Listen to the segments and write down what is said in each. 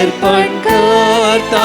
अर्पण करता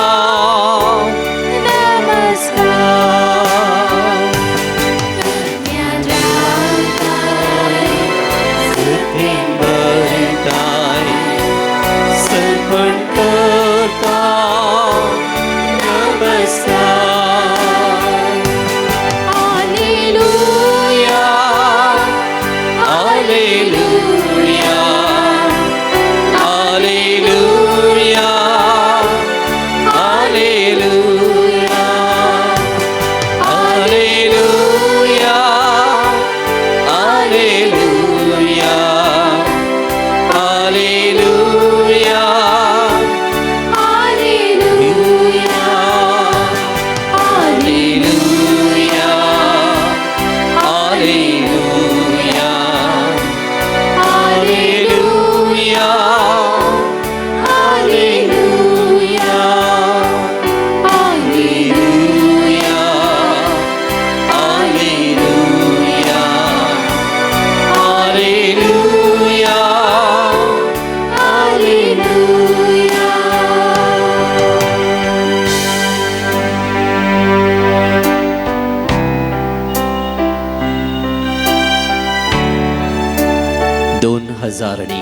हजारनी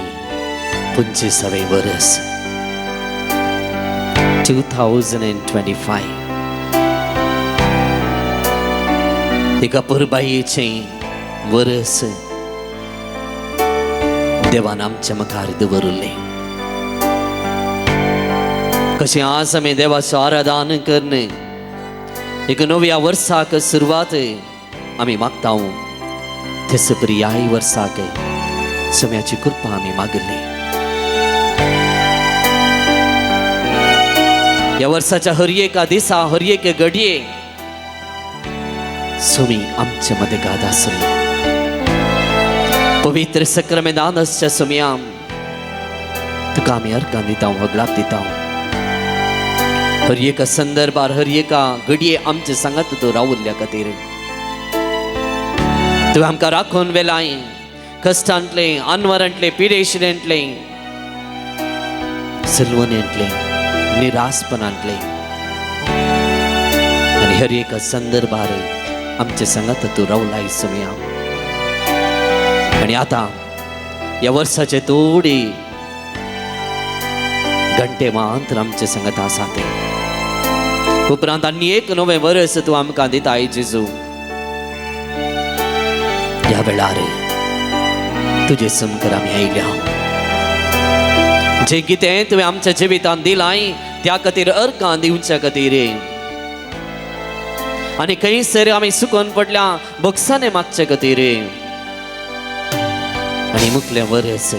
25 वर्ष 2025 एका परबाईचे वर्ष देवान आमच्या मुखार दवरले कशें आज आमी देवाचें आराधन करने एक नव्या वर्साक सुरवात आमी मागता तेच बरी ह्या वर्साक सम्याची कृपा आम्ही मागली या वर्षाच्या हर एका दिसा हर एक घडये सुमी आमच्या मध्ये गादा सुमी पवित्र सक्रामेदानसच्या सुमयाम तुका आम्ही अर्कां दिता हगलाप दिता हर एका संदर्भार हर एका घडये आमचे सांगात तो रावल्ल्या खातीर तू आमकां राखून वेलाय कश्टांतले अनवरांतले पिडेशिरेंतले सलवणेंतले निरासपणांतले आणि हर एका संदर्भार आमचे सांगात तू रावलाय सुमया आणि आता या वर्षाचे थोडे घंटे मात्र आमचे संगत आसा ते उपरांत आनी एक नवे वर्स तू आमकां दिताय जेजू ह्या वेळार तुजे समकार आमी आयल्या जे कितें तुवें आमच्या जिवितांत दिलाय त्या खातीर अर्कां दिवच्या खातीर आनी खंयसर आमी सुकून पडल्या बोक्साने मागचे खातीर आनी मुखलें वर्स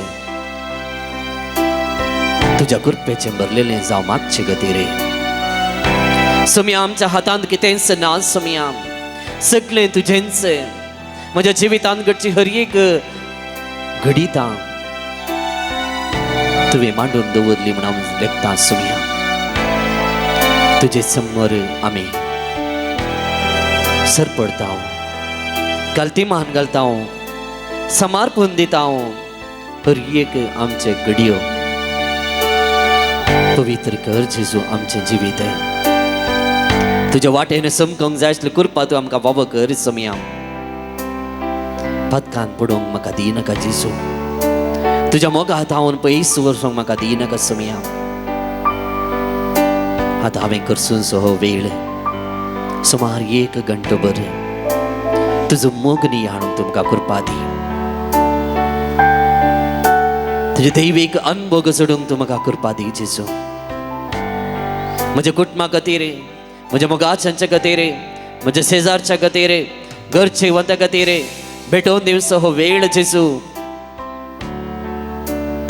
तुझ्या कृपेचे भरलेले जावं मागचे खातीर सुमया आमच्या हातांत कितेंच ना सुमया सगळें तुजेंच म्हज्या जिवितांत घडची हर एक घडीता तुवें मांडून दवरली म्हण हांव लेखता सुमया तुजे समोर आमी सरपडता गलतीमान घालता समर्पण दिता हर एक आमचे घडयो पवित्र कर जेजू आमचे जिवीत तुझ्या वाटेन समकोंक जाय आसले कृपा तूं आमकां बाबा कर सुमया पदकान पडोवंक म्हाका दिनाका जेजू तुज्या मोगात हांव पयस वर्सूंक म्हाका दिनाका सुमया आतां हांवें करसून सो वेळ सुमार 1 घंटोभर तुजो मोगनी हाडूंक तुमकां कृपा दी तुझे दैवीक अनुभव सोडूंक तूं म्हाका कृपा दी जेजू म्हज्या कुटुंबा खातीर म्हज्या मोगाच्यांच्या खातीर म्हज्या शेजारच्या खातीर घरचे वता खातीर भेटोवन दिवचो हो वेळ जेजू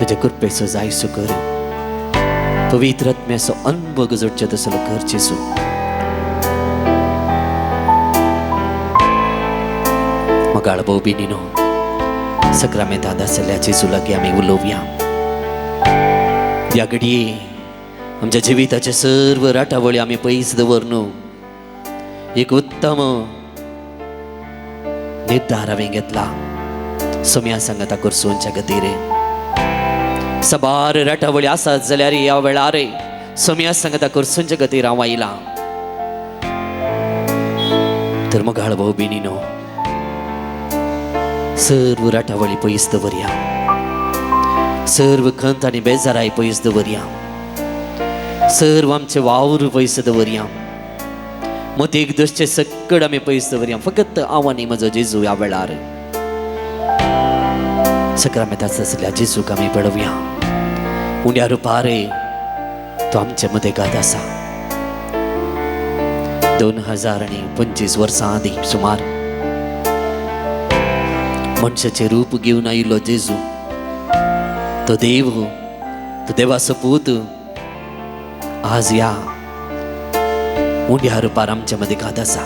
तुज्या कृपेचो जायसो कर पवित्र आत्म्याचो अनुभव जोडचे तसलो कर जेजू मगाळ भाऊ बिनीनो सक्रामेंतांत आसल्या जेजू लागीं आमी उलोवया ह्या घडये आमच्या जिविताचे सर्व राटावळी आमी पयस दवरनू एक उत्तम निर्धार हांवें घेतला सुमया सांगाता करसूंच्या खातीर सबार राटावळी आसात जाल्यार ह्या वेळार सुमया सांगाता करसूंच्या खातीर हांव आयलां तर मगाळ भाऊ बिनीनो सर्व राटावळी पयस दवरया सर्व खंत आनी बेजाराय पयस दवरया सर्व आमचे वावर पयस दवरया मतीक दसचे सकड आमी पयस दवरया फकत हांव आनी म्हजो जेजू ह्या वेळार सक्रामेंतांत आसल्या जेजूक आमी पळोवया उण्या रुपार तो आमचे मदें गात आसा 2025 वर्सां आदी सुमार मनशाचे रूप घेवन आयिल्लो जेजू तो देव तो देवाचो पूत आज या उंड्या रुपार आमच्या मदें गात आसा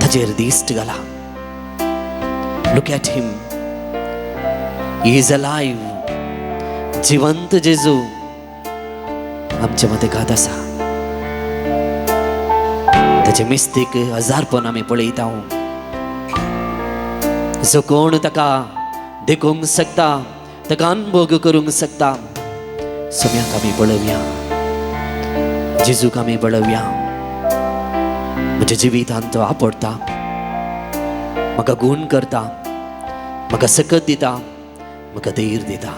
ताचेर दिश्ट घाला look at him he is alive जिवंत जेजू आमच्या मदें गात आसा ताचे मिस्तीक हजारपण आमी पळयता जो कोण ताका देखूंक शकता ताका अनुभव करूंक शकता सुमयाक आमी पळोवया जेजूक आमी पळोवया म्हज्या जिवितांत तो आपडटा म्हाका गूण करता म्हाका सकत दिता म्हाका धैर्य दिता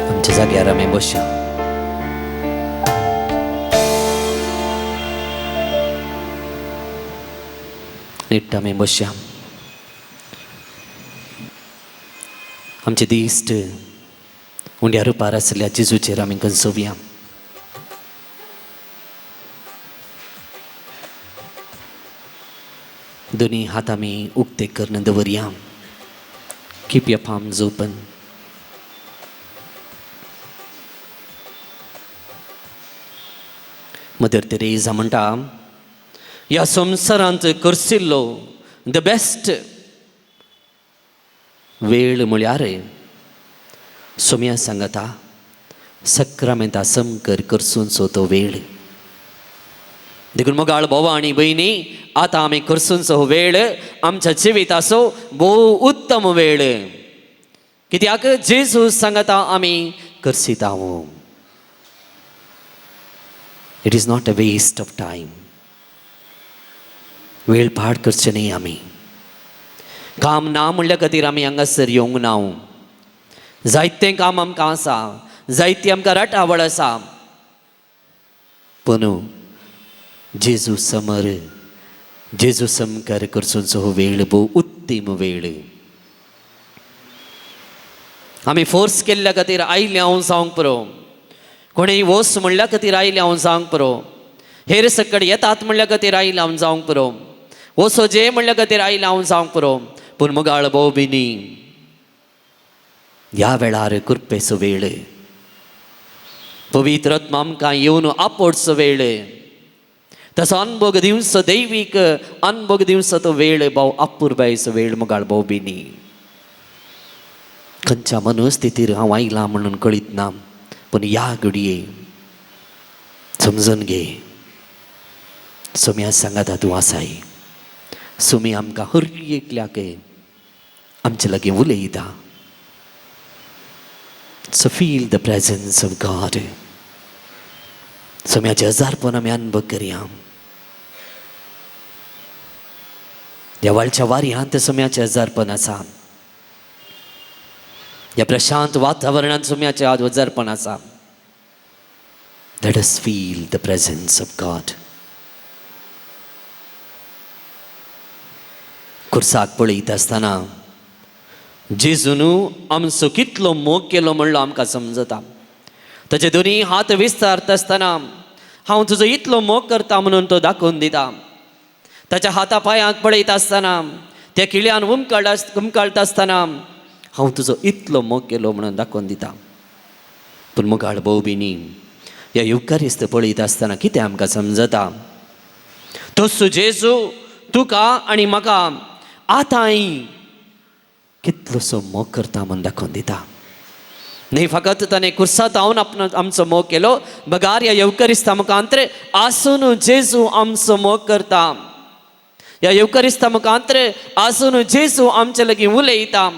आमच्या जाग्यार आमी बसया नीट आमी बसया आमचे दिश्ट उंड्या रुपार आसल्या जेजूचेर आमी कंसोवया दोन्ही हात आम्ही उक्ते करून दवरया. Keep your palms open. Mother Teresa म्हणटा, ह्या संवसारांत करशिल्लो द बेस्ट वेळ म्हळ्यार सोम्या सांगता सक्रामेंता समकर करसूनचो तो वेळ. देखून मोगाळ बोवा आनी भयणी, आतां आमी करसूनचो हो वेळ आमच्या जिविताचो भोव उत्तम वेळ. कित्याक जेजू सांगता आमी करसितांव. It is not a waste of time. वेळ पाड करचे न्ही आमी. काम ना म्हणल्या खातीर आमी हांगासर येवंक ना. जायतें काम आमकां आसा, जायती आमकां राटावळ आसा, पूण जेजू समर जेजू समकार करचोचो हो वेळ भोव उत्तम वेळ. आमी फोर्स केल्ल्या खातीर आयले हांव जावंक पुरो, कोणेय वोस म्हणल्या खातीर आयले हांव जावंक पुरो, हेर सकट येतात म्हणल्या खातीर आयले हांव जावंक पुरो, वोसो जे म्हणल्या खातीर आयले हांव जावंक पुरो. पूण मोगाळ भोव भयणी, ह्या वेळार कृपेचो वेळ, पवित्र आत्मा आमकां येवन आपडचो वेळ, तसो अनभोग दिवचो, दैवीक अनभोग दिवचो तो वेळ भाव अपुर्बायचो वेळ. मोगाळ भोव भयणी, खंयच्या मनस्थितीर हांव आयलां म्हणून कळीत ना, पूण ह्या घडये समजून घे, सोम्या सांगाता तूं आसाय. सोमी आमकां हर एकल्याक आमचे लागीं उलयता. So feel the presence of God. सोम्याचे हजारपण आमी अनुभव करया. देवाळच्या वाऱ्यांत सोम्याचे हजारपण आसा. ह्या प्रशांत वातावरणांत सोम्याचे हजारपण आसा. Let us feel the presence of God. खुर्साक पळयत आसतना जेजून आमचो कितलो मोग केलो म्हणलो आमकां समजता. ताचे दोनी हात विस्तारत आसतना हांव तुजो इतलो मोग करता म्हणून तो दाखोवन दिता. ताच्या हाता पांयाक पळयत आसतना, त्या किळ्यान उमकळटा आसतना हांव तुजो इतलो मोग केलो म्हणून दाखोवन दिता. पूण मोगाळ भोव भयणी, ह्या युकारिस्त पळयत आसतना कितें आमकां समजता, तोच जेजू तुका आनी म्हाका आतांय कितलोसो मोग करता म्हणून दाखोवन दिता. न्ही फकत ताणें कुर्सात हांवन आमचो मोग केलो, बगार ह्या येवकरिस्ता मुखांतर आसून जेजू आमचो मोग करता. ह्या येवकरिस्ता मुखांतर आसून जेजू आमचे लागीं उलयता.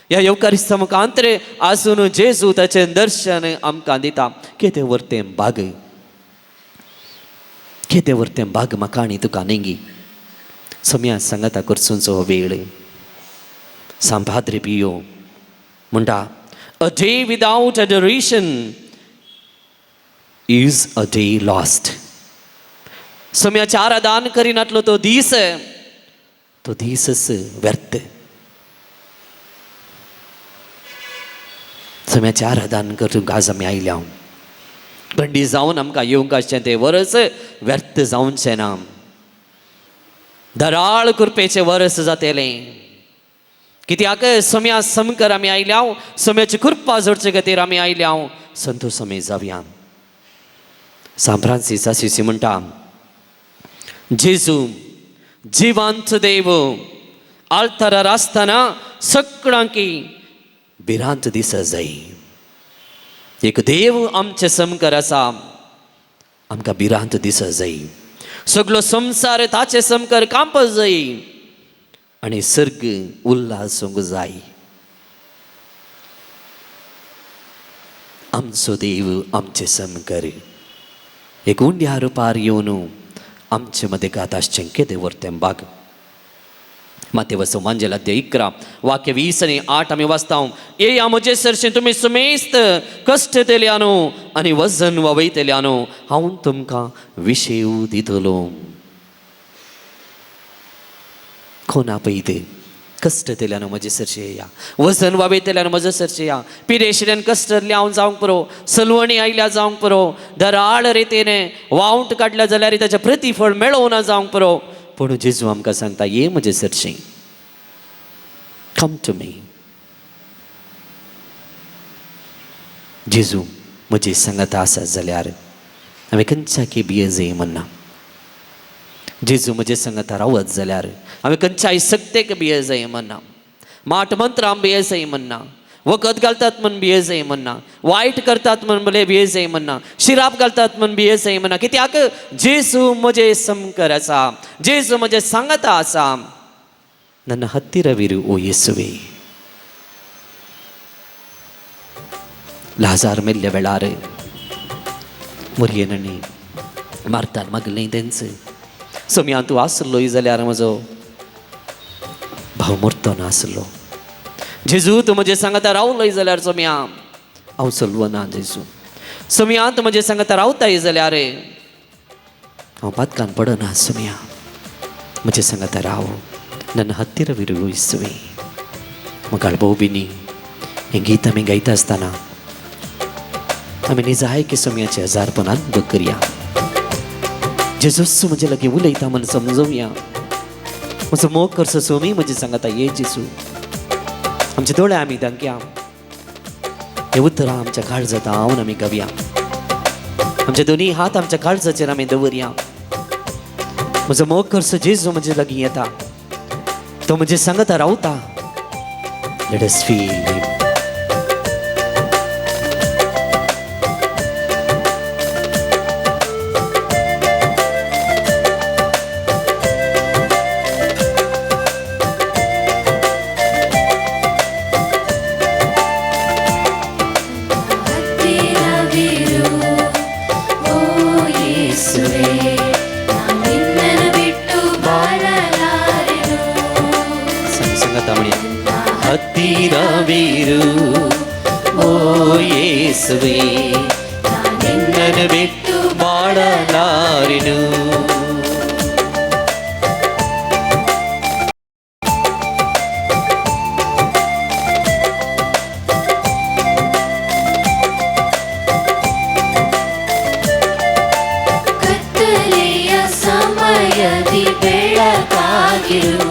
ह्या येवकरिस्ता मुखांतर आसून जेजू ताचें दर्शन आमकां दिता. केदें व्हरतें भाग, केदें व्हरतें भाग म्हाका आनी तुका नेगी. सोम्या सांगता करचोचो हो वेळ. San Padre Pio म्हणटा, a day without adoration is a day lost. सोम्याचें आराधन करिनातलो तो दीसच व्यर्थ. सोम्याचें आराधन करूंक आज आमी आयल्या. बंडी जावन आमकां येवंक आसचें तें वर्स व्यर्थ जावचें ना. दराळ कृपेचें वर्स जातलें. कित्याक सोम्या समकर आमी आयल्या, सोम्याची कृपा जोडचे खातीर आमी आयल्या. संतोश आमी जावया. सान फ्रांसीस असिसी म्हणटा, जेजू जिवंत देव आल्तारार आसतना सगळ्यांकी भिरांत दिसा जाय. एक देव आमचे समकर आसा, आमकां भिरांत दिसा जाय. सगळो संवसार ताचे समकर कांप जाय आनी सर्ग उल्हासूंक जाय. आमचो देव आमचे समकर एक उंड्या रुपार येवन आमचे मदें गात आसचें केदें व्हरतें भाग. माते वसो मांजेल अध्याय 11 वाक्य 20 आनी 8 आमी वाचता. येया म्हजे सरशें तुमी सुमेस्त कश्ट तेल्यानो आनी वजन ववयतेल्यानो, हांव तुमकां विशेव दितलो. कोण आपयत कश्ट तेल्यानो म्हजे सरशें येया, वजन वावयतेल्यानो म्हजे सरशें येया. पिडेशिऱ्यान कश्टरले हांव जावंक पुरो, सलवणी आयल्या जावंक पुरो, दराळ रितीन वावंट काडल्या जाल्यार ताचें प्रतिफळ मेळोवं ना जावंक पुरो. पूण जेजू आमकां सांगता, ये म्हजे चडशें, कम टू मी. जेजू म्हजी सांगता आसा जाल्यार हांवें खंयच्याय भियेजय म्हणना. जेजू म्हजे सांगता रावत जाल्यार हांवें खंयच्याय सक्तेक भियेजय म्हणना. माट मंत्रां भियेजय म्हणना. वखद घालतात म्हण भियेजय म्हणना. वायट करतात म्हण भले भियेजय म्हणना. शिराप घालतात म्हण भियेजय म्हणना. कित्याक जेजू म्हजे समकर आसा. जेजू म्हजे सांगता आसा. ನನ್ನ ಹತ್ತಿರವಿರು ಓ ಯೇಸುವೆ. लाजार मेल्ले वेळार मुरयेनणी मारतान मागलें तेंच सोम्या तूं आसलोय जाल्यार म्हजो भाव मरतो नासलो. जेजू तूं म्हजे सांगता रावलोय जाल्यार सोम्या हांव चलवो ना. जेजू सोम्या तूं म्हजे सांगता रावताय जाल्यार हांव बादकान पडना. सोम्या म्हजे सांगता राव. ನನ್ನ ಹತ್ತಿರವಿರು ಯೇಸುವೆ. मगाळ भोवबिनी हें गीत आमी गायता आसतना आमी निजाय की सोम्याचे हजारपणान बग करया. जेजूस म्हजे लागीं उलयता म्हण समजोवया. म्हजो मोग करचो सोमी म्हजे सांगता ये जेजू. आमचे दोळे आमी धांकया. हे उतरां आमच्या काळजांत हांवन आमी गावया. आमचे दोनी हात आमच्या काळजाचेर आमी दवरया. म्हजो मोग करचो जेजू म्हजे लागीं येता. तो म्हजे सांगता रावता. लेट अस फील हिम. ಹತ್ತಿರವಿರು ಓ ಯೇಸುವೆ, ನಿನ್ನನ್ನು ಬಿಟ್ಟು ಬಾಳಲಾರೆನು. ಕತ್ತಲೆಯ ಸಮಯದಿ ಬೆಳಕಾಗಿರು,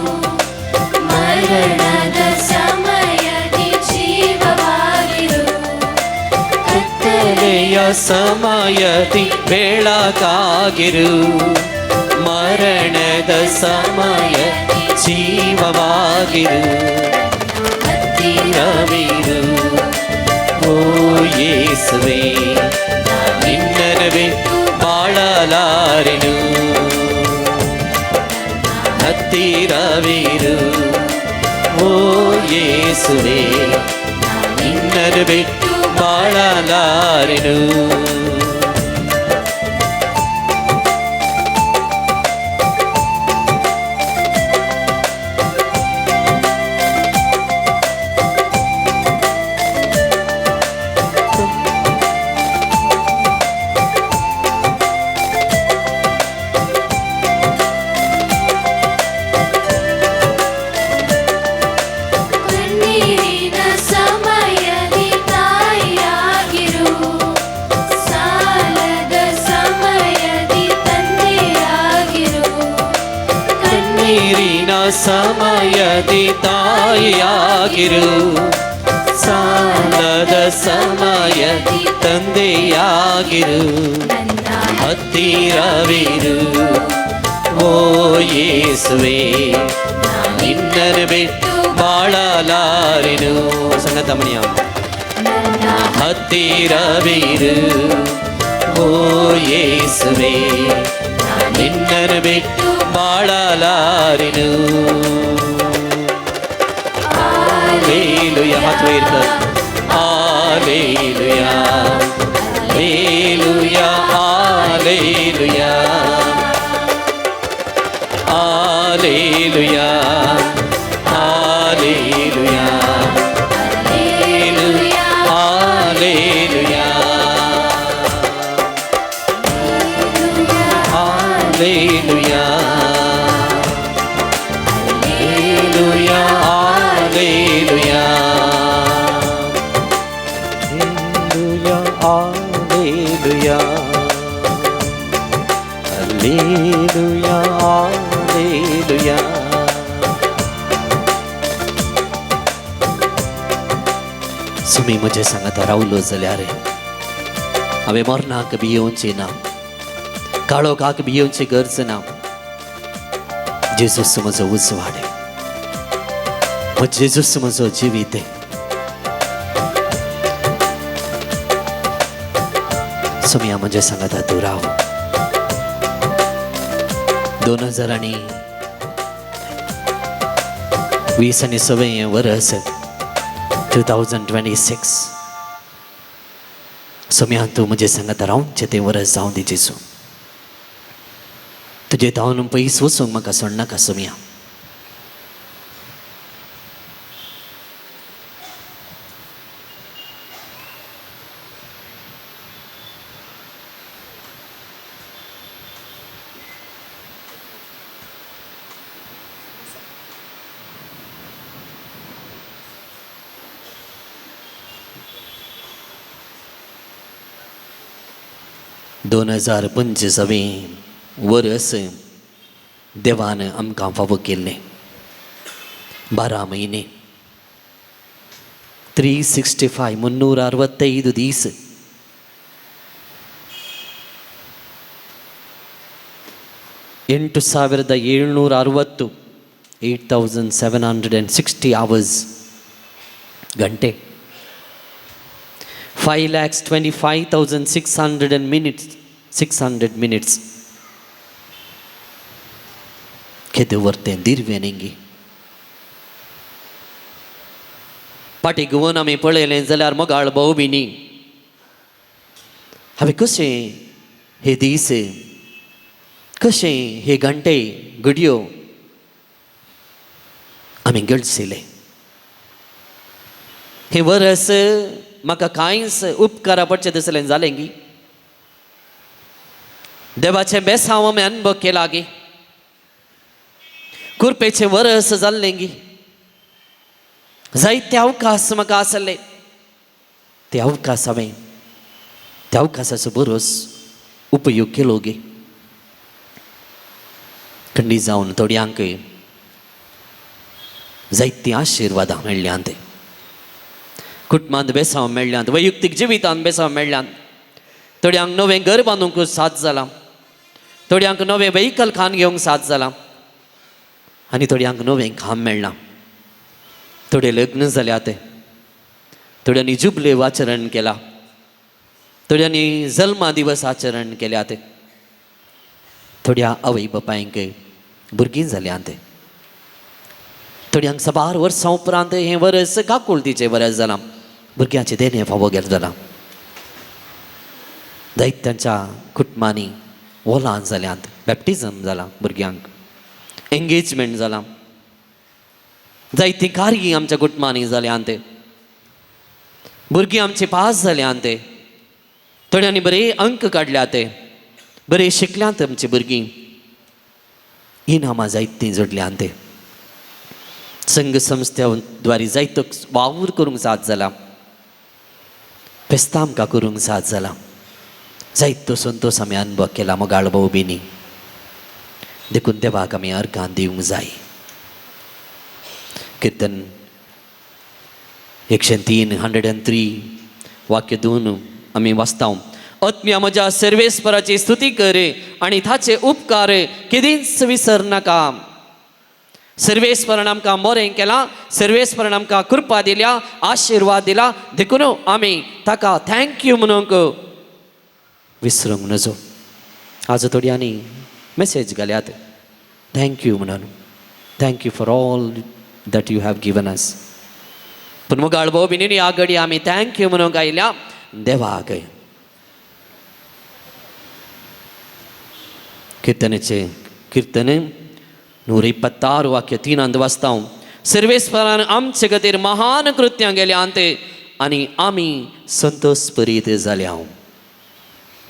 ಮರಣದ ಸಮಯದಿ ಜೀವವಾಗಿರು. ಕತ್ತಲೆಯ ಸಮಯದಿ ಬೆಳಕಾಗಿರು, ಮರಣದ ಸಮಯದಿ ಜೀವವಾಗಿರು. ಹತ್ತಿರವಿರು ಓ ಯೇಸುವೆ, ನಿನ್ನನ್ನು ಬಿಟ್ಟು ಬಾಳಲಾರೆನು. ಹತ್ತಿರವಿರು ಓ ಯೇಸುವೆ, ನಿನ್ನನ್ನು ಬಿಟ್ಟು ಬಾಳಲಾರೆನು. ಕಣ್ಣೀರಿನ ಸಮಯದಿ ತಾಯಿಯಾಗಿರು, ಸಾಲದ ಸಮಯದಿ ತಂದೆಯಾಗಿರು. ಕಣ್ಣೀರಿನ ಸಮಯದಿ ತಾಯಿಯಾಗಿರು, ಸಾಲದ ಸಮಯದಿ ತಂದೆಯಾಗಿರು. ಹತ್ತಿರವಿರು ಓ ಯೇಸುವೆ, ನಿನ್ನನ್ನು ಬಿಟ್ಟು ಬಾಳಲಾರೆನು. ಸಂಗತಮಣಿಯ ಹತ್ತಿರವಿರು ಓ ಯೇಸುವೆ, ನಿನ್ನನ್ನು ಬಿಟ್ಟು ಬಾಳಲಾರೆನು. Hallelujah, हाथ उयर्तत. Hallelujah, Hallelujah, Hallelujah, Hallelujah, Hallelujah, Hallelujah, Hallelujah, Hallelujah, Hallelujah. Sumi म्हजे सांगात रावलो जाल्यार हांवें मरणाक भियोवचें ना, काळोखाक भियोवची गरज ना. जेजूस म्हजो उजवाड, जेजूस म्हजो जिवीत. सुमिया म्हजे सांगात तूं राव. 2026 वर्स 2026 सुमिया तूं म्हजे सांगात रावचें तें वर्स जावं दी जेजू. तुजे धांवन पयस वचूंक म्हाका सोडनाका सुमिया. दोन 2025 वर्स देवान आमकां फावो केल्लें. 12 म्हयने 365 365 दीस. ಎಂಟು 760 8760 hours ಗಂಟೆ. 5,25,600 minutes 600 minutes केदे वर्तें दिर्वेनिंगी. पाटी घेवन आमी पळयलें जाल्यार मोगाळ भाऊबिनी हांवें कशें हे दीस, कशें हे घंटे घडयो आमी गळसिले. हे वर्स म्हाका कांयच उपकारा पडचें दिसलें जालें गी. देवाचें बेसांव आमी अनुभव केला गी. कुरपेचें वर्स जाल्लें गी. जायते अवकाश म्हाका आसले. ते अवकाश हांवें त्या अवकाशाचो बरोच उपयोग केलो गे. खंडी जावन थोड्यांक जायतीं आशिर्वादां मेळ्ळ्यांत. कुटुंबांत बेसांव मेळ्ळ्यांत, वैयक्तीक जिवितांत बेसांव मेळ्ळ्यांत. थोड्यांक नवें घर बांदूंक साथ जालां, थोड्यांक नवें वेहिकल खान घेवंक साथ जालां, आनी थोड्यांक नवें काम मेळ्ळां. थोडे लग्न जाल्यात, थोड्यांनी जुबले आचरण केलां, थोड्यांनी जल्मा दिवस आचरण केल्यात, थोड्या आवय बापायक भुरगीं जाल्यांत, थोड्यांक 12 वर्सां उपरांत हें वर्स काकुळतीचें वर्स जालां. भुरग्याचें देणें फावो गेलें जालां. जायत्यांच्या कुटुंबांनी ओलां जाल्यांत. बॅप्टिजम जालां भुरग्यांक, एंगेजमेंट जालां. जायतीं कार्यां आमच्या कुटुंबांनी जाल्यांत. भुरगीं आमची पास जाल्यांत. थोड्यांनी बरे अंक काडल्यात, बरे शिकल्यांत आमची भुरगीं. इनामां जायतीं जोडल्यांत. संघ संस्थेद्वारे जायतो वावर करूंक साथ जाला. फेस्तां आमकां करूंक साथ जाला. जायतो संतोश आमी अनुभव केला मोगाळ भाऊबिनी. देखून देवाक आमी अर्घां दिवंक जाय. कीर्तन 103 वाक्य 2 आमी वाचता. आत्म्या म्हज्या सर्वेस्पराची स्तुती कर आनी ताचे उपकार केदींच विसर नाका. सर्वेस्परान आमकां मोरें केलां, सर्वेस्परान आमकां कृपा दिल्या, आशिर्वाद दिला. देखून आमी ताका थँक्यू म्हणूंक विसरूंक नजो. आज थोड्यांनी मेसेज घाल्यात थँक्यू म्हणून. Thank you for all that you have given us. पूण मोगाळ भाऊबिनी ह्या घडी आमी थँक्यू म्हणूंक आयल्या देवाक. कीर्तन 126 वाक्य 3 वाचता. सर्वेस्परान आमचे खातीर महान कृत्यां केल्यांत आनी आमी संतोषभरीत जाल्या.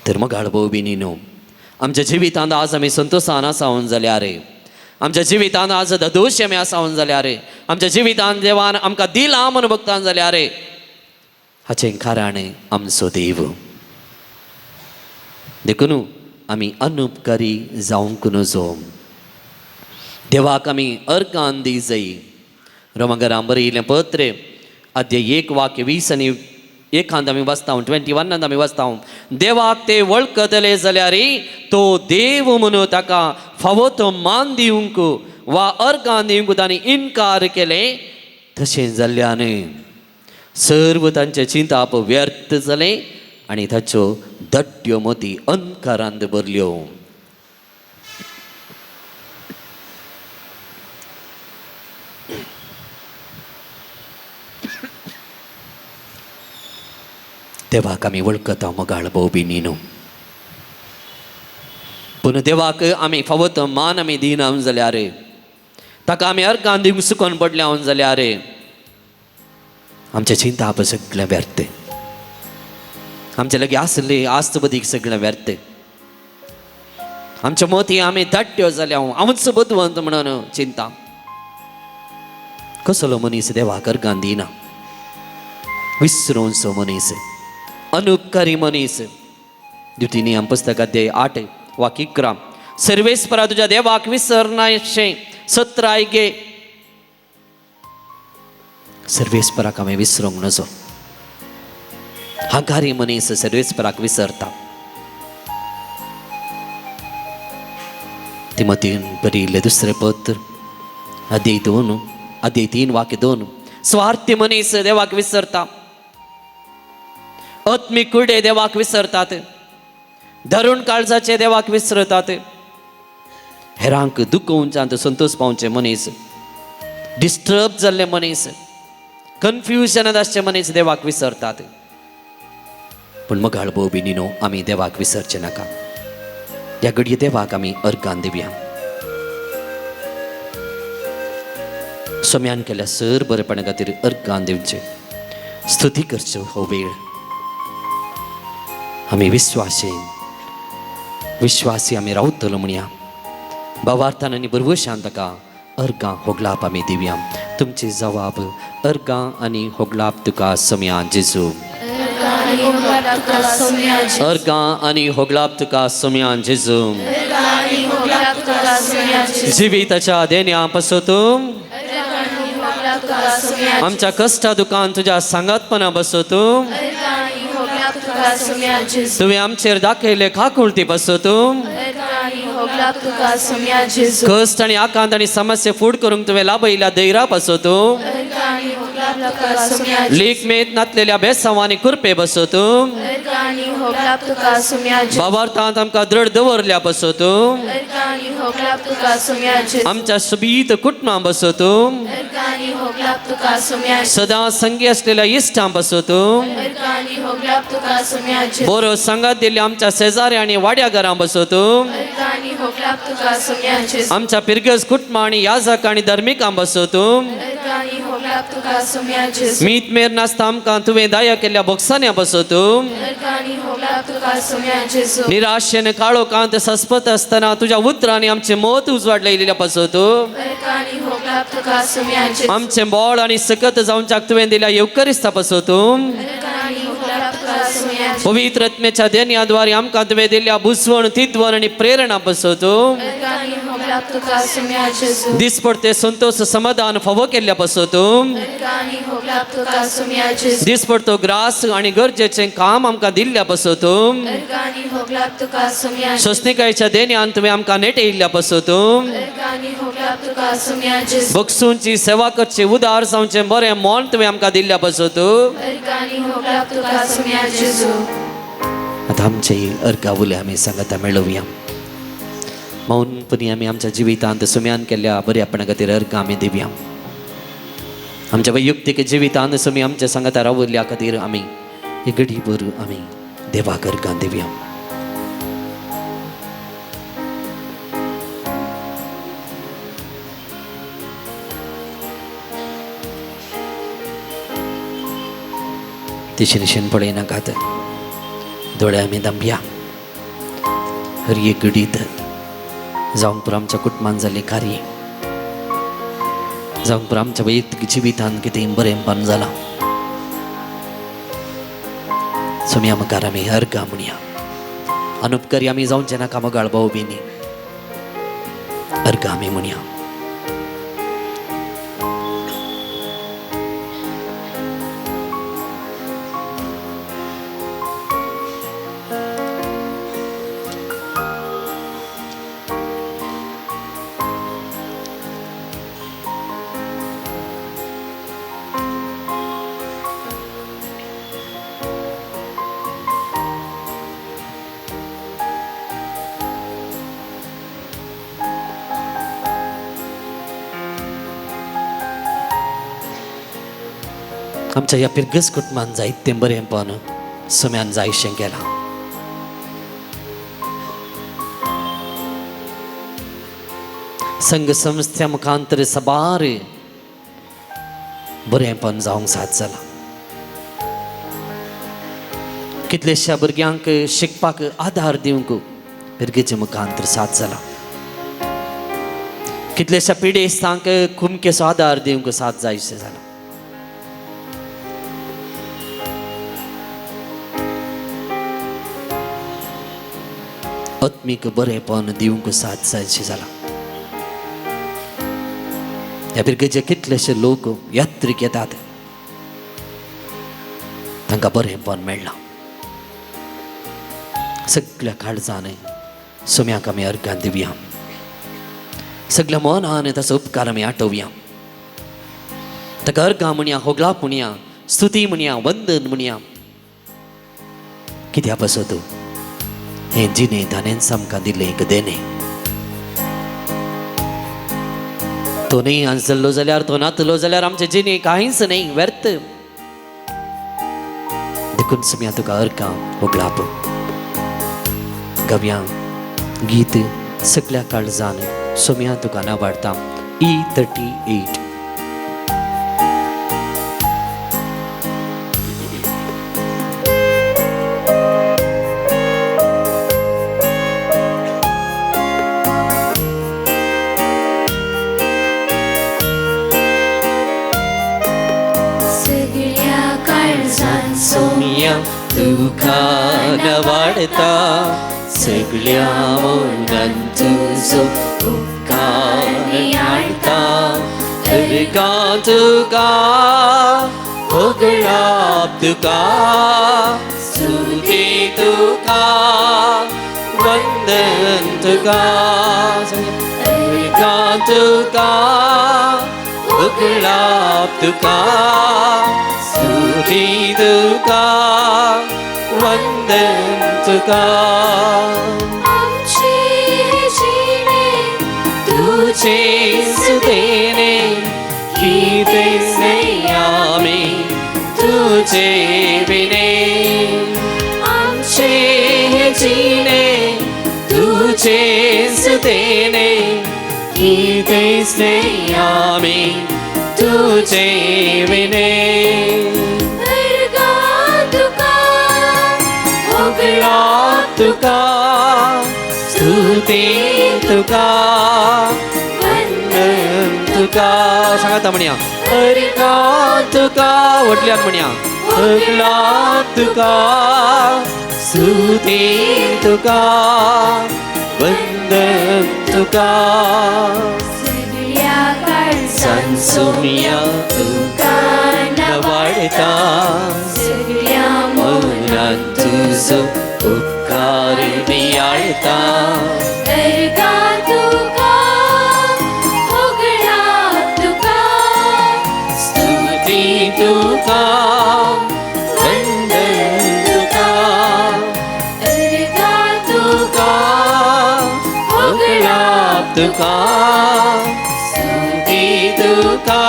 तर मोगाळ भाऊबिनीनो, आमच्या जिवितांत आज आमी संतोशान आसावन जाल्यार, आमच्या जिवितांत आज दोश आमी आसावन जाल्यार, आमच्या जिवितांत देवान आमकां दिलां म्हणून भोगतान जाल्यार हाचें कारण आमचो देव. देखून आमी अनुपकारी जावंक नजो. देवाक आमी अर्घां दी जाय. रोमाकारां बरयलें पत्र अध्याय 1 वाक्य 20 आनी 1 आमी वाचता 21 आमी वाचता देवाक ते वळखतले जाल्यार तो देव म्हणून ताका फावो तो मान दिवंक वा अर्गां दिवंक तांणी इन्कार केले तशें जाल्ल्यान सर्व तांचे चिंताप व्यर्थ जाले आनी ताच्यो दट्ट्यो मती अंधकारांत भरल्यो. देवाक आमी वळखता मोगाळ भाऊ भयणीनो, पूण देवाक आमी फावो तो मान आमी दिना जाल्यार ताका आमी अर्गां दिवंक सुकोन पडल्या जाल्यार आमचे चिंताप सगळें व्यर्थ, आमचे लागीं आसले आस्त बदीक सगळें व्यर्थ, आमच्या मती आमी धाट्ट्यो जाल्या हांवूच बुद्धवंत म्हणून चिंता. कसलो मनीस देवाक अर्गां दिना, विसरोनचो मनीस, अनुपकारी मनीस. द्वितीय पुस्तक अध्याय 8 वाक्य 11 सर्वेस्परा तुझ्या देवाक विसरनाशें 17 गे सर्वेस्पराक आमी विसरूंक नजो. हंकारी मनीस सर्वेस्पराक विसरता. तिमोथीन बरयिल्लें दुसरें पत्र अध्याय 2 अध्याय 3 वाक्य 2 स्वार्थी मनीस देवाक विसरता, आत्मीक कुडे देवाक विसरतात, धरून काळजाचे देवाक विसरतात, हेरांक दुखोवच्यान संतोष पावचे मनीस, डिस्टर्ब जाल्ले मनीस, कन्फ्युजनांत आसचे मनीस देवाक विसरतात. पूण मोगाळ भाऊ भयणीनो, आमी देवाक विसरचे नाका. ह्या घडये देवाक आमी अर्गां दिवया. सोम्यान केल्या सर बरेपणा खातीर अर्गां दिवचे, स्तुती करच्यो हो वेळ. आमी विश्वासी आमी रावतलो म्हणया. भावार्थान आनी बरवशान ताका अर्गां होगलाप आमी दिवया. तुमचे जवाब अर्गां आनी होगलाप तुका सोम्या जेजू. अर्गां आनी होगलाप तुका सोम्या जेजू. जिविताच्या देण्या पासून आमच्या कष्टा दुकान तुझ्या सांगातपणा बसोतूं तुवें आमचेर दाखयले काकुळती बसोतूं कष्ट आनी आकांत आनी समस्या फूड करूंक तुवें लाभयल्या धैर्या बसोतूं लीक मेत नातलेल्या बेसांवांनी कुरपे बसोतूं भावार्थांत आमकां दृढ दवरल्या बसोतूं आमच्या सुबीत कुटुंबां बसोतूं सदां संगी असलेल्या इश्टां बसोतूं बरो संगात दिल्ल्या आमच्या शेजारी आनी वाड्या घरां बसोतूं आमच्या पिरगस कुटुंबां आनी याजक आनी धर्मिकां बसोतूं मीत मेर नासता आमकां तुवें दया केल्ल्या बोक्सांनी बसोतूं निराशेन काळोखांत सस्पत आसतना तुज्या उतरांनी आमचें मोत उजवाडलेल्या बसोतूं आमचें बोळ आनी सकत जावच्याक तुवें दिल्या येवकरिस्ता बसोतूं पवित्र आत्म्याच्या देण्याद्वारे आमकां तुवें दिल्या बुजवण तिदवण आनी प्रेरणा बसोतूं दिसपडते संतोष समाधान फावो केल्ल्या बसोतूं दिसपडतो ग्रास आनी गरजेचें काम आमकां दिल्ल्या बसोतूं सोसणिकायेच्या देण्यान तुवें आमकां नेटयिल्ल्या बसोतूं बक्षूंची सेवा करची उदार जावचें बरें मोल तुवें आमकां दिल्ल्या बसोतूं आतां आमचे अर्गावले आमी सांगता मेळोवया. मौनपणी आमी आमच्या जिवितांत सोम्यान केल्ल्या बऱ्यापणा खातीर अर्गां आमी दिवया. आमच्या वैयक्तीक जिवितांत सोमी आमच्या सांगता रावल्ल्या खातीर आमी ही घडीभर आमी देवाक अर्गां दिवया. दिशेन पळयनाकात, दोळे आमी धांबया. हर एक घडीत जावंक पुरो आमच्या कुटुंबान जाल्लें कार्य, जावंक पुरो आमच्या वैयक्तीक जिवितांत कितें बरेंपण जालां, सोम्या मुखार आमी अर्गां म्हणया. अनुपकारी आमी जावचें नाका मोगाळ भाऊ भयणी, अर्गां आमी म्हणया. आमच्या ह्या पिरगस कुटुंबान जायतें बरेंपण सोम्यान जायशें केलां. संघ संस्थे मुखांतर सबार बरेंपण जावंक साथ जाला. कितलेशा भुरग्यांक शिकपाक आधार दिवंक पिरगेच्या मुखांतर साथ जाला. कितलेशा पिडेस्तांक कुमकेचो आधार दिवंक साथ जायशें जाला. आत्मीक बरेंपण दिवंक साथ जायशें जाला. ह्या पिरगेचे कितलेशे लोक यात्रेक येतात, तांकां बरेंपण मेळना. सगळ्या काळजान सोम्याक आमी अर्घां दिवया. सगळ्या मनान ताचो उपकार आमी आठवया. ताका अर्घां म्हणया, होगलाप म्हणया, स्तुती म्हणया, वंदन म्हणया. कित्या पासत हें जिणें ताणें आमकां दिलें एक देणें. तो नाही आसलो जाल्यार, तो नातलो जाल्यार आमचें जिणें कांयच नाही, व्यर्थ. देखून सोम्या तुका अर्घां होगलाप गावया. गीत सगळ्या काळजान सोम्या तुका नावाडटा. E38. सगळ्या काळजान सोम्या तुका नावाडता. सगळ्या मोगान तुजो उपकार हाडटा. अर्घां तुका, होगलाप तुका, स्तुती तुका, वंदन तुका. अर्घां तुका, होगलाप तुका, स्तुती तुका, वंदन तुका. आमचे जिणे तुझेच देणे, कितेंच नाही आमी तुझे बिने. आमचे जिणे तुझेच देणे, कितेंच नाही आमी तुझे बिने. अर्घां तुका, होगलाप तुका, स्तुती तुका, वंदन तुका. सांगाता म्हणया. अर्घां तुका, व्हडल्यान म्हणया. होगलाप तुका, स्तुती तुका, वंदन तुका. सगळ्या काळजान सोम्या तुका नावाडता. सगळ्या मनान तुजो उपकार नियाळता. अर्घां तुका, होगलाप तुका, स्तुती तुका, वंदन तुका. अर्घां तुका, होगलाप तुका, स्तुती तुका,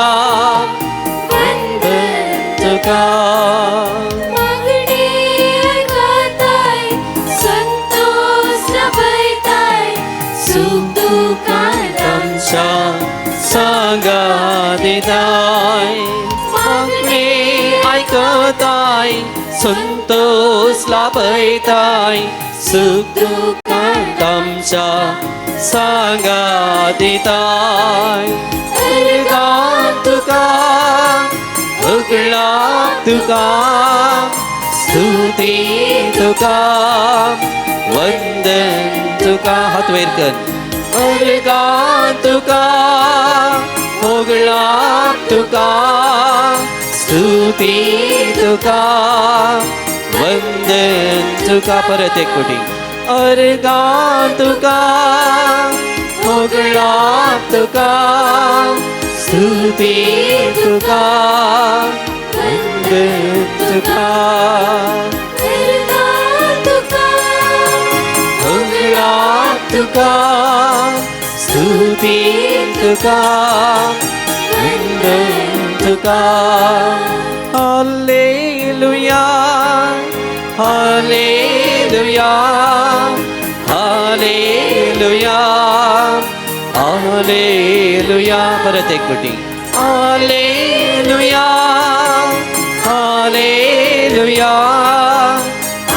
वंदन तुका. मागणी ऐकताय, संतोष लभयताय, सुख दुःखांत आमच्या सांगा दिताय. मागणी ऐकताय, संतोष लाभयताय, सुख दुःखांत आमच्या सांगा दिताय. अर्घां तुका, होगलाप तुका, स्तुती तुका, वंदन तुका. हात वयर कर. अर्घां तुका, होगलाप तुका, स्तुती तुका, वंदन तुका. परत एक कोटी. अर्घां तुका, होगलाप तुका, स्तुती तुका, वंदन तुका. अर्घां तुका, होगलाप तुका, स्तुती तुका, वंदन तुका. हालेलुया हालेलुया हालेलुया हालेलुया परत एक पटी hallelujah hallelujah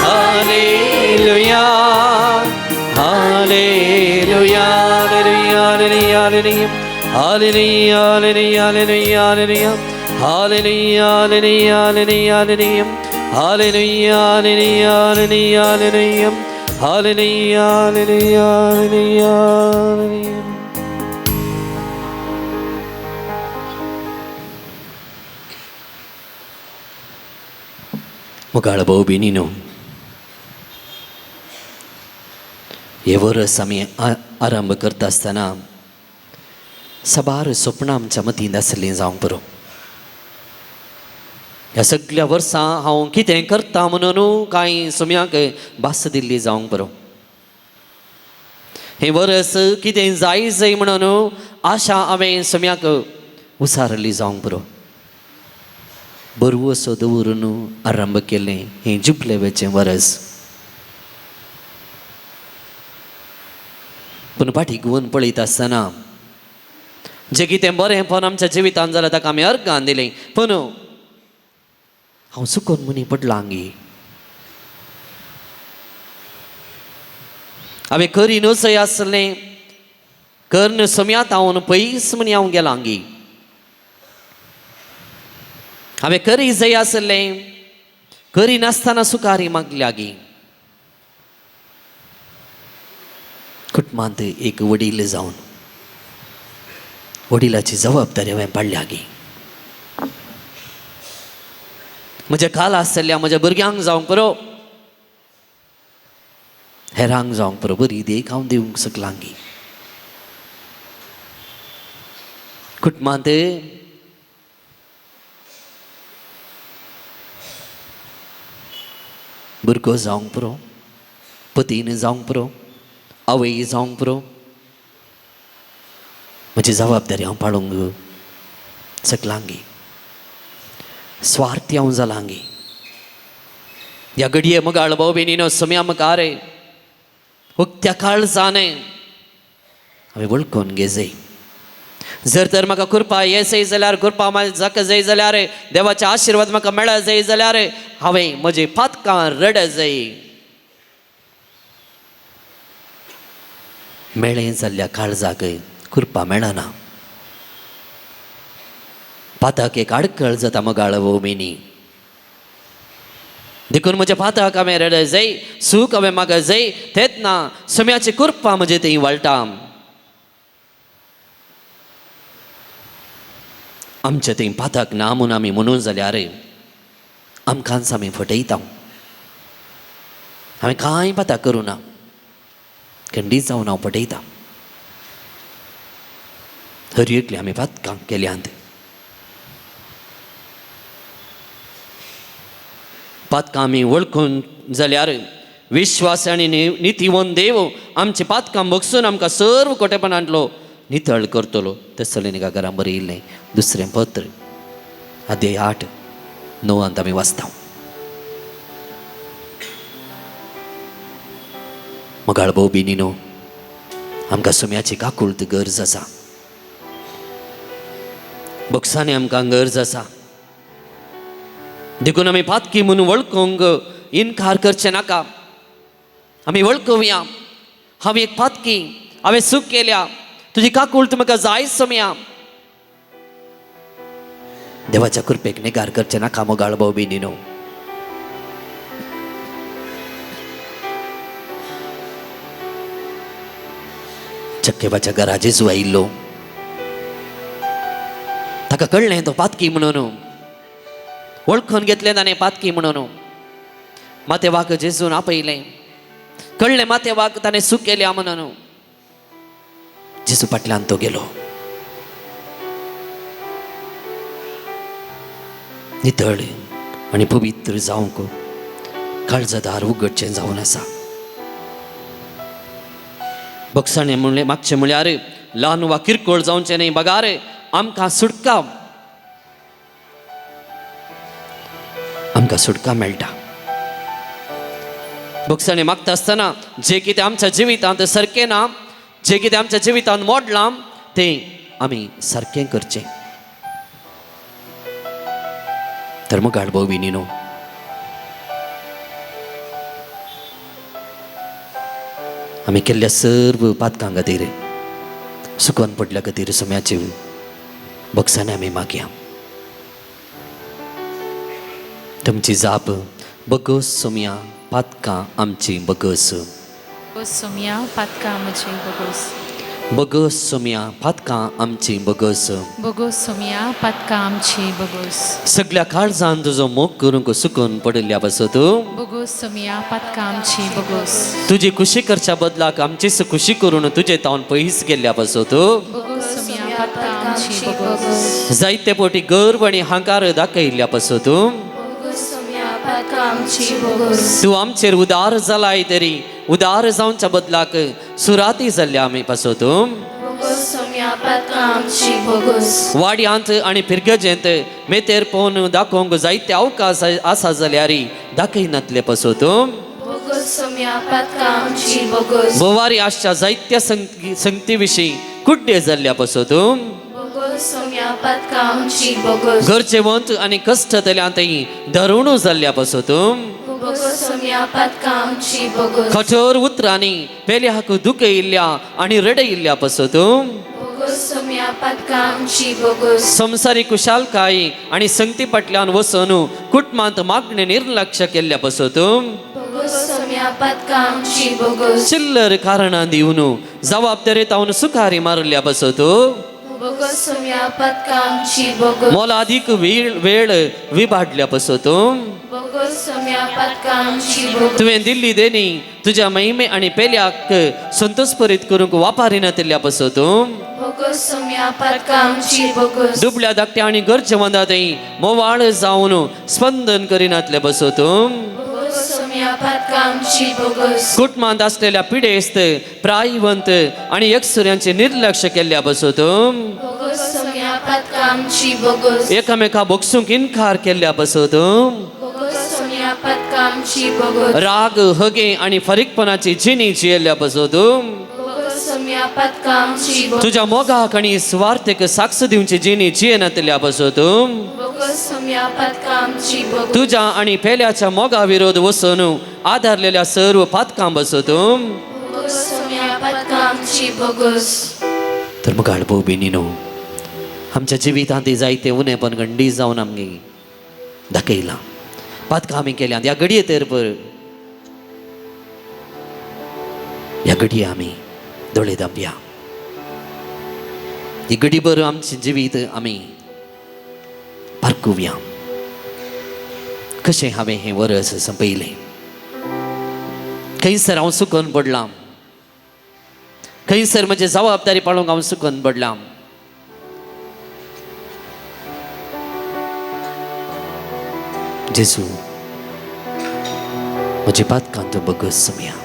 hallelujah hallelujah hallelujah hallelujah hallelujah hallelujah hallelujah hallelujah hallelujah hallelujah hallelujah hallelujah hallelujah hallelujah hallelujah hallelujah मुगाळ भाऊ बेनीनो हे वर्स आमी आरंभ करता आसतना सबार स्वप्नां आमच्या मतींत आसलीं जावंक पुरो ह्या सगळ्या वर्सां हांव कितें करता म्हणून कांय सुमयाक भास दिल्ली जावंक पुरो हे वर्स कितें जाय म्हणून आशा हांवें सुमयाक उसारली जावंक पुरो बरो असो दवरून आरंभ केलें हें जुबलेवेचें वर्स पूण फाटीं घुवन पळयता आसतना जें कितें बरेंपण आमच्या जिवितांत जालें ताका आमी अर्गान दिलें पूण हांव चुकोन मनी पडलां हांगी हांवें करी नसय आसलें कर्ण समयात हांव पयस मनी हांव गेलां हांगी हांवें करी जाय आसलें करी नासतना सुकारी मागल्या गी कुटुंबांत एक वडील जावन वडिलाची जबाबदारी हांवें पाडल्या गी म्हज्या खाला आसतल्या म्हज्या भुरग्यांक जावंक पुरो हेरांक जावंक पुरो बरी देख हांव दिवंक शकलां गी कुटुंबांत भुरगो जावंक पुरो पतीन जावंक पुरो आवय जावंक पुरो म्हजी जबाबदारी हांव पाळोवंक शकलां गी स्वार्थी हांव जालां गी ह्या घडये मुगाळ भाऊ बेनीनो समया मुखार उक्त्या काळजान हांवें वळखून घे जाय जर तर म्हाका कृपा येसय जाल्यार कृपा जाका जाय जाल्यार देवाचे आशिर्वाद म्हाका मेळा जाय जाल्यार हांवें म्हजी पातकां रड जाय मेळ्ळें जाल्ल्या काळजाक कृपा मेळना पाताक एक आडखळ जाता मुगाळ भाऊ बेनी देखून म्हज्या पाताक हांवें रड जाय सूख हांवें म्हाका जाय तेच ना सुम्याची कृपा म्हजे थंय वळटा आमच्या थंय पाताक ना म्हूण आमी म्हणून जाल्यार आमकांच आमी फटयता हांवें कांय पाताक करूं ना खंडीत जावन हांव फटयता हर एकली आमी पातकां केल्यांत पातकां आमी वळखून जाल्यार विश्वास आनी नितीवन देव आमची पातकां बगसून आमकां सर्व खोटेपणांतलो नितळ करतलो तेसलोनिका घरां बरयल्लें दुसरें पत्र अध्याय 8:9 आमी वाचता मुगाळ भाऊ बेनीनो आमकां सुम्याची काकुळट गरज आसा बक्षांनी आमकां गरज आसा देखून आमी पातकी म्हणून वळखूंक इन्कार करचे नाका आमी वळखुया हांव एक पातकी हांवें सूख केल्या तुजी काकुळट म्हाका जाय सुम्या देवाच्या कृपेक निगार करचे नाका मुगाळ भाऊ बेनीनो चक्केबाच्या घरा जेजू आयिल्लो ताका कळ्ळें तो पातकी म्हणून वळखून घेतलें ताणें पातकी म्हणून माथेवाक जेजून आपयलें कळ्ळें माथेवाक ताणें सूख केल्या म्हणून जेजू फाटल्यान तो गेलो नितळ आनी पवित्र जावंक काळजादार उगडचें जावन आसा बक्षाणें म्हणलें मागचें म्हळ्यार ल्हान वा किरकोळ जावचें न्ही बगार आमकां सुटका आमकां सुटका मेळटा. भोगसणे मागता आसतना जे कितें आमच्या जिवितांत सारकें ना, जे कितें आमच्या जिवितांत मोडलां तें आमी सारकें करचें. तर मग गाडबो विनिनो, आमी केल्ल्या सर्व पातकां खातीर, सुकून पडल्या खातीर सुम्याचे भोगसणे आमी मागया. तुमची जाप, बगस सुम्या पातकां आमची बगस. Bogos sumia patka amchi bogos. बगस सुम्या पातकां आमची बगस. Bogos sumia patka amchi bogos. सगळ्या काळजान तुजो मोग करूंक सुकून पडिल्ल्या पासत Bogos sumia patka amchi bogos. तुजी खुशी करच्या बदलाक आमचीच खुशी करून तुजे तावन पयस गेल्ल्या पासत Bogos sumia patka amchi bogos. जायते पोटी गर्व आनी हांकार दाखयल्ल्या पासत Bogos sumia patka amchi bogos. तूं आमचेर उदार जालाय तरी उदार जावच्या बदलाक सुराती जाल्ल्या आमी पासत Bogos sumia patka amchi bogos. वाड्यांत आनी पिरगजेंत मेतेर पोवन दाखोवंक जायते अवकाश आसा जाल्यार दाखयनातले पासत Bogos sumia patka amchi bogos. बोवारी आसच्या जायत्या संगती विशीं कुड्डे जाल्ल्या पासत Bogos sumia patka amchi bogos. गरजेवंत आनी कश्टतल्यांतय धरुणू जाल्ल्या पासत Bogos sumia patka amchi bogos. कठोर उतरांनी पेल्याक दुखयिल्ल्या आनी रडयिल्ल्या पासत Bogos sumia patka amchi bogos. संवसारी कुशालकाय आनी संगती फाटल्यान वचून कुटुंबांत मागणे निर्लक्ष केल्ल्या पासत Bogos sumia patka amchi bogos. चिल्लर कारणां दिवन जबाबदारी तावन सुखारी मारल्या पासत Bogos sumia patka amchi bogos. मोलादीक वेळ विभाडल्या पासत Bogos sumia patka amchi bogos. तुवें दिल्ली देणी तुज्या महिमे आनी पेल्याक संतोषपरीत करूंक वापारिनातल्या पासत Bogos sumia patka amchi bogos. दुबळ्या धाकट्या आनी गरजेवंतांतय मोवाळ जावन स्पंदन करिनातले पासत Bogos sumia patka amchi bogos. कुटुंबांत आसलेल्या पिडेस्त प्रायवंत आनी एकसुऱ्यांचे निर्लक्ष केल्ल्या पासत Bogos sumia patka amchi bogos. एकामेका बोगसूंक इन्कार केल्ल्या पासत Bogos sumia patka amchi bogos. राग हगे आनी फरीकपणाची जिणी जियेल्ल्या पासत Bogos sumia patka amchi bogos. तुज्या मोगाक आनी स्वार्थेक साक्ष दिवची जिणी जियेनातल्या पासत Bogos sumia patka amchi bogos. तुज्या आनी पेल्याच्या मोगा विरोध वचून आदारलेल्या सर्व पातकां बसत Bogos sumia patka amchi bogos. तर मग गाडबो बिनिनो, आमच्या जिवितांत जायते उणेपण गंडी जावन आमगे दाखयलां, पातकां आमी केल्यात. ह्या घडये तर पर ह्या घडये आमी दोळे धांपया. ही घडीभर आमचे जिवीत आमी पारकुया. कशें हांवें हें वर्स संपयलें. खंयसर हांव सुकून पडलां, खंयसर म्हजी जबाबदारी पाळूंक हांव सुकून पडलां. जेजू, म्हजी पातकां तूं बगस सुम्या.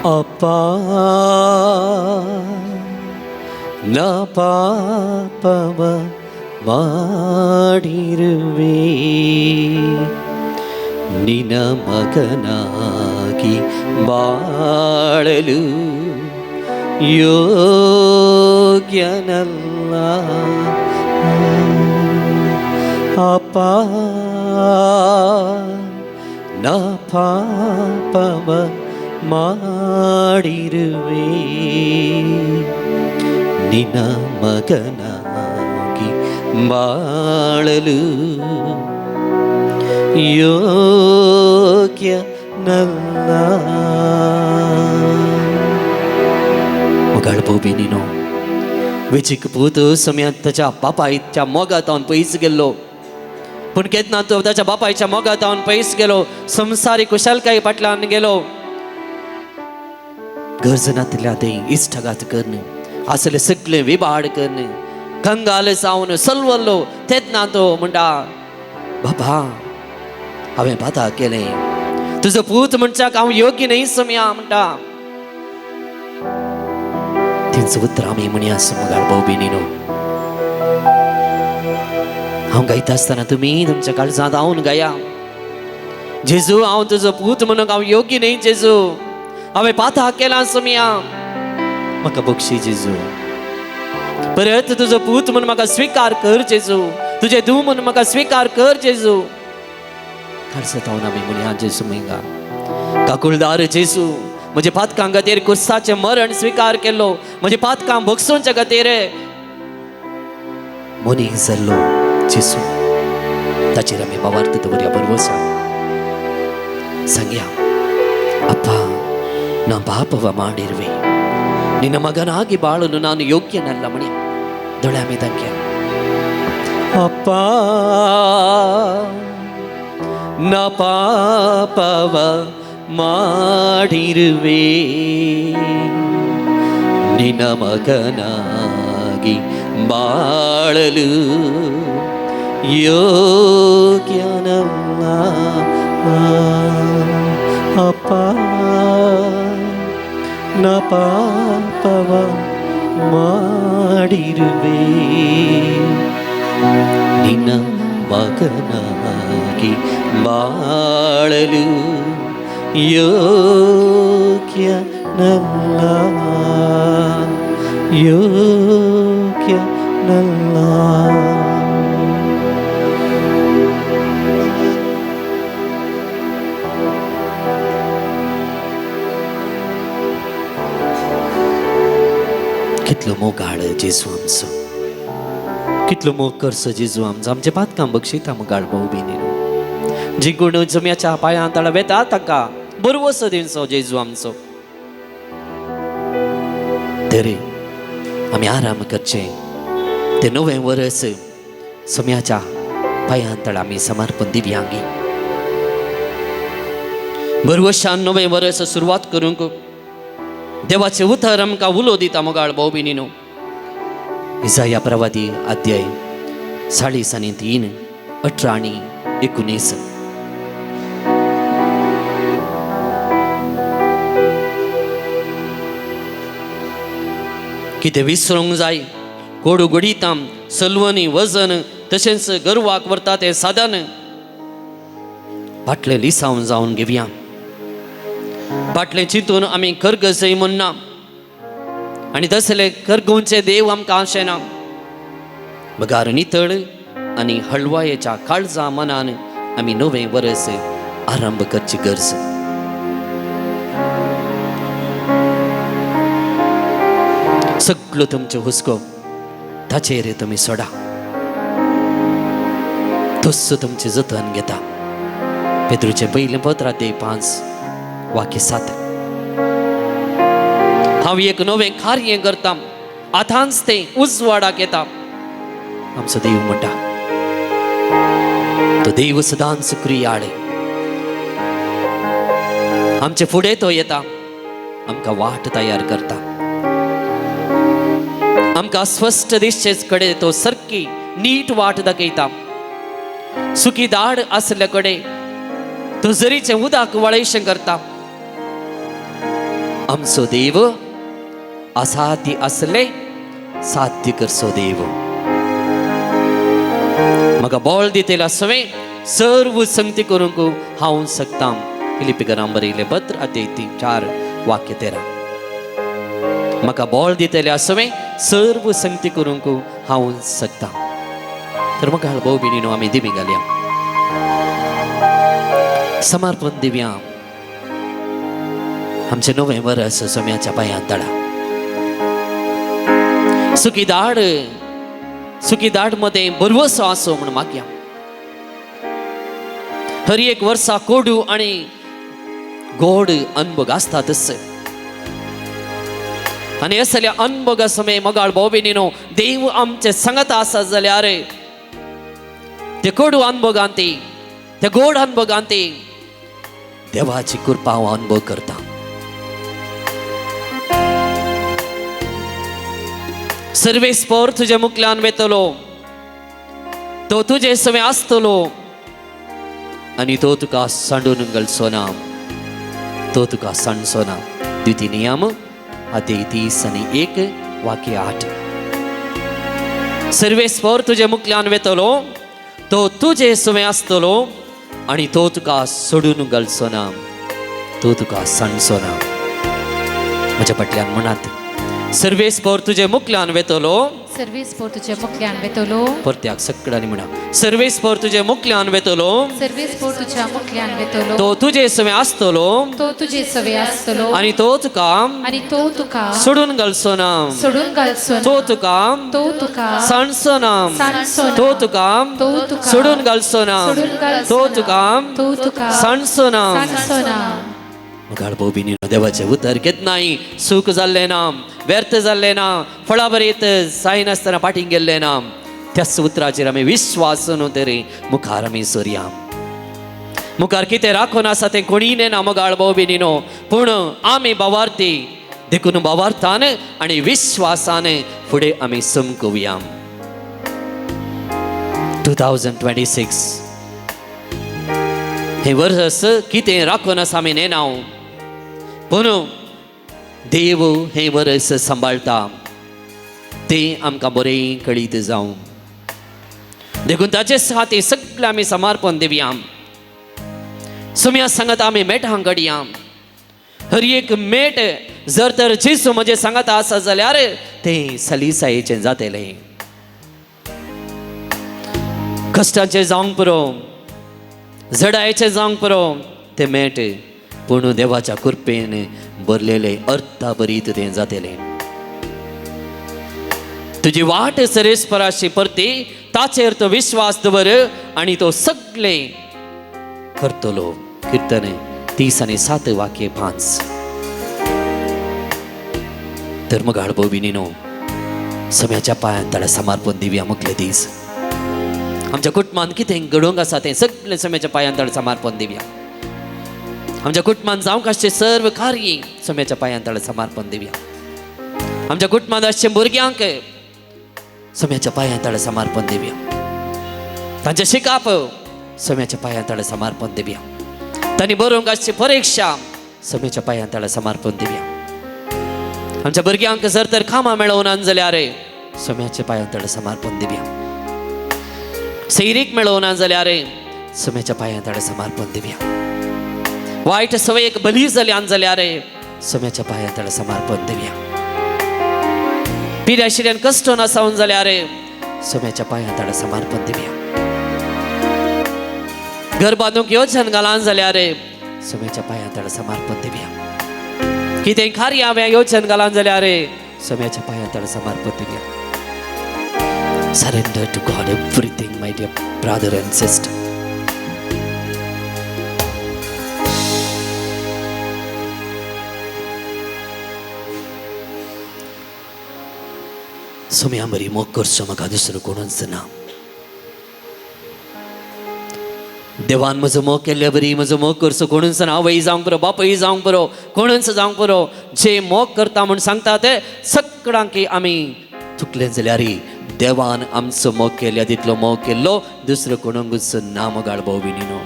அப்பா ನಾ ಪಾಪವ ಮಾಡಿರುವೆ ನಿನ ಮಗನಾಗಿ ಬಾಳಲು ಯೋಗ್ಯನಲ್ಲ ಅಪ್ಪ ನಾ ಪಾಪವ ಮಾಡಿರುವೆ ನಿನ್ನ ಮಗನಾಗಿ ಬಾಳಲು ಯೋಗ್ಯನಲ್ಲ. मगाळ बोबी नीनो वेचीक पूत सम्यात त्याच्या बापायच्या मोगात हांव पयस गेल्लो, पूण केन्ना तो ताच्या बापायच्या मोगात हांव पयस गेलो, संवसारीक कुशलकाये फाटल्यान गेलो. गरजनांतल्या ते इश्टघात करन, असले सगळे विबाड करन, कंगाल जावन सलवल्लो. तेन्ना तो म्हणटा बाबा हांवें बादा केलें, तुजो पूत म्हणच्याक हांव योग्य न्ही सम्या म्हणटा. तेंचं उतर आमी म्हणया मगाळ भाऊ भयणीनो. हांव गायता आसतना तुमी तुमच्या काळजांत हांव गाया, जेजू हांव तुजो पूत म्हणून हांव योग्य न्ही जेजू, हांवें पाता केला सम्या, म्हाका बक्षी जेजू. परत तुजो पूत म्हणून म्हाका स्विकार कर जेजू, तुजे धूव म्हणून म्हाका स्विकार कर जेजू. काळजांत हांव आमी म्हणया जेजू मेंगा काकुळदार जेजू, म्हजे पातकां खातीर कुर्साचें मरण स्विकार केल्लो, म्हजे पातकां भोगसूंच्या खातीर मनीस जाल्लो जेजू. ताचेर आमी भावार्थ दवरया बरोवसा. सांगया ಅಪ್ಪ ನಾ ಪಾಪವ ಮಾಡಿರುವೆ, ನಿನ್ನ ಮಗನಾಗಿ ಬಾಳಲು ನಾನು ಯೋಗ್ಯನಲ್ಲ ಮಣಿ ದೊಳಮೆ ತಂಗ್ಯ. ಅಪ್ಪ ನಾ ಪಾಪವ ಮಾಡಿರುವೆ, ನಿನ್ನ ಮಗನಾಗಿ ಬಾಳಲು ಯೋಗ್ಯನಲ್ಲ. ಅಪ್ಪ ನಾ ಪಾಪವ ಮಾಡಿರುವೆ, ನಿನ್ನ ಮಗನಾಗಿ ಬಾಳಲು ಯೋಗ್ಯನಲ್ಲ, ಯೋಗ್ಯನಲ್ಲ. कितलो मोगाळ जेजू आमचो, कितलो मोग करचो जेजू आमचो. आमचे पातकां बक्षिता मोगाळ भाऊ भयणीनो. जी गुण जम्याच्या पांयां तळा वेता ताका बरोवसो दिवचो जेजू आमचो. तरी आमी आराम करचे, ते नवें वर्स सम्याच्या पांयां तळा आमी समर्पण दिव्यांगी. बरोवशान नवें वर्स सुरवात करूंक देवाचे उतर आमकां उलो दिता मोगाळ भाऊ भयणीनो. इसाया प्रवादी अध्याय 3:18 आणि 19. कितें विसरूंक जाय कोडू घडीतां सलवनी वजन तशेंच गर्वाक व्हरता तें साधन फाटलें लिसांव जावन घेवया. फाटलें चिंतून आमी करगसय म्हणना आनी तसले करगोवचे देव आमकां आशेना. बगार नितळ आनी हळवायेच्या काळजा मनान आमी नवें वर्स आरंभ करची गरज. सगळो तुमचो हुस्को ताचेर तुमी सोडा, तस्सो तुमचें जतन घेता. पेद्रूचें पयलें पत्र 5:7. हांव एक नवें कार्य करता, आतांच तें उजवाडाक येता. आमचो देव म्हणटा तो देव सदांच क्रियाळ. आमचे फुडें तो येता, आमकां वाट तयार करता, आमकां स्पश्ट दिशे कडेन तो सारकी नीट वाट दाखयता. सुकी दाड आसले कडेन तो झरीचें उदक वळेशें करता. आमचो देव असाध्य असले साध्य करचो देव. म्हाका बळ दितेलें आसवें सर्व संगती करूंक हांव शकता. फिलिपिकरांक बरयलें पत्र 4:13. म्हाका बळ दितेलें आसवें सर्व संगती करूंक हांव शकता. तर म्हाका भाऊ भयणीनो आमी दिमी घालया, समर्पण दिव्या. आमचे नवे वर्स सोम्याच्या पांयांत धाडा. सुखी दाड मध्ये बरवसो आसो म्हणून मागया. हर एक वर्सा कोडू आणि गोड अनुभव आसतातच. आणि असल्या अनुभवा समय मगाळ बोबिनीनो देव आमचे सांगत आसा जाल्यार ते कोडू अनुभवांती ते गोड अनुभवांती देवाची कृपा हांव अनुभव करता. सर्वेस्पर तुझे मुखल्यान वेतलो तो तुझे सवे आसतलो आणि तो तुका सांडून गलसोना तो तुका सांडसोना. द्वितीय नियम अध्याय 30 आणि 1 वाक्य 8. सर्वेस्पर तुझे मुखल्यान वेतलो तो तुझे सवे आसतलो आणि तो तुका सोडून गलसोना तो तुका सांडसोना. म्हज्या फाटल्यान म्हणात सर्वेस्पर तुझे मुखल्यान वेतलो सर्वेस्पर तुझे मुखल्यान वेतलो परत्याक सगळ्यांनी म्हणा सर्वेस्पर तुझे मुखल्यान वेतलो सर्वेस्पर तुझ्या मुखल्यान वेतलो तो तुझे सवे आसतलो तो तुझे सवे आसतलो आणि तो तुका सोडून गलसोना सोडून घालसोना तो तुका सांडसोना तो तुका सोडून गलसोना तो तुका सांडसोना. मगाळ बोबिनी देवाचे उतर घेत नाही. सुख जाल्ले ना व्यर्थ जाल्ले ना फळा बरीत साई नासतना पाठींग गेल्ले ना. त्याच उतराचेर आमी विश्वास तरी मुखार आमी सोरया. मुखार कितें राखून आसा तें कोणी ना मगाळ बोबिनीनो पूण आमी भावार्थी देखून भावार्थान आनी विश्वासान फुडें आमी समकुया. 2026 हे वर्स कितें राखून आसा आमी नेनाव पूण देव हे वर्स सांबाळटा तें आमकां बरें कळीत जावं देखून ताचे हाती सगळें आमी समर्पण दिवया. सुम्या सांगत आमी मेटांक घडया. हर एक मेट जर तर जेसू म्हजे सांगत आसा जाल्यार तें सलिसायेचें जातलें. कश्टाचें जावंक पुरो झडायेचें जावंक पुरो तें मेट पूण देवाच्या कृपेन भरलेले अर्था बरीत तें जातलें. तुजी वाट सरेस्पराशी परती ताचेर तो विश्वास दवर आनी तो सगळे करतलो. कीर्तन 30 आणि 7 वाक्य 5. तर मग बोबिनीनो सम्याच्या पांयांत ताळा समर्पण दिवया. मुखले दीस आमच्या कुटुंबान कितें घडोवंक आसा तें सगळें सम्याच्या पांयांत ताळा समर्पण दिवया. आमच्या कुटुंबान जावंक आसचें सर्व कार्य सम्याच्या पांयांत ताळा समर्पण दिवया. आमच्या कुटुंबान आसचे भुरग्यांक सम्याच्या पांयांत ताळा समर्पण दिवया. तांचे शिकाप सम्याच्या पांयांत ताळा समर्पण दिवया. तांणी बरोवंक आसची परीक्षा सम्याच्या पांयांत ताळा समर्पण दिवया. आमच्या भुरग्यांक जर तर कामां मेळोवना जाल्यार सम्याच्या पांयांत ताळा समर्पण दिवया. सैरीक मेळोवना जाल्यार सम्याच्या पांयांत ताळा समर्पण दिवया. वायट सवयेक बली जाल्यान जाल्यार सम्याच्या पांयांत ताळा समर्पण दिवया. पिड्याशिड्यान कश्ट नासावन जाल्यार सम्याच्या पांयांत ताळा समर्पण दिवया. घर बांदूंक येवजन घालान जाल्यार सम्याच्या पांयांत ताळा समर्पण दिवया. कितें कार्य हांवें येवजन घालान जाल्यार सम्याच्या पांयांत ताळा समर्पण दिवया. Surrender to God everything, my dear brother and sister. Saumya बरी मोग करचो म्हाका दुसरो कोणूच ना. देवान म्हजो मोग केल्ल्या बरी म्हजो मोग करचो कोणूच ना. आवय जावंक पुरो बापूय जावंक पुरो कोणूच जावंक पुरो जे मोग करता म्हूण सांगता ते सगळ्यांक आमी चुकलें जाल्यार देवान आमचो मोग केल्या तितलो मोग केल्लो दुसरो कोणूच ना. मगाळ बोबिनीनो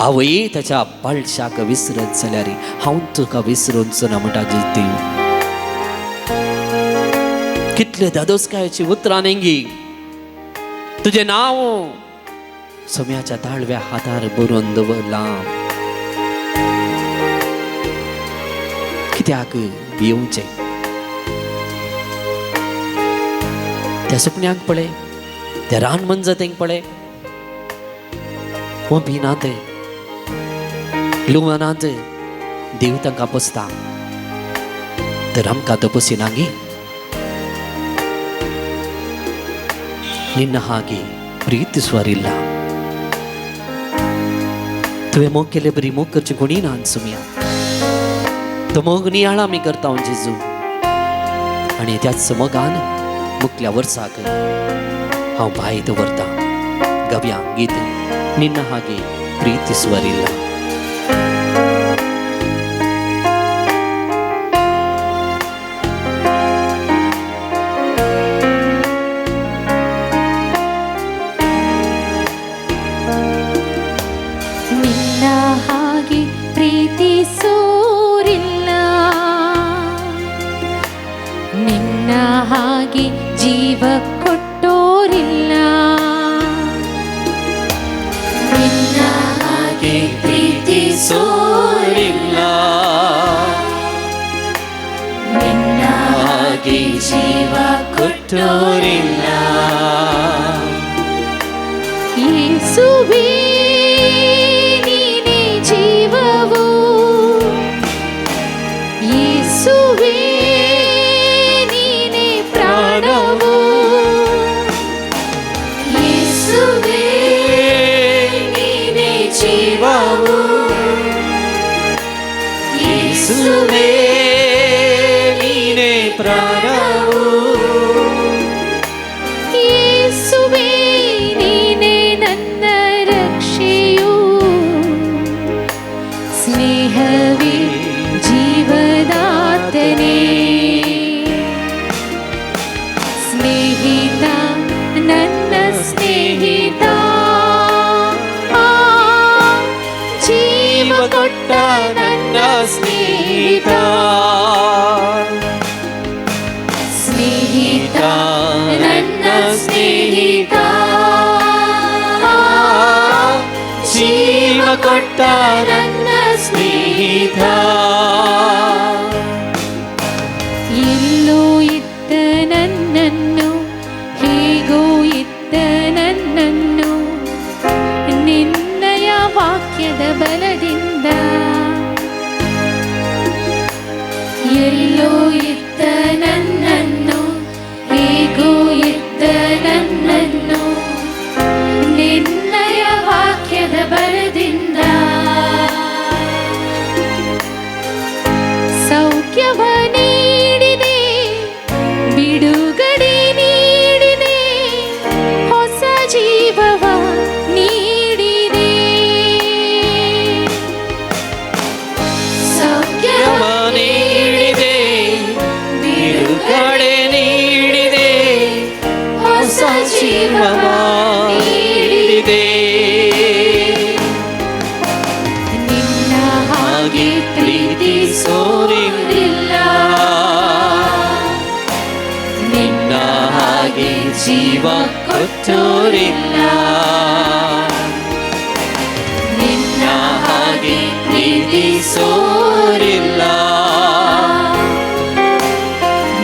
आवय ताच्या पालशाक विसरत जाल्यार हांव तुका विसरूंचो ना म्हणटा देव. कितले दादोसकायची उतरां नेंगी तुजें नांव सोम्याच्या ताळव्या हातार बरोवन दवरलां. कित्याक भिवचें त्या सुकण्यांक पळय त्या रान मनजतेंक पळय हो भिना ते लुवनांत देव तांकां पोसता तर आमकां तो पोसिनांगी निन्न हागे प्रीतिसुवारिಲ್ಲ तुवें मोग केले बरी मोग करचें कोणी ना सुमिया तो मोग नियाळा आमी करता जेजू आनी त्याच मोगान मुखल्या वर्साक हांव बाय दवरता गव्या गीत निन्न हागे प्रीतिसुवारिಲ್ಲ ನಿನ್ನ ಹಾಗೆ ಜೀವ ಕೊಟ್ಟೋರಿಲ್ಲ ನಿನ್ನ ಹಾಗೆ ಪ್ರೀತಿಸೋರಿಲ್ಲ ನಿನ್ನ ಹಾಗೆ ಜೀವ ಕೊಟ್ಟೋರಿಲ್ಲ ಯೇಸುವೇ ನೀನೇ ಜೀವವು ಯೇಸುವೇ ಯೇಸುವೇ ನೀನೇ ಪ್ರಾಣವು ಯೇಸುವೇ ನೀನೇ ನನ್ನ ರಕ್ಷೆಯು ಸ್ನೇಹವೇ ಜೀವದಾತನೇ ಸ್ನೇಹಿತ ನನ್ನ ಸ್ನೇಹಿತ ಜೀವ ಕೊಟ್ಟ ನನ್ನ ಸ್ನೇಹಿತ ಸ್ನೇಹಿತ ನನ್ನ ಸ್ನೇಹಿತ ಜೀವ ಕೊಟ್ಟ ನನ್ನ ಸ್ನೇಹಿತ ಎಲ್ಲೋ ಇದ್ದ ನನ್ನನ್ನು ಹೇಗೋ ಇದ್ದ ನನ್ನನ್ನು ನಿನ್ನಯ ವಾಕ್ಯದ ಬಲದಿಂದ ಎಲ್ಲೋ ಇದ್ದ ನನ್ನನ್ನು ಹೇಗೋ ಇದ್ದ ನನ್ನನ್ನು ನಿನ್ನಯ ವಾಕ್ಯದ ಬಲದಿಂದ ಸೌಖ್ಯವ ನೀಡಿದೆ ಬಿಡುಗಡೆ ನೀಡಿದೆ ಹೊಸ ಜೀವವ ನೀಡಿದೆ ಸೌಖ್ಯವ ನೀಡಿದೆ ಬಿಡುಗಡೆ ನೀಡಿದೆ ಹೊಸ ಜೀವವ ನೀಡಿದೆ ನಿನ್ನ ಹಾಗೆ ಪ್ರೀತಿಸೋರಿಲ್ಲ ನಿನ್ನ ಹಾಗೆ ಜೀವ ಕೊಟ್ಟೋರಿಲ್ಲ ನಿನ್ನ ಹಾಗೆ ಪ್ರೀತಿಸೋರಿಲ್ಲ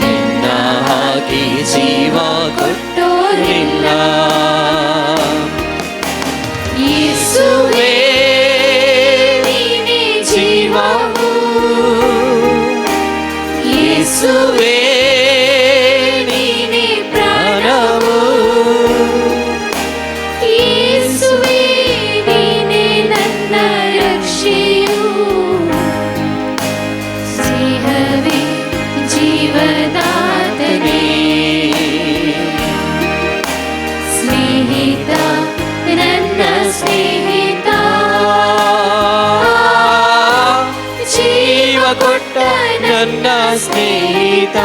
ನಿನ್ನ ಹಾಗೆ ಜೀವ ಕೊಟ್ಟೋರಿಲ್ಲ ಯೇಸುವೇ ನೀನೇ ಜೀವವು ಯೇಸುವೇ ನೀನೇ ಪ್ರಾಣವು ಯೇಸುವೇ ನೀನೇ ನನ್ನ ರಕ್ಷೆಯು ಸ್ನೇಹವೇ ಜೀವದಾತನೇ ಸ್ನೇಹಿತ ನನ್ನ ಸ್ನೇಹಿತ ಜೀವ ಕೊಟ್ಟ ನನ್ನ ಸ್ನೇಹಿತ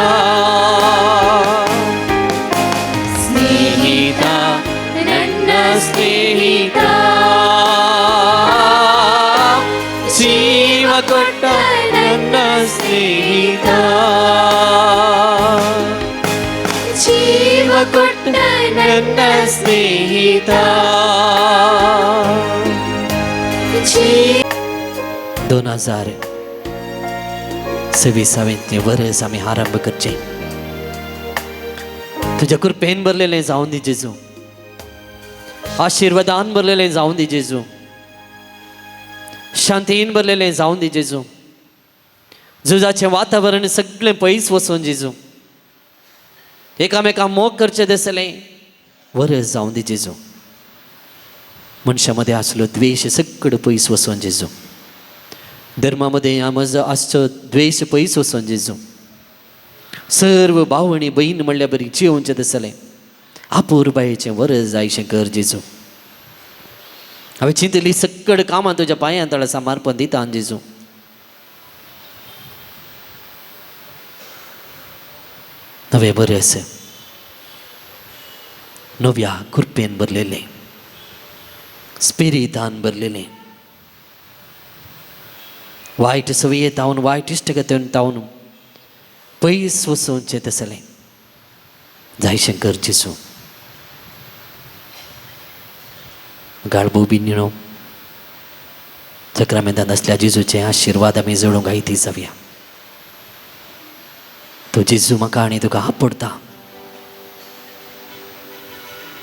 ಸ್ನೇಹಿತ ನನ್ನ ಸ್ನೇಹಿತ ಜೀವ ಕೊಟ್ಟ ನನ್ನ ಸ್ನೇಹಿತ ಜೀವ ಕೊಟ್ಟ ನನ್ನ ಸ್ನೇಹಿತ 2026 वर्स आम्ही आरंभ करचे तुझ्या कृपेन भरलेले जाऊन दी जेजू आशीर्वादान भरलेले जाऊन दी जेजू शांतीन भरलेले जाऊन दी जेजू. झुजाचे वातावरण सगळे पयस वचून जेजू. एकामेका मोग करचे दिसले वरस जाऊन दी जेजू. मनशामध्ये असलो द्वेष सगळं पयस वचून जेजू. धर्मामध्ये आसचो द्वेष पयस वचून जेजू. सर्व भाव आणि बहीण म्हणल्या बरी जिवोवचें दिसलें. आपुरबायेचें वरस जायशें कर जेजू. हांवें चिंतली सगळं कामां तुज्या पांयां तळा समर्पण दिता जेजू. नवे बरस नव्या कृपेन भरलेलें, स्पिरितान भरलेलें, वायट सवये तावन वायट इश्टगतीन तावन पयस वचोवचें दिसलें. जायशें कर जेजू. गाळबो बी निणो सक्रामेंतांत असल्या जेजूचे आशिर्वाद आमी जळोवंक आयती जावया. तो जेजू म्हाका आनी तुका आपडटा.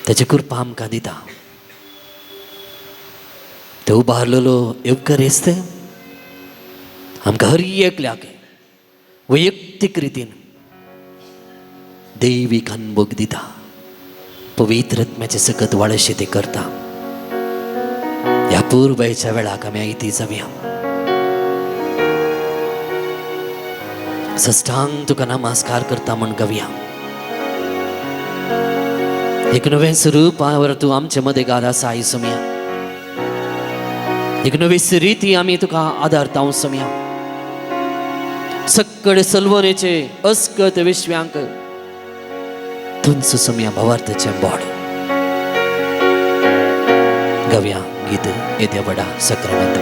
ताची कृपा आमकां दिता. तो उबारलेलो येवकरेस्त आमकां हर एकल्याक वैयक्तीक रितीन दैवीक अनुभव दिता. पवित्र आत्म्याचे सकत वाळशी ते करता. ह्या पूर्वच्या वेळाक आमी आयती जावया. सष्टांग तुका नमस्कार करता म्हण गावया. एक नवें स्वरूप तूं आमचे मदें घाल आसा आई समया. एक नवी रिती आमी तुका आदारता समया. सक्कड सलवनेचे अस्कत विश्व्यांक तुंच समया भवार्थाचें बोड गावया. गीत येद्या बडा सक्रामेंत.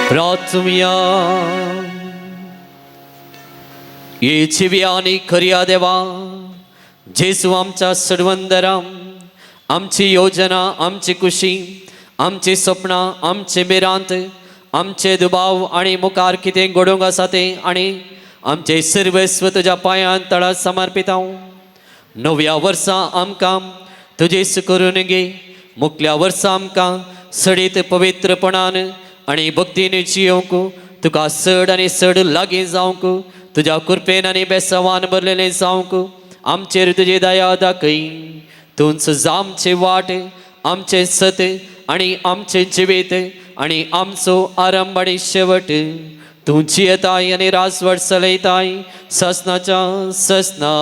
प्रार्थुया. येची आनी खऱ्या देवा जेजू आमच्या सडवंदराम आमची योजना, आमची खुशी, आमची स्वप्नां, आमचे बेरांत, आमचे दुबाव आणि मुखार कितें घडोवंक आसा तें आनी आमचे सर्वस्व तुज्या पांयां तळा समर्पित हांव. नव्या वर्सा आमकां तुजेस करून घे. मुखल्या वर्सा आमकां सडीत पवित्रपणान आनी भक्तीन जियोंक तुका चड आनी चड लागीं जावंक तुज्या कृपेन आनी बेसवान भरलेलें जावंक आमचेर तुजी दया दाखय. तूंच आमचे वाट, आमचे सत आनी आमचे जिवीत आनी आमचो आरंभ आनी शेवट तूं जियेताय आनी राजवट चलयताय ससनाच्या ससना.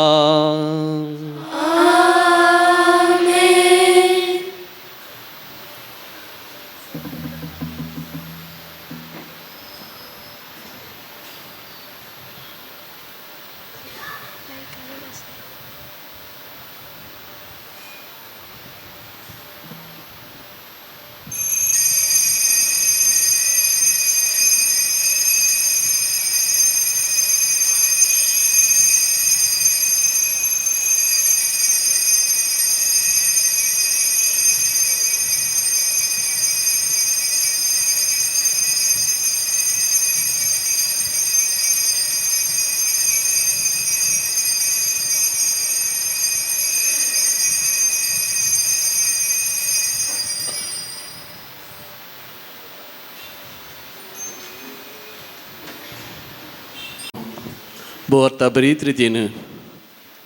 बोरता बरीच रितीन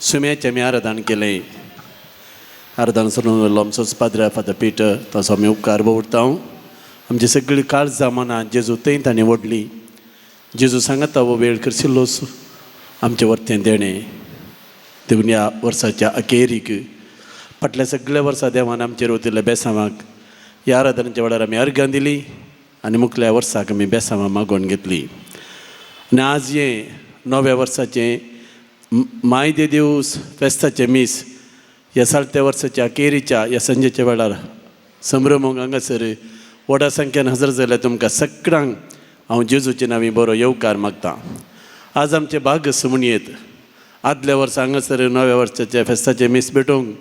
सुम्याचें आमी आराधन केलें. आराधन सोडून व्हरलो आमचोच पाद्रा फादर पिटर तसो आमी उपकार भोगता. आमची सगळीं काळज मनां जेजू थंय ताणें ओडली. जेजू सांगता हो वेळ करशिल्लोच आमचें वर्तें देणें. देखून ह्या वर्साच्या अखेरीक फाटल्या सगळ्या वर्सां देवान आमचेर वतिल्ल्या बेसांवाक ह्या आराधनाच्या वेळार आमी अर्गां दिलीं आनी मुखल्या वर्साक आमी बेसांवां मागोवन घेतलीं. आनी आज हें नव्या वर्साचें माय दे दिवस फेस्ताचें मीस ह्या सालत्या वर्साच्या अखेरीच्या ह्या संजेच्या वेळार संभ्रमोंक हांगासर व्हडा संख्येन हजर जाल्यार तुमकां सगळ्यांक हांव जेजूचे नांवी बरो येवकार मागतां. आज आमचे भाग सुमणयेत आदल्या वर्सा हांगासर नव्या वर्साच्या फेस्ताचें मीस भेटोवंक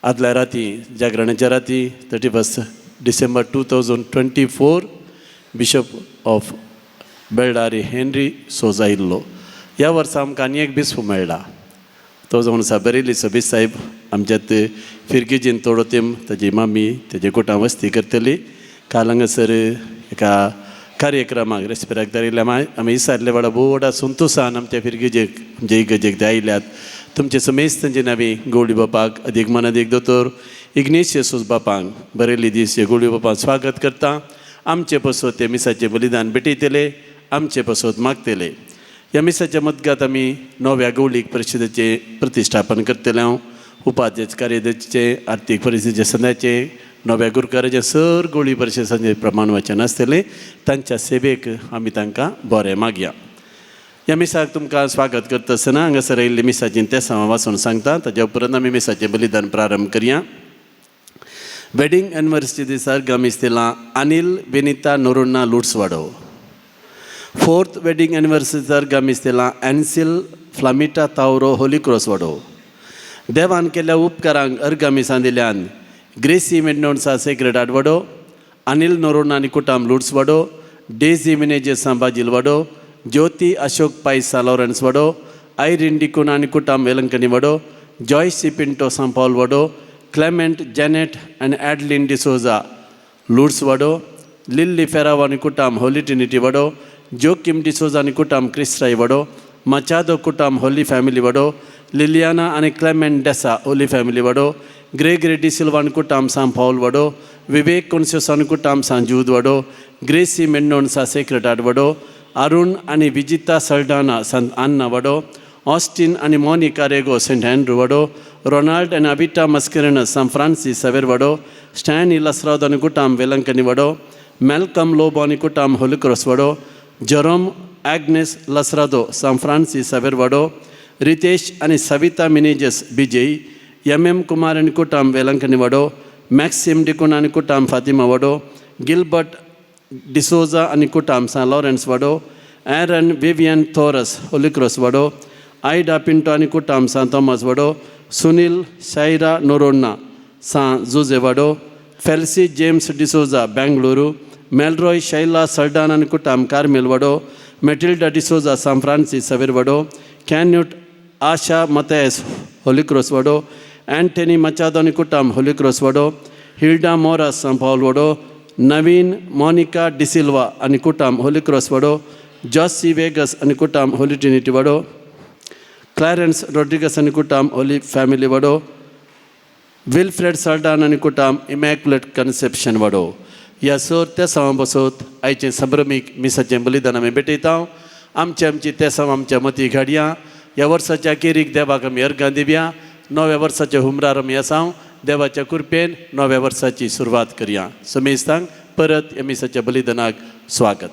आदल्या राती जागरणाच्या राती 31 December 2024 bishop of Bellary Henry सोजा आयिल्लो. ह्या वर्सा आमकां आनी एक बिस्प मेळ्ळा. तो जावन आसा बरेली सबीस साहेब आमच्यात फिरगिजीन तोडोतेम ताजी मामी तेजे कुटां वस्ती करतली. काल हांगासर एका कार्यक्रमाक रेस्पेराक धाडिल्ल्या आमी विचारले वेळार व्हडा संतोशान आमच्या फिरगिजेक आमच्या इगर्जेक ते आयल्यात. तुमचे समेस्तांची नांवी गवळी बापाक अदीक मनादीक दोतोर इग्नेशियस बापांक बरेली दीस हे गवळी बापाक स्वागत करता. आमचे पसत ते मिसाचें बलिदान भेटयतले, आमचे पसत मागतले. ह्या मिसाच्या मदगांत आमी नव्या गवळीक परिशदेचें प्रतिश्ठापन करतले. हांव उपाध्यक्ष कार्यदर्शीचे आर्थीक परिस्थितीचे सदाचे नव्या गुरकाराचें सर गवळी परिशदेचें प्रमाण वचन आसतलें. तांच्या सेवेक आमी तांकां बरें मागया. ह्या मिसाक तुमकां स्वागत करता आसतना हांगासर आयिल्ली मिसाचीं तेसां वाचून सांगता. ताज्या उपरांत आमी मिसाचें बलिदान प्रारंभ करया. वेडिंग एनिवर्सरी दिसार गमीस दिलां Anil Benita नोरोन्ना लुड्सवाडो. 4th wedding anniversary दिसार गमीस दिलां एन्सिल फ्लामिटा तावरो होली क्रॉस वाडो. देवान केल्ल्या उपकारांक अर्गामिसां दिल्यान ग्रेसी मेडनोन्सा सेक्रेट आडवाडो, अनिल नोरोन्ना आनी कुटाम लुड्सवाडो, डेझी मिनेजेस सांबाजील वाडो, ज्योती अशोक पायसा लॉरेन्स वाडो, आयरिन डिकुना आनी कुटाम वेलंकनी वाडो, जॉयस सी पिंटो सांपावल वाडो, क्लेमेंट जेनेट आनी एडलिन डिसोजा लुड्स वाडो, लिल्ली फेराव आनी कुटाम होली ट्रिनिटी वाडो, जोकिम डिसोजा आनी कुटाम क्रिस्टाई वाडो, मचादो कुटाम होली फॅमिली वाडो, लिलियाना आनी क्लेमेंट डेसा होली फॅमिली वाडो, ग्रेगरी डिसिल्वा आनी कुटाम सान पावल वाडो, विवेक कोन्सियोस आनी कुटाम सान जूद वाडो, ग्रेसी मेंडोन्सा सेक्रेट आर्ट वाडो, अरुण आनी विजिता सल्डाना सान आन्ना वाडो, ऑस्टिन आनी मोनिका रेगो सेंट एंड्रू वाडो, रोनाल्ड आनी अबिटा मस्करेनस सान फ्रांसीस सवेर वाडो, स्टॅन इलस्राद आनी कुटाम वेलंकनी वाडो, मेल्कम लोबो आनी कुटाम होली क्रॉस वाडो, जरोम ॲग्नेस लसरादो सान फ्रांसीस सवेर वाडो, रितेश आनी सविता मिनेजेस बिजेई, MM कुमार आनी कुटाम वेलंकनी वाडो, मॅक्सिम डिकुन आनी कुटाम फातिमा वाडो, गिलबर्ट डिसोजा आनी कुटाम सान लॉरेन्स वाडो, एरन विवियन थोरस होली क्रॉस वाडो, आयडा पिंटो आनी कुटाम सान थॉमस वाडो, सुनील शायरा नोरोन्ना सान जुजे वाडो, फेल्सी जेम्स डिसोजा बेंगलुरू, मेलरॉय शैला सल्डान आनी कुटाम कार्मेल वाडो, मेटिल्डा डिसोजा सान फ्रांसीस सवेर वाडो, कॅन्यूट आशा मतेस होली क्रॉस वाडो, एंटनी मचादो आनी कुटाम होली क्रॉस वाडो, हिल्डा मोरास सान पावल वाडो, नवीन मोनिका डिसिल्वा आनी कुटाम होली क्रॉस वाडो, जॉसी वेगस आनी कुटाम होली ट्रिनिटी वाडो, क्लॅरेन्स रॉड्रिगस आनी कुटाम होली फॅमिली वाडो, विल्फ्रेड सल्डान आनी कुटाम इमॅक्युलेट कन्सेप्शन वाडो. ह्या सर त्या सवां बसत आयचें संभ्रमीक मिसाचें बलिदान आमी भेटयता. आमची त्या सवां आमच्या मती घडया. ह्या वर्साच्या अखेरीक देवाक आमी अर्गां दिवया. नव्या वर्साच्या हुमरार आमी आसां. देवाच्या कृपेन नव्या वर्साची सुरवात करया. समेस्तांक परत ह्या मिसाच्या बलिदानाक स्वागत.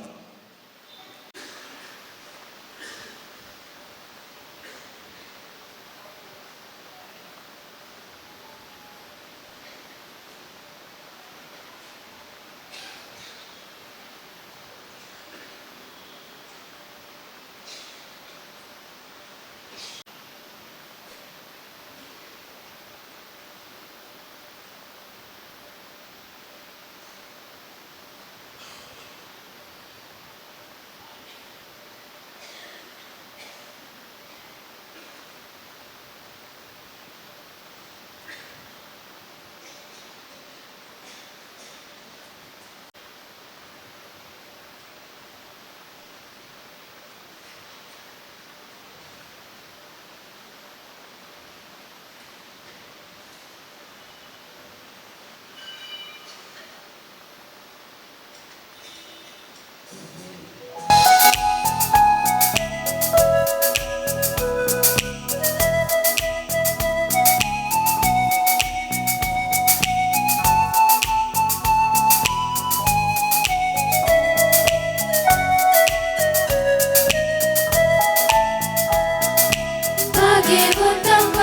भाग्यवंतम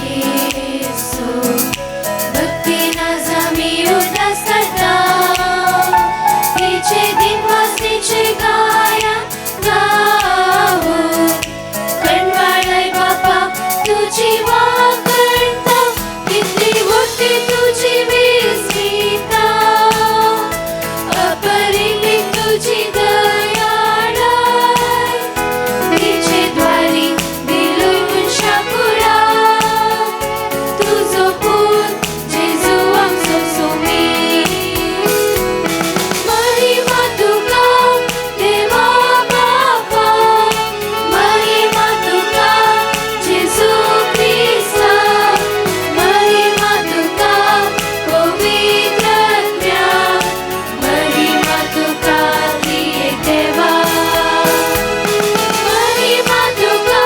येसू भक्तीना जमी उदास करता तिचे दिवस तिचे गायन गावो कणवाळाय बापा तुझी वाकणता किती मोठी तुझी विस्मिता अपरिमित तुझी दयाळाय तिचे द्वारी दिलोय मुनशापुरा तुझो पूत जेजू आमचो सोमी महिमा तुका देवा बापा महिमा तुका जेजू ख्रिस्ता महिमा तुका पवित्र आत्म्या महिमा तुका त्रिएक देवा महिमा तुका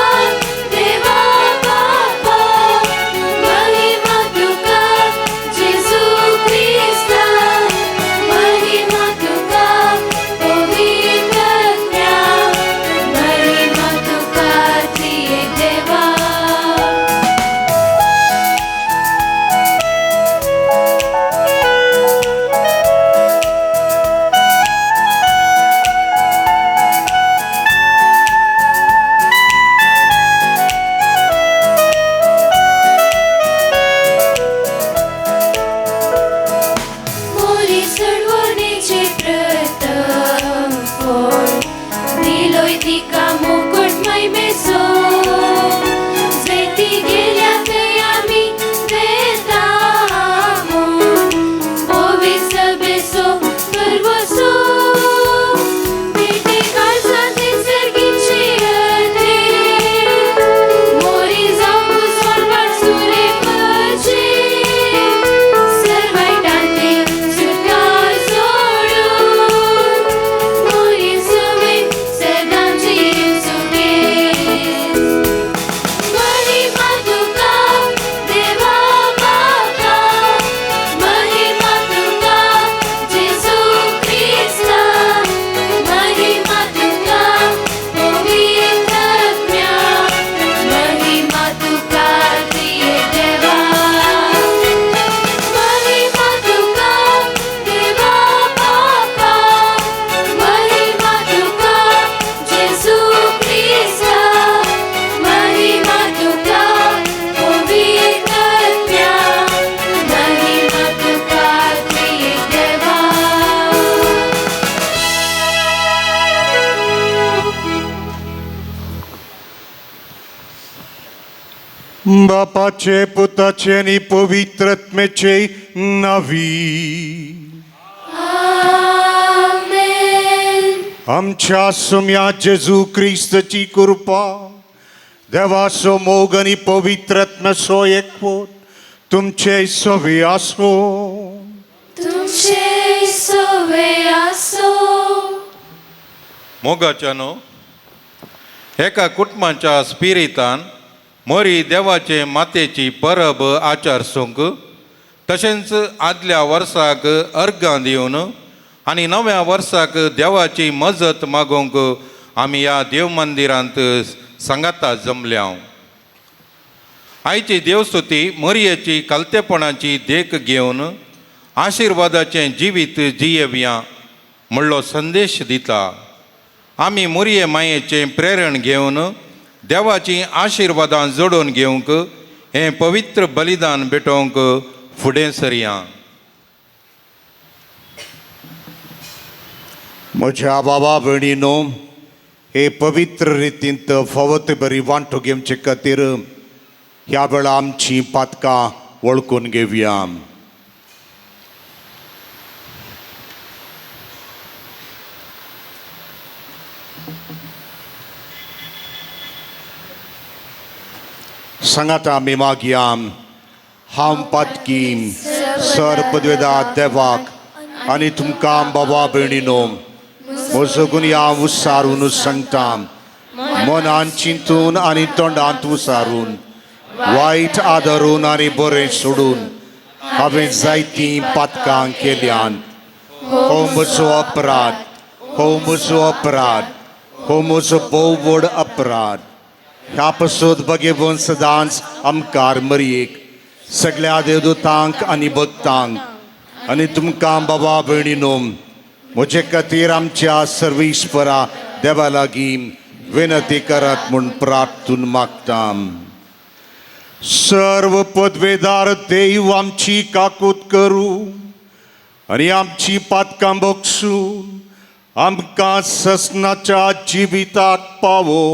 देवा बापा महिमा तुका जेजू ख्रिस्ता महिमा तुका पवित्र आत्म्या महिमा तुका त्रिएक देवा मोरी सडवणेचे प्रथम फळ दिलोय तिका मुकुट महिमेचो जैती गेल्या थंय आमी वेतामो ओवी सभेचो गर्वसो पेटे काळजांतली सर्गीची अधे मोरी जावं मुसलमान सुरे पडचे सर्वांटांतली सुटका सोडून मोरी सवे सदांची सुबेज महिमा तुका देवा बापा महिमा तुका जेजू ख्रिस्ता महिमा तुका पवित्र आत्म्या महिमा तुका त्रिएक देवा महिमा तुका देवा बापा महिमा तुका जेजू ख्रिस्ता महिमा तुका पवित्र आत्म्या महिमा तुका त्रिएक देवा बापाचे पुताचे आणि पवित्र आत्म्याचे नावी आमेन आमच्या सुम्या जेजू ख्रिस्ताची कृपा देवाचो मोग आणि पवित्र आत्म्याचो एकवट तुमचे सवे आसो तुमचे सवे आसो मोगाच्यानो एका कुटुंबाच्या स्पिरितान मोरी देवाचे मातेची परब आचारसूंक तशेंच आदल्या वर्साक अर्गां दिवन आनी नव्या वर्साक देवाची मजत मागोवंक आमी ह्या देव मंदिरांत सांगाता जमल्या आयची देवस्तुती मोरयेची कालतेपणाची देख घेवन आशिर्वादाचें जिवीत जियेवया म्हणलो संदेश दिता आमी मोरये मायेचें प्रेरण घेवन देवाची आशिर्वादां जोडून घेवंक हें पवित्र बलिदान भेटोवंक फुडें सरया. म्हज्या बाबा भयणीनो हे पवित्र रितींत फवत बरी वांटो घेवचे खातीर ह्या वेळा आमची पातकां वळखून घेवया. सांगात आमी मागया हांव पातकी सर पदवेदार देवाक आनी तुमकां बाबा भयणीनो मोसोगून या उसारून सांगतां मनान चिंतून आनी तोंडांत उसारून वायट आदरून आनी बरें सोडून हांवें जायतीं पातकां केल्यान हो म्हजो अपराध, हो म्हजो अपराध, हो म्हजो भोव व्हड अपराध. ह्या पासून भगेवन सदांच आमकां मरयेक सगळ्या देवदूतांक आनी भक्तांक आनी तुमकां बाबा भयणीनो म्हजे खातीर आमच्या सर्वेश्वरा देवा लागीं विनंती करात म्हूण प्रार्थून मागतां. सर्व पदवेदार देव आमची काकूत करूं आनी आमची पातकां बक्षून आमकां ससनाच्या जिविताक पावो.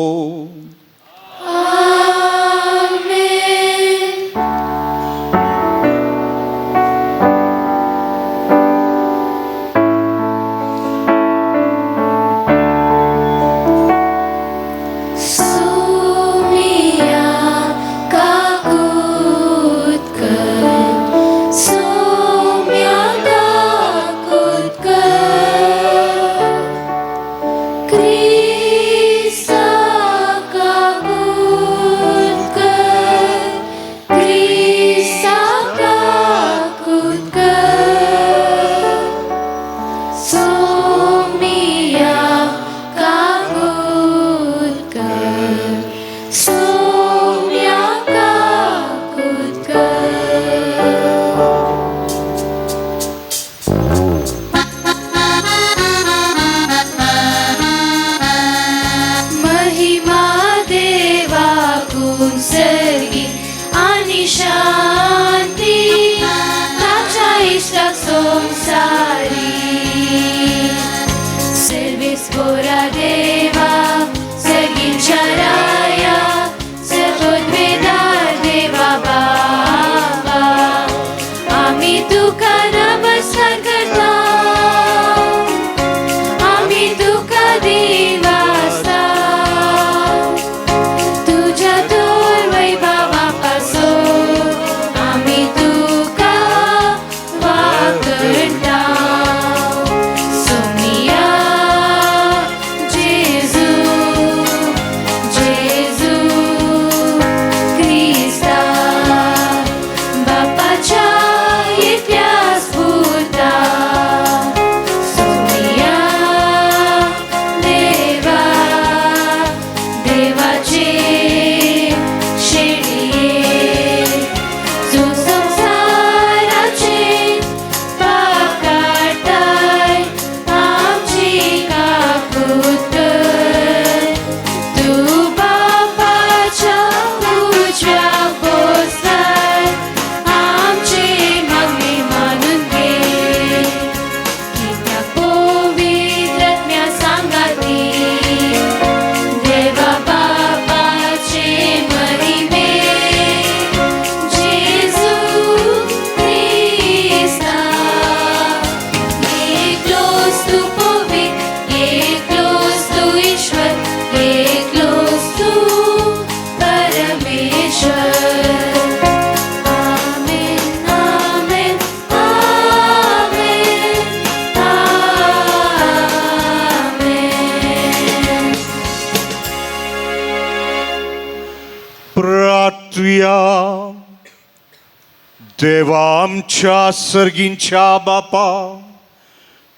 देवा आमच्या सर्गींच्या बापा,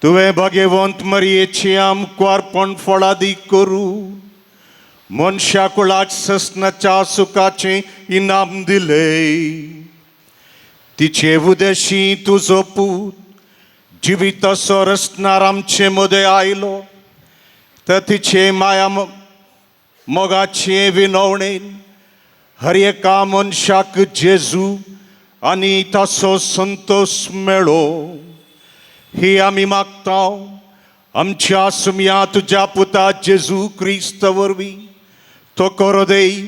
तुवें भगवंत मरयेची आमकां फळादी करूं मनशा कुळाक ससनाच्या सुखाचें इनाम दिलें. तिचे उदेशी तुजो पूत जिविताचो रचणार आमचे मदें आयलो, तर तिचे माया मोगाचे विनवणेन हर एका मनशाक जेजू आनी ताचो संतोष मेळो. ही आमी मागतां आमच्या सुमया तुज्या पुता जेजू क्रिस्त वरवीं. तो कोरो देव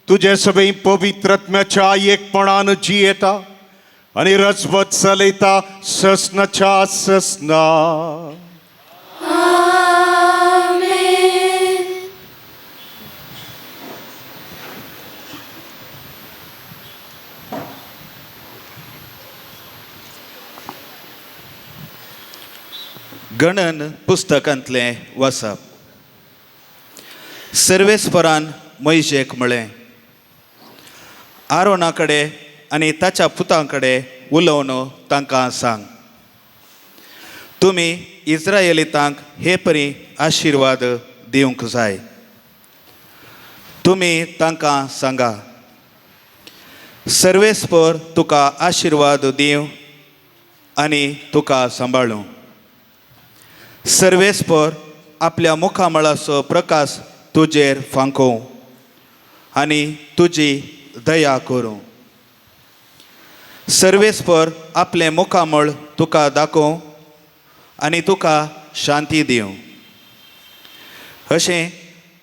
तुजे सगळे पवित्र आत्म्याच्या एकपणान जियेता आनी रजवत चलयता ससनाच्या ससना. गणन पुस्तकांतलें वाचप. सर्वेस्परान मोइशेक म्हळें, आरोना कडेन आनी ताच्या पुतां कडेन उलोवन तांकां सांग, तुमी इस्रायेलीतांक हे परी आशिर्वाद दिवंक जाय. तुमी तांकां सांगा, सर्वेस्पर तुका आशिर्वाद दिवं आनी तुका सांबाळूं. सर्वेस्पर आपल्या मुखामळाचो प्रकाश तुजेर फांकोव आनी तुजी दया करूं. सर्वेस्पर आपलें मुखामळ तुका दाखोव आनी तुका शांती दिवं. अशें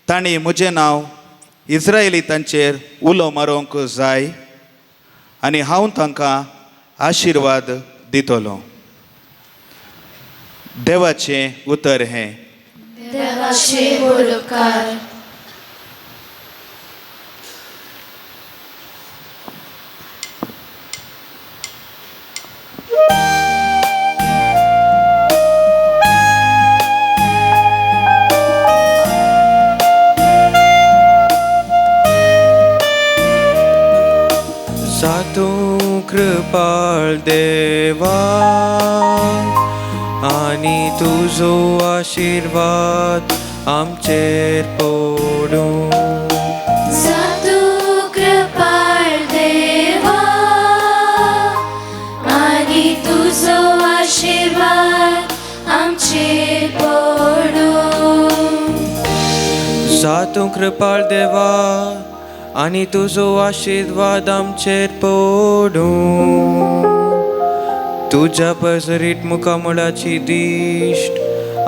तांणी म्हजें नांव इस्रायेलीतांचेर उलो मारूंक जाय आनी हांव तांकां आशिर्वाद दितलो. देवाचें उतर हें. देवाचे उपकार. तूं कृपाळ देवा आनी तुजो आशिर्वाद आमचेर पडूं. तूं कृपाळ देवा आनी तुजो आशिर्वाद आमचेर पडूं. तूं कृपाळ देवा आनी तुजो आशिर्वाद आमचेर पडूं. तुज्या पसरीत मुखामळाची दिश्ट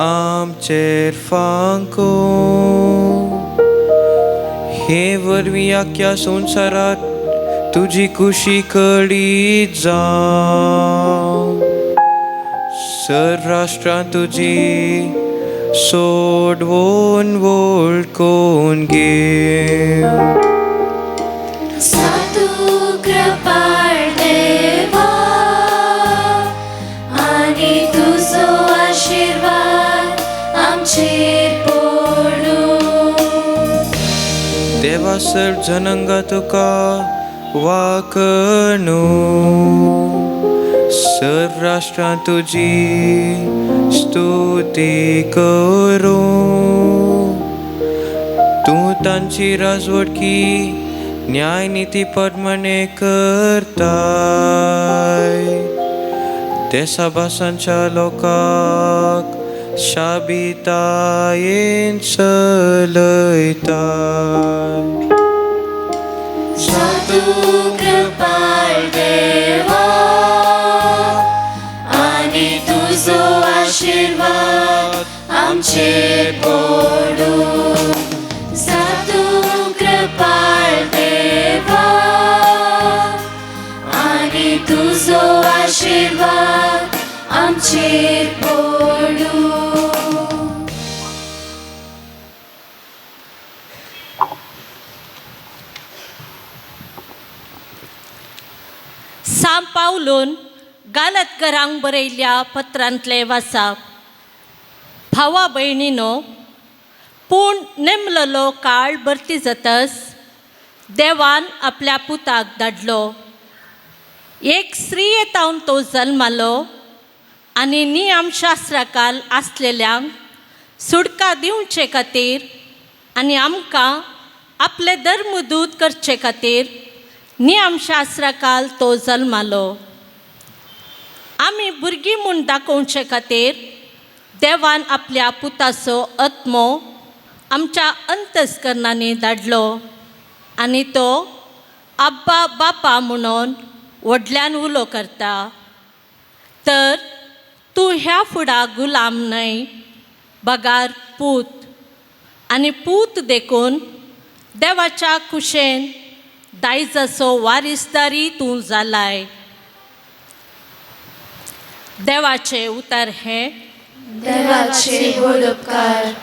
आमचेर फांको. हे वरवीं आख्या संवसारांत तुजी खुशी कळी जावं. सर्राष्ट्रांत तुजी सोडवून वळखून घेव. तूं कृपाळ देवा आनी तुजो आशिर्वाद आमचेर पडूं. देवा सर्जनंगा तुका वाकणू. सर्राष्ट्रांत तुजी स्तुती करूं. तूं तांची राजवटकी न्याय नीती पद्मने करताय. देशाभासांच्या लोकांक शाबितायेन चलयताय. तूं कृपाळ देवा आनी तुजो आशिर्वाद आमचेर पडूं. तूं कृपाळ देवा आनी तुजो आशिर्वाद आमचेर पडूं. सांब पावलून गालतकारांक बरयल्ल्या पत्रांतले वाचप. भावा भयणीनो, पूण नेमलेलो काळ भरती जातस देवान आपल्या पुताक धाडलो. एक स्त्रियेतावन तो जल्मालो आनी नियमशास्त्राकाल आसलेल्यांक सुडका दिवचे खातीर आनी आमकां आपले धर्मदूत करचे खातीर नियमशास्त्राकाल तो जल्मालो. आमी भुरगीं म्हूण दाखोवचे खातीर देवान आपल्या पुताचो आत्मो आमच्या अंतस्करणांनी धाडलो आनी तो आब्बा बापा म्हणून व्हडल्यान उलो करता. तर तूं ह्या फुडा गुलाम न्हय, बगार पूत, आनी पूत देखून देवाच्या कुशेन दायजाचो वारिसदारी तूं जालाय. देवाचे उतर हें. देवाचे उपकार.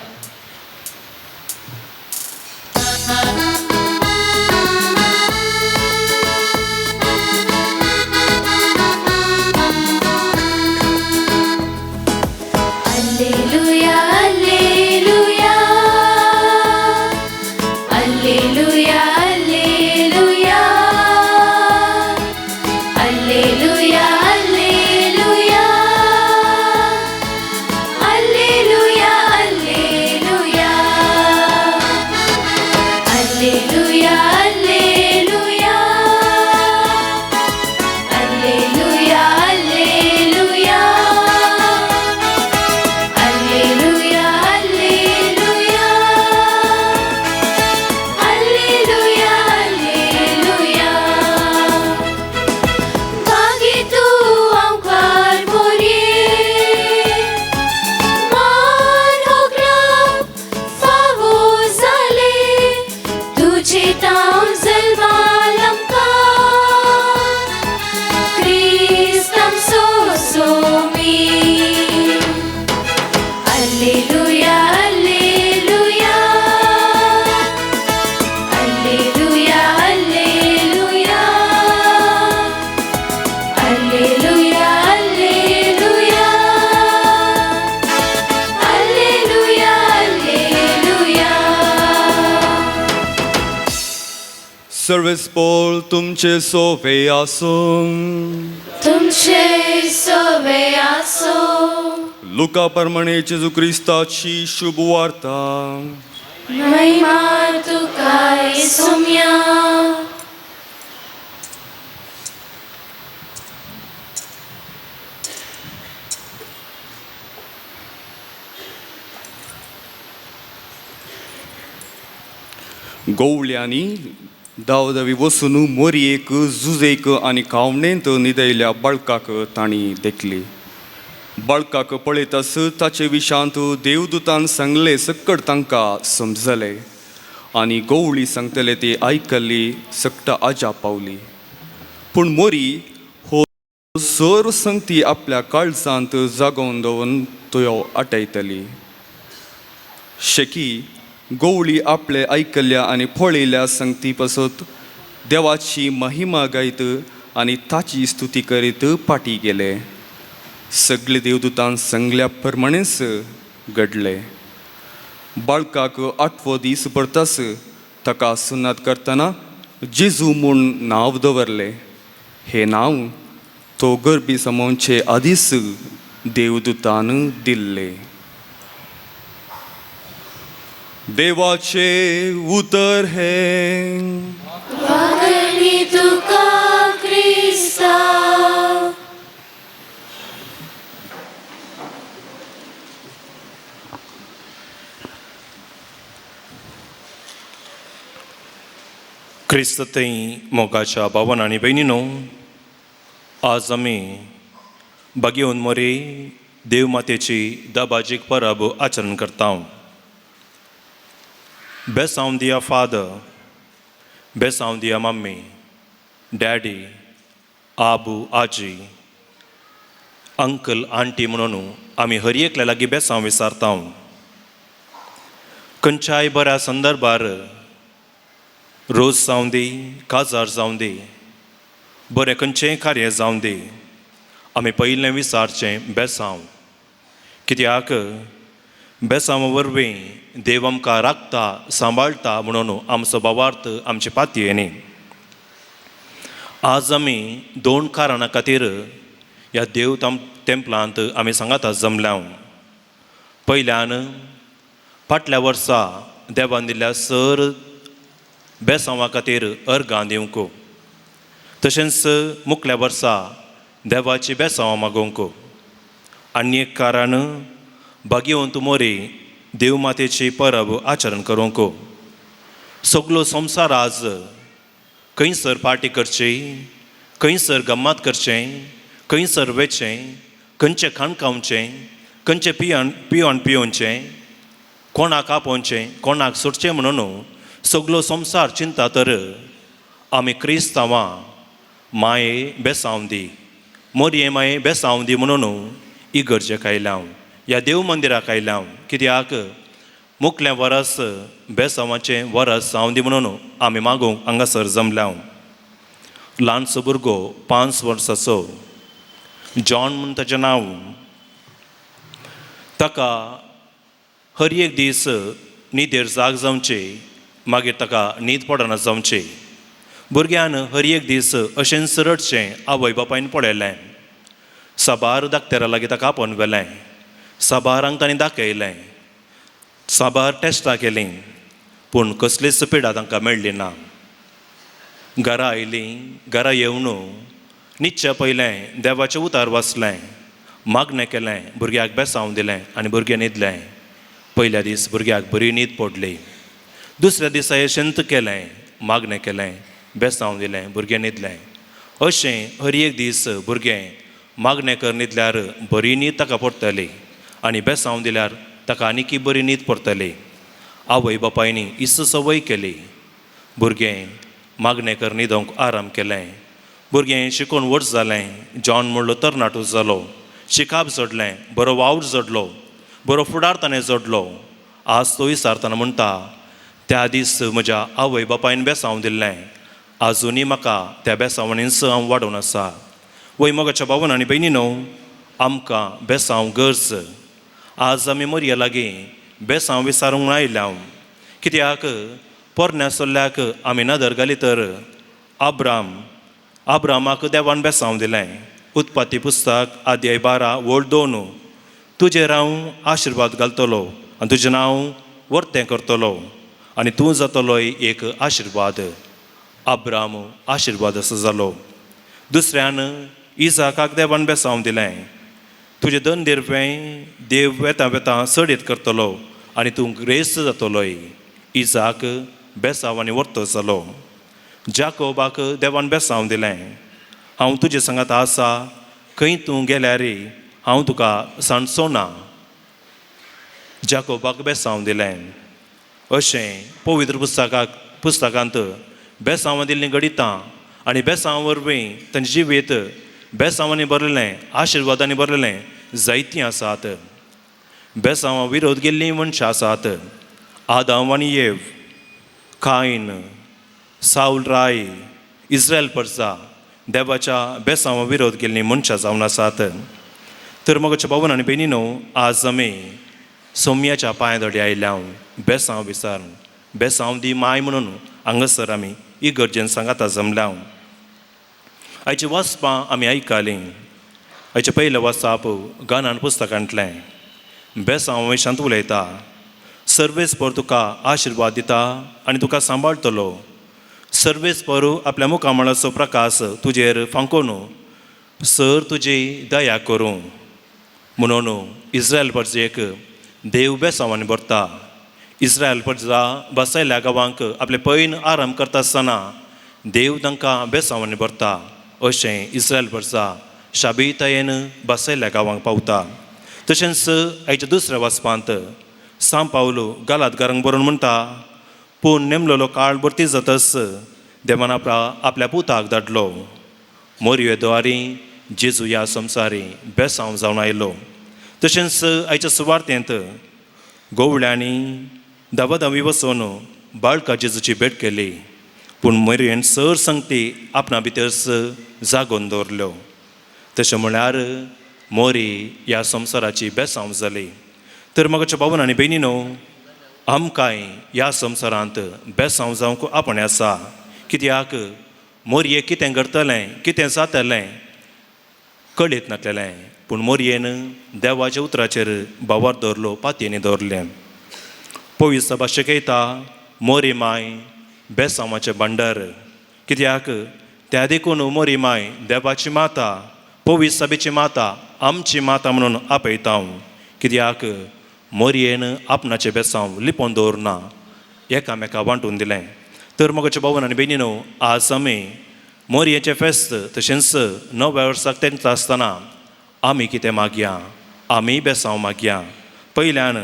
सर्वेस्पोल तुमचे सोवे आसूं तुमचे सोवे आसो लुका प्रमाणे जेजू क्रिस्ताची शुभ वार्ता महिमा तुका येसुम्या गवळ्यांनी दावदावी वसून मोरयेक झुजेक आनी कावणेंत न्हिदयल्या बाळकाक तांणी देखली. बाळकाक पळयतास ताचे विशांत देवदूतान सांगले सकट तांकां समजले आनी गवळी सांगतले ती आयकल्ली सकटा आजा पावली. पूण मोरी हो सर्व संगती आपल्या काळजांत जागोवन दवरून त्यो आटयतली. शेकी गवळी आपले आयकल्ल्या आनी पळयल्या संगती पासत देवाची महिमा गायत आनी ताची स्तुती करीत पाटी गेले. सगळे देवदूतान सांगल्या प्रमाणेच घडले. बाळकाक 8वो दीस भरतास ताका सुनात करतना जेजू म्हूण नांव दवरले. हे नांव तो गर्भी समोवचे आदीस देवदूतान दिल्ले. देवाचे उतर हे वागणी तुका क्रिस्ता क्रिस्ततय मोगाच्या भावन आनी भयणीनो, आज आमी बागेवन मोरे देवमातेची दबाजीक परब आचरण करता. बेसांव दिया फादर, बेसांव दिया मम्मी, डॅडी, आबू, आजी, अंकल, आंटी म्हणून आमी हर एकल्या लागीं बेसांव विचारता. खंयच्याय बऱ्या संदर्भार रोज जावं दी, काजार जावं दी, बरें खंयचेंय कार्य जावं दी, आमी पयलें विचारचें बेसांव. कित्याक बेसांवा वरवीं देव आमकां राखता, सांबाळटा म्हणून आमचो भावार्थ आमचे पातयेनी. आज आमी 2 कारणां खातीर ह्या देव टेंपलांत आमी सांगाता जमल्या. पयल्यान फाटल्या वर्सा देवान दिल्ल्या सर बेसांवा खातीर अर्गां दिवंक. तशेंच मुखल्या वर्सा देवाची बेसांवां मागोवंक. आनी एक कारण भाग्यवंत मोरी देवमातेची परब आचरण करूंक. सगलो संवसार आज खंयसर पार्टी करची, खंयसर गम्मात करचें, खंयसर वेचें, खंयचें खाण खावचें, खंयचें पिवण पिवचें, कोणाक आपोवचें, कोणाक सोडचें म्हणून सगलो संवसार चिंता. तर आमी क्रिस्तांवां माये बेसांव दी, मोरये माये बेसांव दी म्हणून इगर्जेक आयल्या, ह्या देव मंदिराक आयल्या. कित्याक मुखलें वरस बेसांवाचें वरस जावं दी म्हणून आमी मागूंक हांगासर जमल्या. ल्हानसो भुरगो 5 वर्साचो जॉन म्हूण ताचें नांव, ताका हर एक दीस न्हिदेर जाग जावची, मागीर ताका न्हीद पडना जावची. भुरग्यान हर एक दीस अशेंच रडचें आवय बापायन पळयलें. साबार दाक्तेरा लागीं ताका आपोवन व्हेलें. साबारांक तांणी दाखयलें, साबार टेस्टां केलीं, पूण कसलीच पिडा तांकां मेळ्ळी ना. घरा आयलीं, घरा येवन न्हिदचे पयलें देवाचें उतार वाचलें, मागणें केलें, भुरग्याक बेसांव दिलें आनी भुरगें न्हिदलें. पयल्या दीस भुरग्याक बरी न्हीद पडली. दुसऱ्या दिसा यशंत केलें, मागणें केलें, बेसांव दिलें, भुरगें न्हिदलें. अशें हर एक दीस भुरगें मागणें कर न्हिदल्यार बरी न्हीद ताका पडटली आनी बेसांव दिल्यार ताका आनीक बरी न्हीद पडटली. आवय बापायनी इस संवय केली. भुरगें मागणें कर न्हिदोंक आराम केलें. भुरगें शिकून व्हड जालें. जॉन म्हणलो तरणाटो जालो, शिकाप जडलें, बरो वावर जडलो, बरो फुडार ताणें जडलो. आज तो विचारतना म्हणटा, त्या दीस म्हज्या आवय बापायन बेसांव दिल्लें, आजुनी म्हाका त्या बेसांवणींच हांव वाडून आसा. वय मोगाच्या भावन आनी भयणीनो, आमकां बेसांव गरज. आज आमी मोरये लागीं बेसांव विचारूंक आयल्या. कित्याक पोरण्या सोल्ल्याक आमी नदर घाली तर आब्रामाक देवान बेसांव दिलें. उत्पत्ती पुस्तक अध्याय 12 वोळ 2. तुजेर हांव आशिर्वाद घालतलो आनी तुजें नांव वर्तें करतलो आनी तूं जातलोय एक आशिर्वाद. अब्राम आशिर्वाद असो जालो. दुसऱ्यान इजाकाक देवान बेसांव दिलें. तुजें धन दिरवें देव वेता वेता सडीत करतलो आनी तूं ग्रेस्त जातलोय. इजाक बेसांव आनी वर्तो जालो. जाकोबाक देवान बेसांव दिलें. हांव तुजे सांगात आसा, खंय तूं गेल्यार हांव तुका सांडचोना. जाकोबाक बेसांव दिलें. अशें पवित्र पुस्तकांत बेसांव दिल्लीं घडितां आनी बेसांव वरवीं तांचें जिवीत बेसांवांनी भरलेलें, आशिर्वादांनी भरलेलें जायतीं आसात. बेसांवा विरोध गेल्लीं मनशां आसात. आदाम आनी येव, कायन, साऊल राय, इस्रायल परजा देवाच्या बेसांवा विरोध गेल्लीं मनशां जावन आसात. तर मोगाच्या भावन आनी भयणीनो, आज आमी सोम्याच्या पांयदोडी आयल्या बेसांव विचारून बेसांव दी माय म्हणून हांगासर आमी इगर्जेन सांगाता जमल्या. आयची वाचपां आमी आयकलीं. आयचें पयलें वाचप गानान पुस्तकांतलें. बेसांव विशांत उलयता. सर्वेस्पर तुका आशिर्वाद दिता आनी तुका सांबाळटलो. सर्वेस्पर आपल्या मुखामळाचो प्रकाश तुजेर फांकोन सर तुजी दया करूं. म्हणून इस्रायल परजेक देव बेसांवांनी भरता. इस्रायल परजा बसयल्या गांवांक आपले पैन आराम करता आसतना देव तांकां बेसांवांनी भरता. अशें इस्रायल परजा शाबीतायेन बसयल्या गांवांक पावता. तशेंच आयच्या दुसऱ्या वाचपांत सांव पावलो गालातकारांक बरोवन म्हणटा, पूण नेमलेलो काळ भरती जातस देवान आपल्या पुताक धाडलो. मोरये द्वारी जेजू ह्या संवसारी बेसांव जावन आयलो. तशेंच आयच्या सुवार्थेंत गोवळ्यांनी दावी वचून बाळका जेजूची भेट केली. पूण मोरयेन सर संगती आपणा भितरच जागोवन दवरल्यो. तशें म्हळ्यार मोरी ह्या संवसाराची बेसांव जाली. तर मोगाच्या भावन आनी भयणीनो, आमकांय ह्या संवसारांत बेसांव जावंक आपणे आसा. कित्याक मोरये कितें करतलें, कितें जातलें कळीत नासलेलें. पूण मोरयेन देवाच्या उतराचेर बावार दवरलो, पातयेनी दवरलें. पवित्र भाशा शिकयता, मोरी माय बेसांवाचें भांडार. कित्याक त्या देखून मोरी माय देवाची माता, पवित्र सभेची माता, आमची माता म्हणून आपयता. कित्याक मोरयेन आपणाचें बेसांव लिपोवन दवरना, एकामेकां वांटून दिलें. तर मोगाच्या भावन आनी भयणीनो, आज आमी मोरयेचें फेस्त तशेंच नव्या वर्साक तेंच आसतना आमी कितें मागया? आमी बेसांव मागया. पयल्यान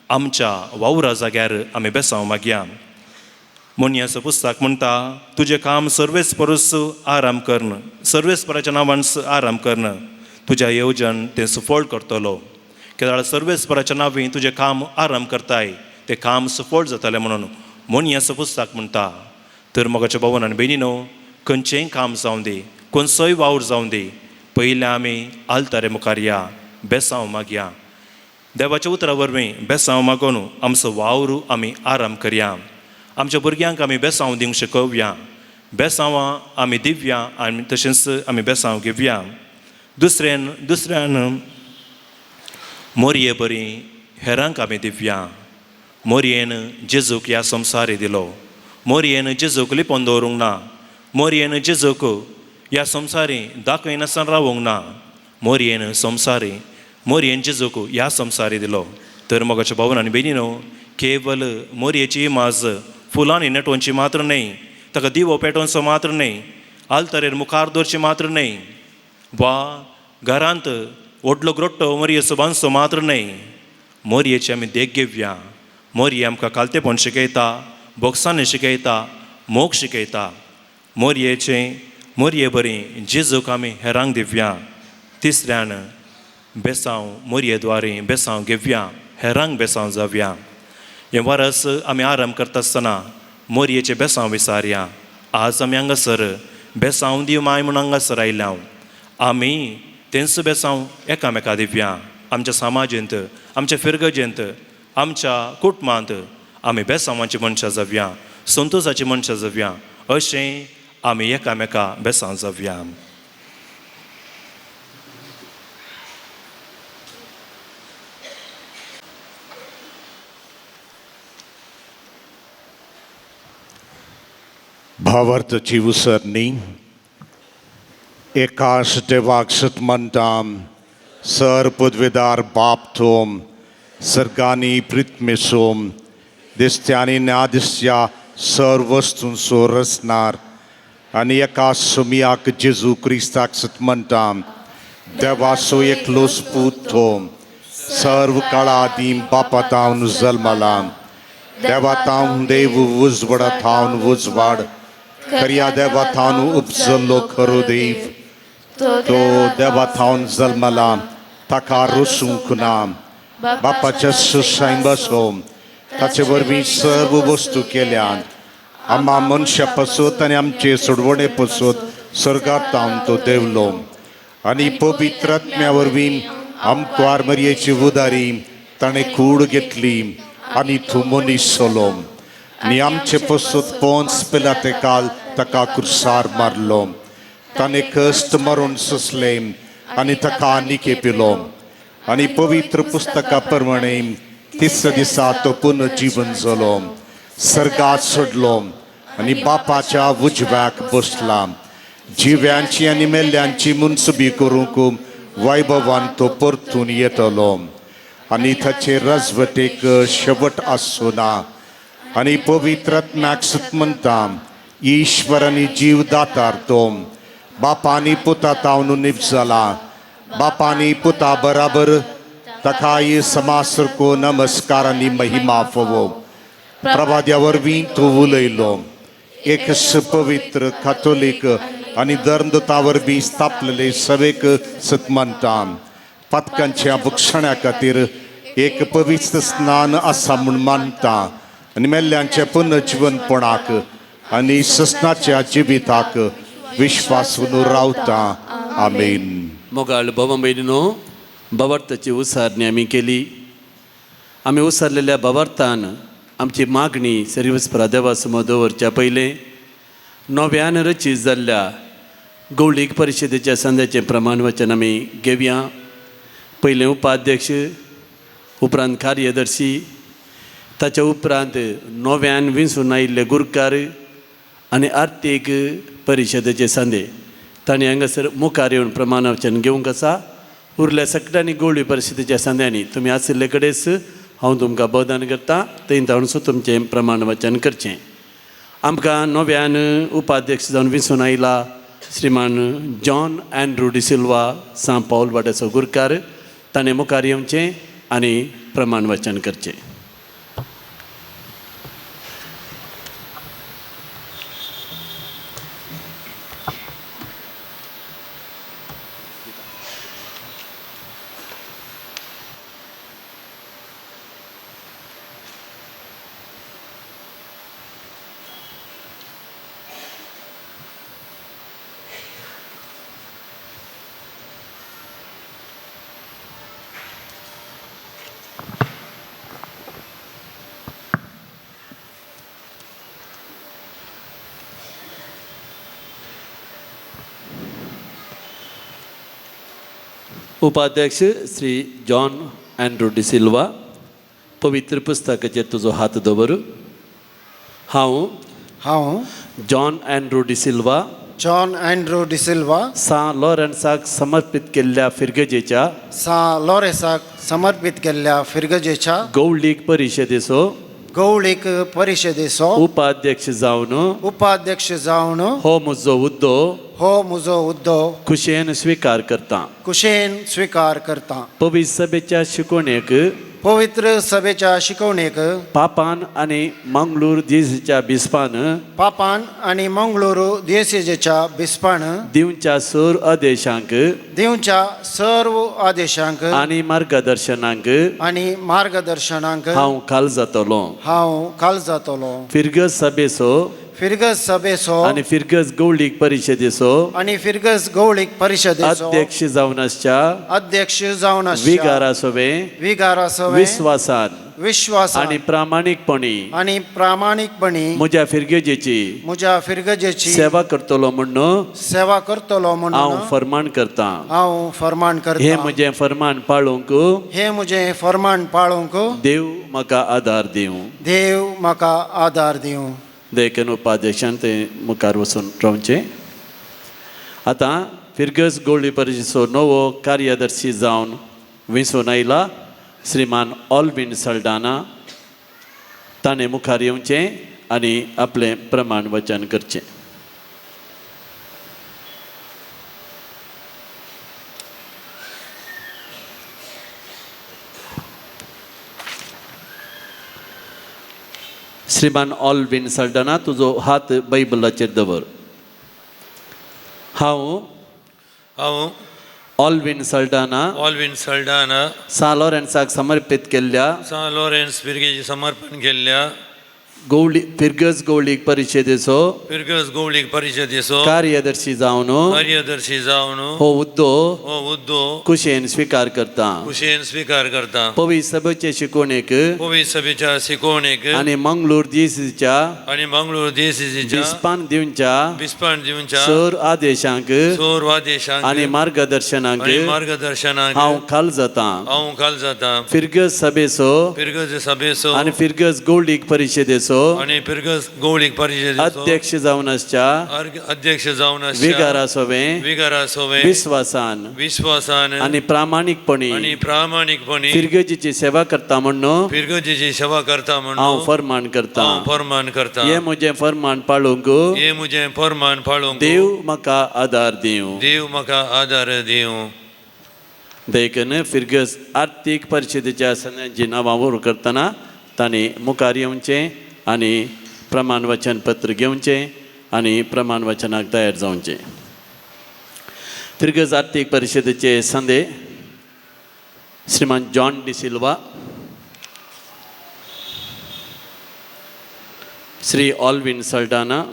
आमच्या वावरा जाग्यार आमी बेसांव मागया. मोनियाचो पुस्तक म्हणटा, तुजें काम सर्वेस्परूच आराम करन, सर्वेस्पराच्या नांवान आराम करन, तुज्या येवजण तें सुफळ करतलो. कित्याक सर्वेस्पराच्या नांवी तुजें काम आराम करताय, तें काम सुफळ जातलें म्हणून मोनियाचो पुस्तक म्हणटा. तर मोगाच्या भावन आनी भयणीनो, खंयचेंय काम जावं दी, खंयचोय वावर जावं दी, पयलें आमी आल्तारे मुखार या, बेसांव मागया. देवाच्या उतरा वरवीं बेसांव मागून आमचो वावर आमी आराम करया. आमच्या भुरग्यांक आमी बेसांव दिवंक शिकोवया. बेसांवां आमी दिवया आनी तशेंच आमी बेसांव घेवया. दुसऱ्यान मोरये बरी हेरांक आमी दिवया. मोरयेन जेजूक ह्या संवसारी दिलो. मोरयेन जेजूक लिपोवन दवरूंक ना. मोरयेन जेजूक ह्या संवसारी दाखयनासतना रावूंक ना. मोरयेन जेजूक ह्या संवसारी दिलो. तर मोगाच्या भावन आनी भयणीनो, केवल मोरयेची इमाज फुलांनी नटोवची मात्र न्ही, ताका दिवो पेटोवचो मात्र न्ही, आल्तारेर मुखार दवरची मात्र न्ही, वा घरांत व्हडलो ग्रोट्टो मोरयेचो बांदचो मात्र न्ही. मोरयेची आमी देख घेवया. मोरये आमकां कालतेपण शिकयता, बोगसांनी शिकयता, मोग शिकयता. मोरये बरी जेजूक आमी हेरांक दिवया. तिसऱ्यान बेसांव मोरये द्वारे बेसांव घेवया, हेरांक बेसांव जावया. हे वरस आमी आराम करता आसतना मोरयेचें बेसांव विचारया. आज आमी हांगासर बेसांव दिव माय म्हणून हांगासर आयल्या. आमी तेंच बेसांव एकामेका दिवया. आमच्या समाजेंत, आमच्या फिरगजेंत, आमच्या कुटुंबांत आमी बेसांवाची मनशां जावया. संतोशाची मनशां जावया अशें आमी एकामेका बेसांव जावया. भावार्थाची उसरणी एकाच देवाक सतमंताम सर पदवेदार बाप थोम सर्गानी पृथ्मेसोम दिसत्यांनी न्यादिस्या सर वस्तूंचो रचणार आनी एका सुमियाक जेजू क्रिस्ताक सतमंताम देवाचो एकलोच पूत थोम सर्व काळा आदीं बापा तावन जल्मला देवा तावन देव उजवडा थावन उजवाड खऱ्या देवा थावन उपजल्लो खरो देव तो देवा थावन जल्मला ताका रसूंक ना बापाच्या सुसाय बसोम ताचे वरवीं सर्व वस्तू केल्यान आम्हा मनशा पासत आनी आमचे सोडवणे पासत स्वर्गांत तावन तो देवलो आनी पवित्र आत्म्या वरवीं आमकां मरयेची उदारी ताणें कूड घेतली आनी तूं मनीस जालो आनी आमचे पासत पोंच पिलाते काल ताका क्रुसार मारलो ताणें कश्ट मरून सोंसले आनी ताका आनीक पिलो आनी पवित्र पुस्तका प्रमाणे तिसऱ्या दिसा तो पुनर्जीवन जालो सर्गात सोडलो आनी बापाच्या उजव्याक बसला जिव्यांची आनी मेल्ल्यांची मुनसुबी करूंक वैभवान तो परतून येतलो आनी ताचे राजवटेक शेवट आसूं ना आनी पवित्र आत्म्याक सतमंता ईश्वर आनी जीव दातार तो बापानी पुता तावन निपजला बापानी पुता बराबर ताका समासरको नमस्कार आनी महिमा फोवो प्रभाद्या वरवीं तो उलयलो एक पवित्र कातोलीक आनी धर्मदुता वरवीं स्थापलेले सवेक सतमंता पथकांच्या भुक्षण्या खातीर एक पवित्र स्नान आसा म्हूण मानता आनी मेल्ल्यांच्या पुनर्जीवनपणाक आनी ससनाच्या जिविताक विश्वासून रावता आमेन. मोगाळ भावा भयणीनो भावार्थाची उसारणी आमी केली. आमी उसारलेल्या भावार्थान आमची मागणी सर्वस्परा देवा समोर दवरच्या पयलें नव्यान रचीत जाल्ल्या गौळीक परिशदेच्या संध्याचें प्रमाण वचन आमी घेवया. पयलें उपाध्यक्ष उपरांत कार्यदर्शी ताच्या उपरांत नव्यान विंसून आयिल्ले गुरकार आनी आर्थीक परिशदेचे संदे तांणी हांगासर मुखार येवन प्रमाण वचन घेवंक आसा. उरल्या सगळ्यांनी गवळी परिशदेच्या संद्यांनी तुमी आशिल्ले कडेच हांव तुमकां बोधन करतां थंय धाडून तुमचें प्रमाण वचन करचें. आमकां नव्यान उपाध्यक्ष जावन विंसून आयला श्रीमान जॉन एंड्रू डिसिल्वा सा पावल वाड्याचो गुरकार ताणें मुखार येवचें आनी प्रमाण वचन करचें. उपाध्यक्ष श्री जॉन एंड्रू डिसिल्वा पवित्र पुस्तकाचेर तुजो हात दवर. हांव जॉन एंड्रू डिसिल्वा सा लॉरेन्साक समर्पित केल्ल्या फिरगजेच्या गौळीक परिशदेचो उपाध्यक्ष जावन हो म्हजो हुद्दो खुशेन स्वीकार करता. पवित्र सभेच्या शिकवणेक पापान आनी मंगळूर दिवचेच्या बिस्पान दिवच्या सर्व आदेशांक आनी मार्गदर्शनांक हांव काल जातलो. फिरगस सभेचो आनी फिरगस गौळीक परिशदेचो अध्यक्ष जावन विगारासोवे विश्वासान विश्वासान आणि प्रामाणिकपणी आणि प्रामाणिकपणी म्हज्या फिरगेजेची म्हज्या फिरगजेची सेवा करतलो म्हणून सेवा करतलो हांव म्हणून फरमान करता. हांव फरमान हे करता. म्हजें फरमान पाळूंक हे म्हजें फरमान पाळूंक देव म्हाका आदार दिवं. देव म्हाका आदार दिवं. देखून उपाध्यक्षान ते मुखार वचून रावचें. आतां फिरगस गोल्डी परिशदेचो नवो कार्यदर्शी जावन वेंचून आयला श्रीमान ऑल्विन सल्डाना. ताणें मुखार येवचें आनी आपलें प्रमाण वचन करचें. श्रीमान ऑल्विन सल्डाना, तुजो हात बायबलाचेर दवर. हांव ऑल्विन सल्डाना ऑल्विन सल्डाना सा लॉरेन्साक समर्पीत केल्ल्या सा लॉरेन्स फिरगेची समर्पण केल्ल्या फिरगस गवळीक परिशदेचो फिरगस गवळीक परिशदेचो कार्यदर्शी जावन कार्यदर्शी जावन हो हुद्दो हुद्दो कुशेन स्वीकार करता. खुशेन स्वीकार करता. पवित्र सभेचे शिकवणेक पवित्र सभेच्या शिकवणेक आणि मंगळूर DCCच्या आणि मंगळूर DCCच्या विस्पान दिवच्या विस्पान दिवच्या सर आदेशांक आदेशांक आणि मार्गदर्शनांक मार्गदर्शनाक हांव खाल जाता. हांव खाल जाता. फिरगस सभेचो फिरगस सभेचो आणि फिरगस गवळीक परिशदेचो आणि फिरगस गवळीक परिशदेचो अध्यक्ष जावन आसच्या अध्यक्ष जावन विगारा सोवे विश्वासान आणि प्रामाणिकपणी प्रामाणिकपणी फिरगजीची सेवा करता म्हणून फिरगजीची सेवा करता म्हणून हांव फरमान करता. फरमान करता. हे म्हजें फरमान पाळूंक हे म्हजें फरमान पाळूंक देव म्हाका आदार दिवं. देव म्हाका आदार दिवं. देखून फिरगस आर्थीक परिशदेच्या सणांची नांवां वर करतना तांणी मुखार येवचें आनी प्रमाण वचन पत्र घेवचें आनी प्रमाण वचनाक तयार जावचें. फिरगस आर्थीक परिशदेचे संदे श्रीमान जॉन डिसिल्वा, श्री ऑल्विन सल्डाना,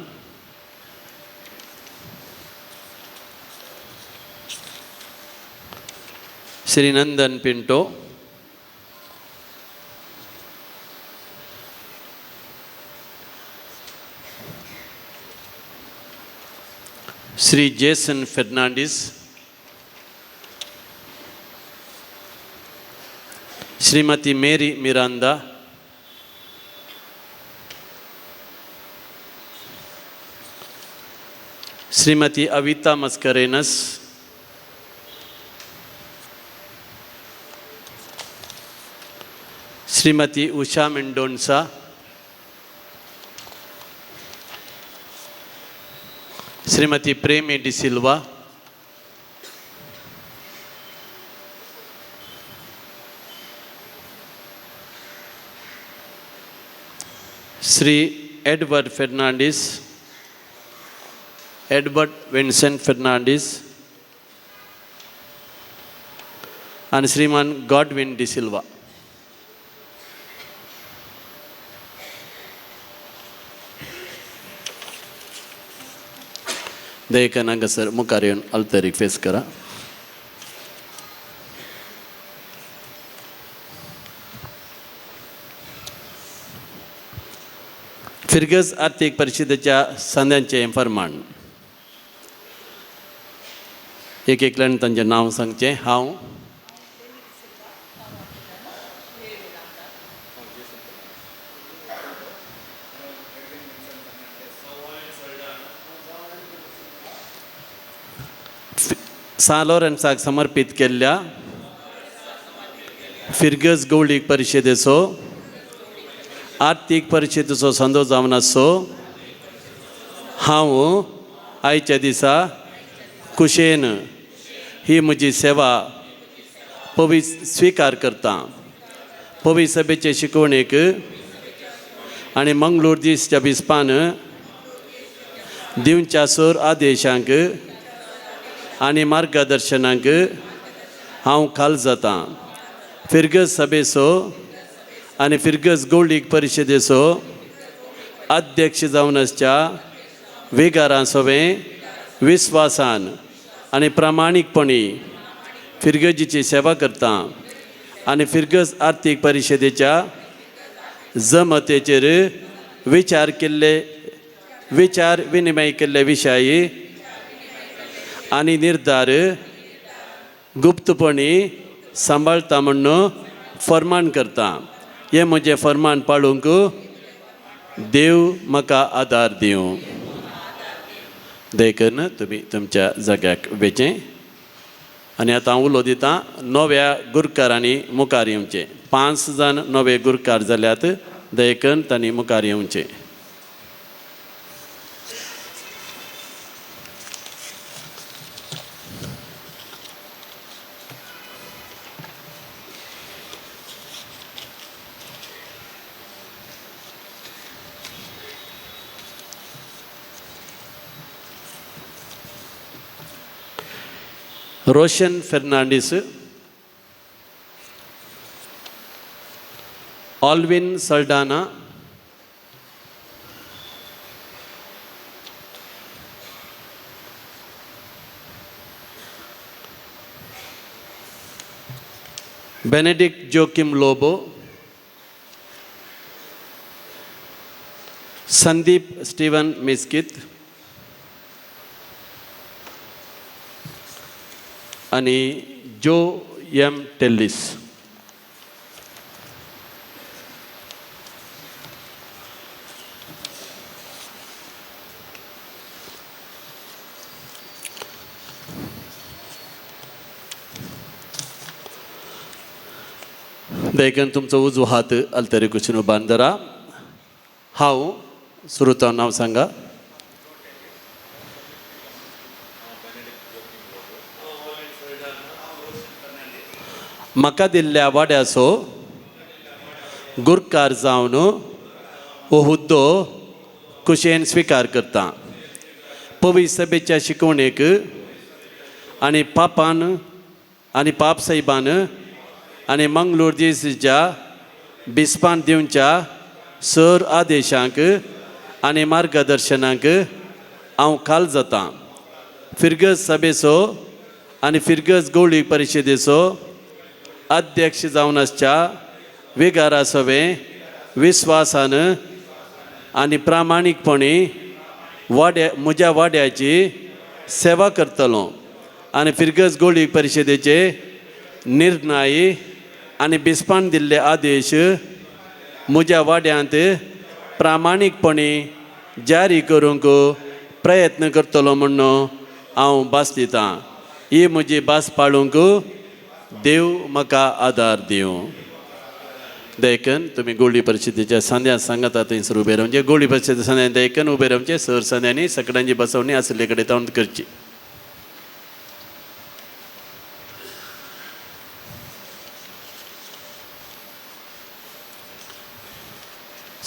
श्री नंदन पिंटो, श्री जेसन फेर्नांडीस, श्रीमती मेरी मिरांदा, श्रीमती अविता मस्करेनस, श्रीमती उषा मेंडोन्सा, श्रीमती प्रेमी डिसिल्वा, श्री एडवर्ड फेर्नांडीस, एडवर्ड विन्सेंट फेर्नांडीस आणि श्रीमान गॉडविन डिसिल्वा. दयेकन हांगासर मुखार येवन अल्तरीक फेस करा. फिरगस आर्थीक परिशदेच्या संद्यांचें फरमाण एक एकल्यान तांचें नांव सांगचें. हांव सा लॉरेन्साक समर्पीत केल्ल्या फिरगस गवळीक परिशदेचो आर्थीक परिशदेचो संदो जावन आसो हांव आयच्या दिसा कुशेन ही म्हजी सेवा पवित्र स्वीकार करता. पवित्र सभेचे शिकवणेक आनी मंगळूर दिसच्या विस्पान दिवच्या सर आदेशांक आनी मार्गदर्शनाक हांव खाल जाता. फिरगस सभेचो आनी फिरगस गवळीक परिशदेचो अध्यक्ष जावन आसच्या वेगारा सभे विस्वासान आनी प्रामाणीकपणी फिरगजीची सेवा करता आनी फिरगस आर्थीक परिशदेच्या जमतेचेर विचार विनिमय केल्ले विशयी आनी निर्धार गुप्तपणी सांबाळता म्हणून फर्माण करता. हे म्हजें फर्माण पाळूंक देव म्हाका आदार दिवं. देखून तुमी तुमच्या जाग्याक वेचें. आनी आतां हांव उलो दितां नव्या गुरकारांनी मुखार येवचें. 5 जाण नवे गुरकार जाल्यात. देखून तांणी मुखार येवचें. रोशन फेर्नांडीस, ऑल्विन सल्डाना, बेनेडिक्ट जोकिम लोबो, संदीप स्टीवन मिस्कित आणि जो एम टेल्लिस. देखून तुमचो उजवो हात अल्तरे कुशीन उबारून धरा. हांव श्रोता नांव सांगा. म्हाका दिल्ल्या वाड्याचो गुरकार जावन हो हुद्दो कुशेन स्विकार करता. पवित्र सभेच्या शिकवणेक आनी पापान आनी पाप साहिबान आनी मंगळूर दिसच्या बिस्पान दिवच्या सर आदेशांक आनी मार्गदर्शनाक हांव खाल जाता. फिरगस सभेचो आनी फिरगस गवळी परिशदेचो अध्यक्ष जावन आसच्या विगारा सभे विस्वासान आनी प्रामाणीकपणी म्हज्या वाड्याची सेवा करतलो आनी फिरगस गवळी परिशदेचे निर्णय आनी बिस्पान दिल्ले आदेश म्हज्या वाड्यांत प्रामाणीकपणी जारी करूंक प्रयत्न करतलो म्हणून हांव भास दितां. ही म्हजी भास पाळूंक देव म्हाका आदार दिवं. देखून तुमी गवळी परिशदेच्या सांद्या सांगाता थंयसर उबे रावचे. गवळी परिशदेच्या सांद्यान देखून उबे रावचे. सर सांद्यांनी सगळ्यांची बसवणी आसले कडेन तावन करची.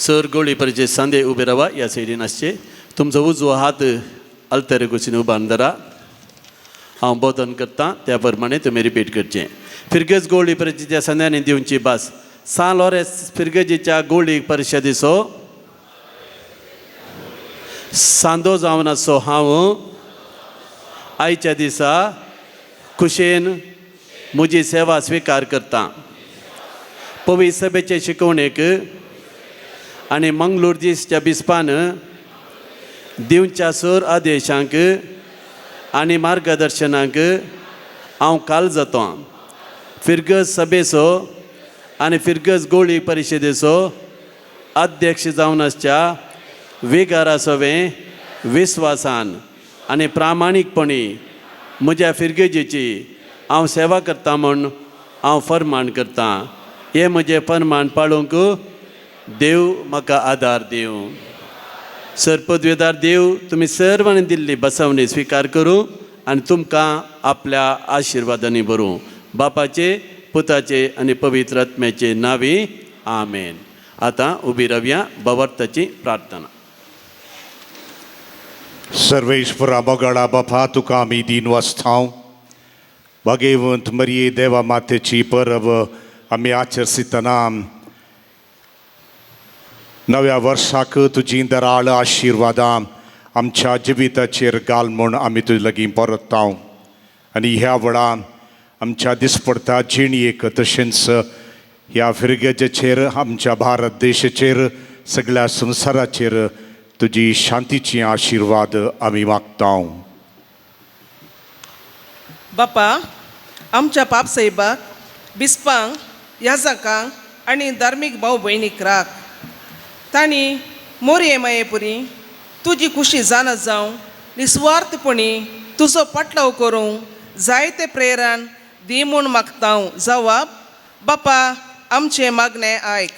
सर गवळी परिशद सांदे उबे रावा. ह्या सायडीन आसचे. तुमचो उजवो हात अल्तरे कुशीन उबारून धरा. हांव बोधन करतां त्या प्रमाणे तुमी रिपीट करचें. फिरगस गवळी परिशदेच्या संद्यांनी दिवची भास. सालोरेस फिरगजीच्या गवळी परिशदेचो सांदो जावन आसो हांव आयच्या दिसा कुशेन म्हजी सेवा स्विकार करतां. पवित्र सभेचे शिकवणेक आनी मंगळूर दिसच्या बिस्पान दिवच्या सर आदेशांक आनी मार्गदर्शनाक हांव काल जातो. फिरगस सभेचो आनी फिरगस गवळी परिशदेचो अध्यक्ष जावन आसच्या विगारा सभे विस्वासान आनी प्रामाणीकपणी म्हज्या फिरगजीची हांव सेवा करता म्हूण हांव फर्माण करतां. हे म्हजें फर्माण पाळूंक देव म्हाका आदार दिवं. सरपदवेदार देव तुमी सर्वांनी दिल्ली बसवणी स्विकार करूं आनी तुमकां आपल्या आशिर्वादांनी भरूं. बापाचे पुताचे आनी पवित्र आत्म्याचे नांवी आमेन. आतां उबी रावया भवार्थाची प्रार्थना. सर्वेश्वरा मोगाळा बापा तुका आमी दिन वाचतांव. भाग्यवंत मरिये देवा मातेची परब आमी आचरसितना नव्या वर्साक तुजी दराळ आशिर्वादां आमच्या जिविताचेर घाल म्हूण आमी तुजे लागीं परतांव. आनी ह्या वेळार आमच्या दिसपडटा जिणयेक तशेंच ह्या फिरग्याचेर आमच्या भारत देशाचेर सगळ्या संवसाराचेर तुजी शांतीची आशिर्वाद आमी मागतां. बापा, आमच्या पापसाहेबाक बिस्पांक याजकांक आनी धार्मीक भाव भयणीक राख. तांणी मोरये मायेपुरी तुजी खुशी जाणत जावं निस्वार्थपणी तुजो पाटलाव करूंक जायते प्रेरण दी म्हूण मागतां. जवाब: बापा, आमचे मागणे आयक.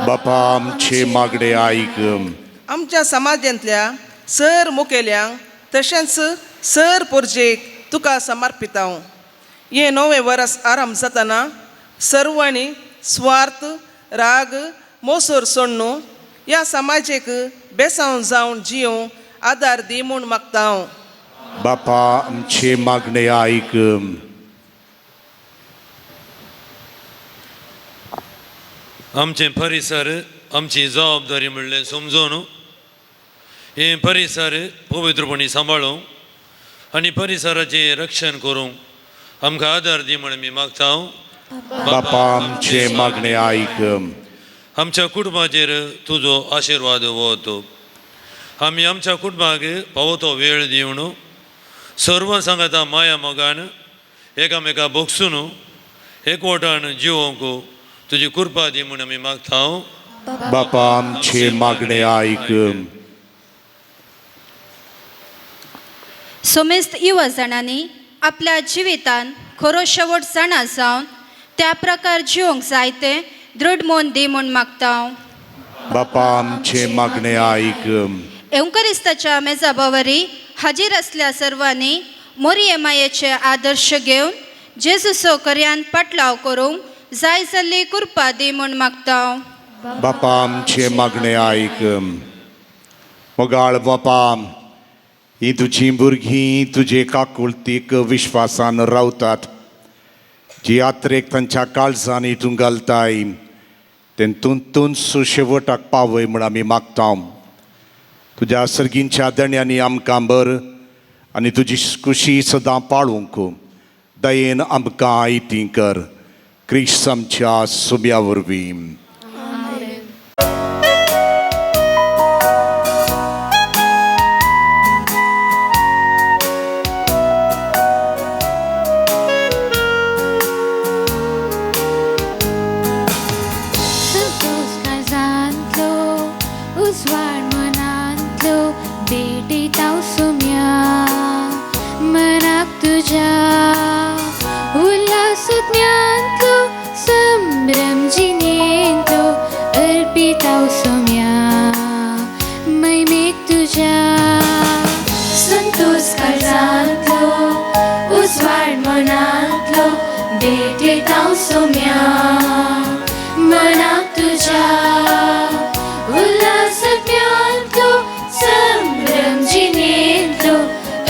बापा, आमचे मागणे आयक. आमच्या समाजांतल्या सर मुखेल्यांक तशेंच सर पोरजेक तुका समर्पिता. हे नवे वर्स आरंभ जातना सर्वांनी स्वार्थ, राग, मोसोर सोडून ह्या समाजाक बेसांव जावन जिवंक आदार दी म्हूण मागतां. बापा, आमचे मागणे आयक. आमचे परिसर आमची जबाबदारी म्हणलें समजून हे परिसर पवित्रपणी सांबाळूंक आनी परिसराचें रक्षण करूंक आमकां आदार दी म्हणून मी मागतां. बापा, आमचे मागणे आयक. आमच्या कुटुंबाचेर तुजो आशिर्वाद वतो. आमी आमच्या कुटुंबाक फावो तो वेळ दिवन सर्व सांगाता माया मोगान एकामेका भोगसून एकवटान जिवोवंक तुजी कृपा दी म्हणून आमी मागतां. बापा, आमचे मागणे आयक. सोमेस्त युवजणांनी आपल्या जिवितान खरो शेवट जाणा जावन त्या प्रकार जिवंक जायते दृढ मोन दी म्हूण मागतां. बापा, आमचे मागणे आयक. एवंकरिस्ताच्या मेजाबावरी हाजीर असल्या सर्वांनी मोरये मायेचे आदर्श घेवन जेजूचो कर्यान पाटलाव करूंक जाय जाल्ली कृपा दी म्हूण मागतां. बापा, आमचे मागणे आयक. मोगाळ बापा, ही तुजी भुरगीं तुजे काकुळतीक विश्वासान रावतात. जी यात्रेक तांच्या काळजान हितून घालताय तेतून शेवटाक पावय म्हूण आमी मागतां. तुज्या सर्गींच्या दण्यांनी आमकां बर आनी तुजी खुशी सदां पाळूंक दयेन आमकां आयती कर. क्रिस्त आमच्या सुम्या वरवीं. उजवाड मनांतलो भेटीत हांव सुम्या मनाक तुज्या उल्हासांतलो संभ्रम जिणेंतलो अर्पीत हांव सुम्या मैमेक तुज्या संतोष काळजांतलो उजवाड मनांतलो भेटीत हांव सुम्या मनाक तुज्या उल्हासांतलो संभ्रम जिणेंतलो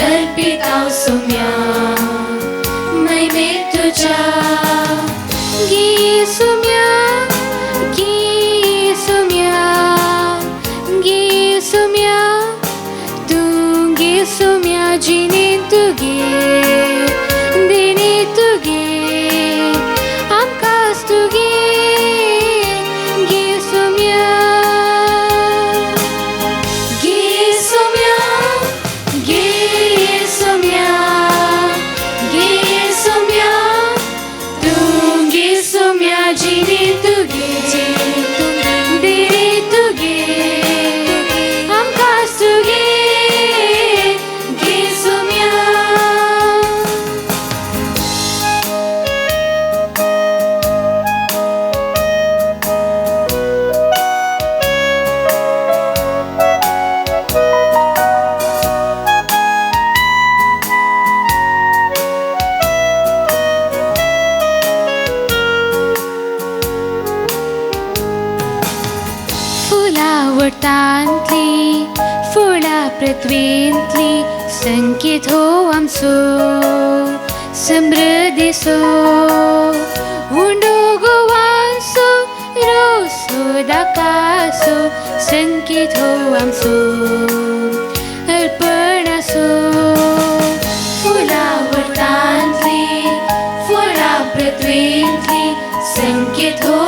अर्पीत हांव सुम्या मैमेक तुज्या गे सुम्या गे सुम्या गे सुम्या तूं गे सुम्या जिणेंत तुगे देणेंत तुगे आमकांच तुगे गे सुम्या गे सुम्या गे सुम्या गे सुम्या तूं गे सुम्या जिणेंत तुगे देणेंत तुगे आमकांच तुगे गे सुम्या. फुलावटांतली फुलां पृथ्वींतली संकेत हो आमचो समृद्धीचो उंडो गोवांचो रोसो दाकाचो संकेत हो आमचो अर्पणाचो फुलावटांतली फुलां पृथ्वींतली संकेत हो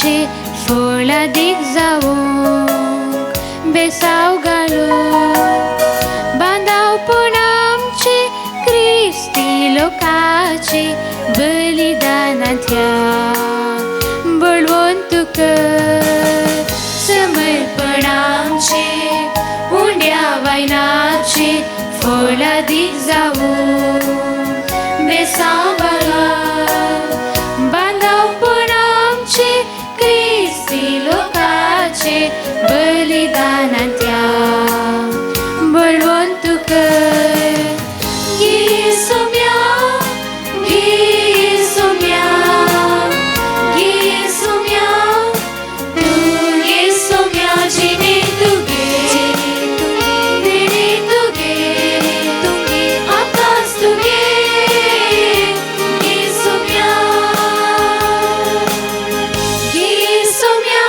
आमचे फळादीक जावूंक बेसाव घालो बांदावपण आमचे क्रिस्ती लोकाचे बलिदानांतल्या बळवंत कर समर्पण आमचे उंड्या वायनाचे फळादीक जावूंक बेसाव घालो बांदावपण आमचे क्रिस्ती लोकाचे बलिदानांतल्या बळवंत कर गे सोम्या गे सोम्या गे सोम्या तू गे सोम्या जिने तुगे दिने तुगे आकाश तुगे गे सोम्या गे सोम्या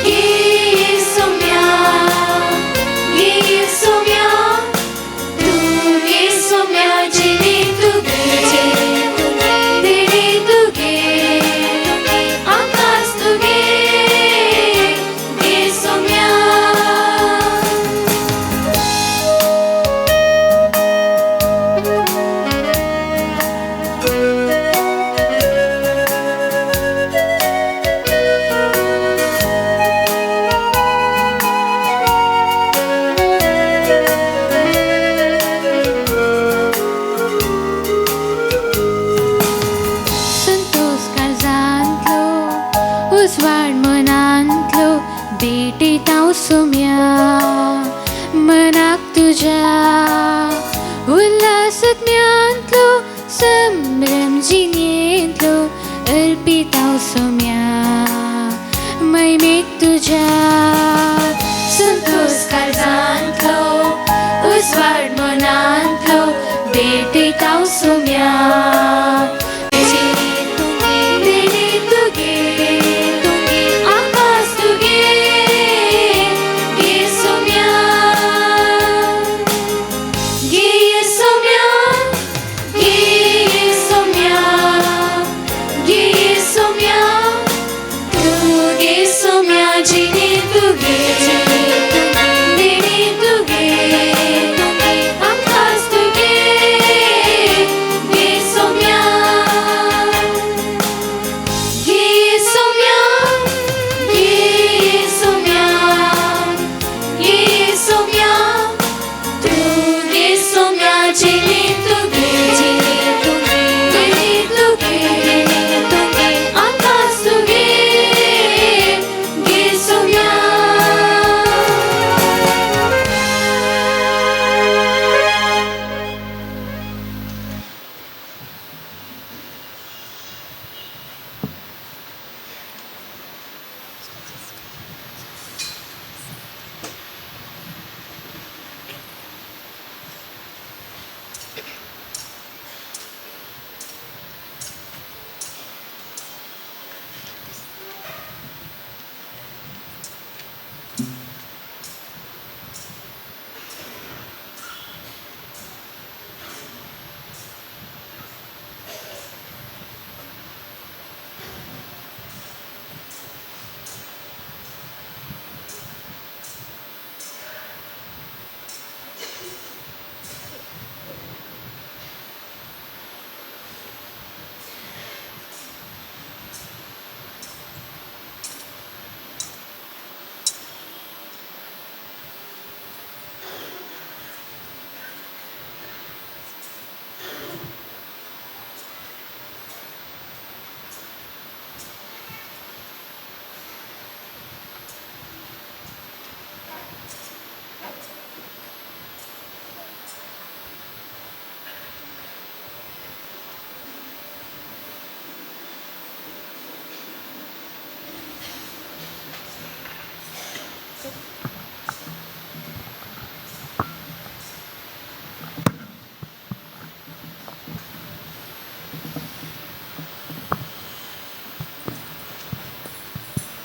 गे सोम्या गे सोम्या तू गे सोम्या जिने तुगे दिने तुगे आकाश तुगे गे सोम्या संतोष काळजांतलो उजवाड मनांतलो भेटीत हांव सोम्या मनाक तुज्या उल्हासज्ञांतलो संभ्रम जिणेंतलो अर्पीत हांव सोम्या मैमेक तुज्या संतोष काळजांतलो उजवाड मनांतलो भेटीत हांव सोम्या आकाश तुगे गे सोम्या गे सोम्या गे सोम्या गे सोम्या तू गे सोम्या जिने तुगे दिने तुगे आकाश तुगे गे सोम्या गे सोम्या गे सोम्या गे सोम्या तू गे सोम्या जिने तुगे दिने तुगे आकाश तुगे गे सोम्या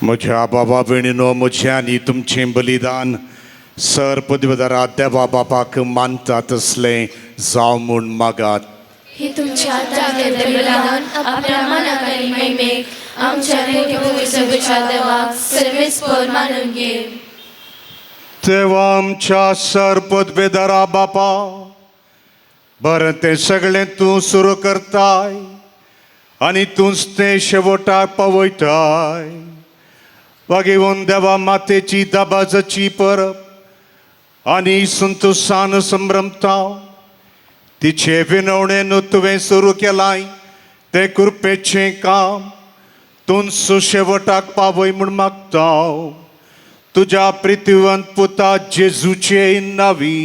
म्हज्या बाबा भयणीनो म्हजें आनी तुमचें बलिदान सर पदवीधरा देवा बापाक मानता तसलें जावं म्हूण मागात. हे तुमच्या आत्म्यातले बलिदान आपल्या मनाक आणि महिमेक आमच्या सगळ्या देवाक सर्वेस्पर मानून घे. तेव्हा आमच्या सरपदवेदारा बापा बरं ते सगळे तूं सुरू करताय आणि तूंच ते शेवटाक पावयताय. वागेवून देवा मातेची दाबाजाची परब आनी संतोषान संभ्रमता तिचे विनवणेन तुवें सुरू केलाय ते कृपेचें काम तूंच शेवटाक पावय म्हूण मागता तुज्या प्रितीवंत पुता जेजूचे नावी.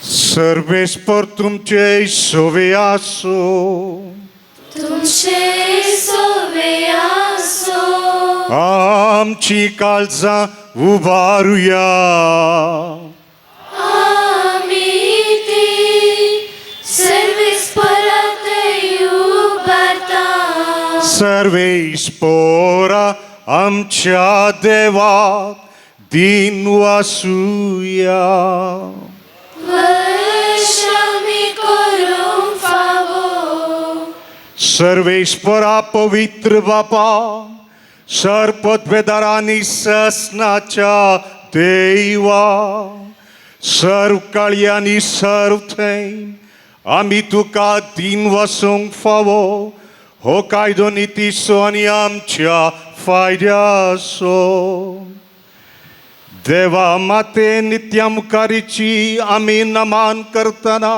सर्वेस्पर तुमचे सोवे आसो. तुमचे सोवे आसो. आमची काळजां उबारुया. आमी ती सर्वेस्पराक उबारता. सर्वेस्परा आमच्या देवाक दिन वासुया. सर्वेश्वरा पवित्र बापा सरपदवेदारांनी ससनाच्या देवा सर्व काळी आनी सर्व थैन आमी तुका दिन वसूंक फावो हो कायदो नितीसो आनी आमच्या फायद्याचो. देवा माते नित्या मुखारीची आमी नमान करतना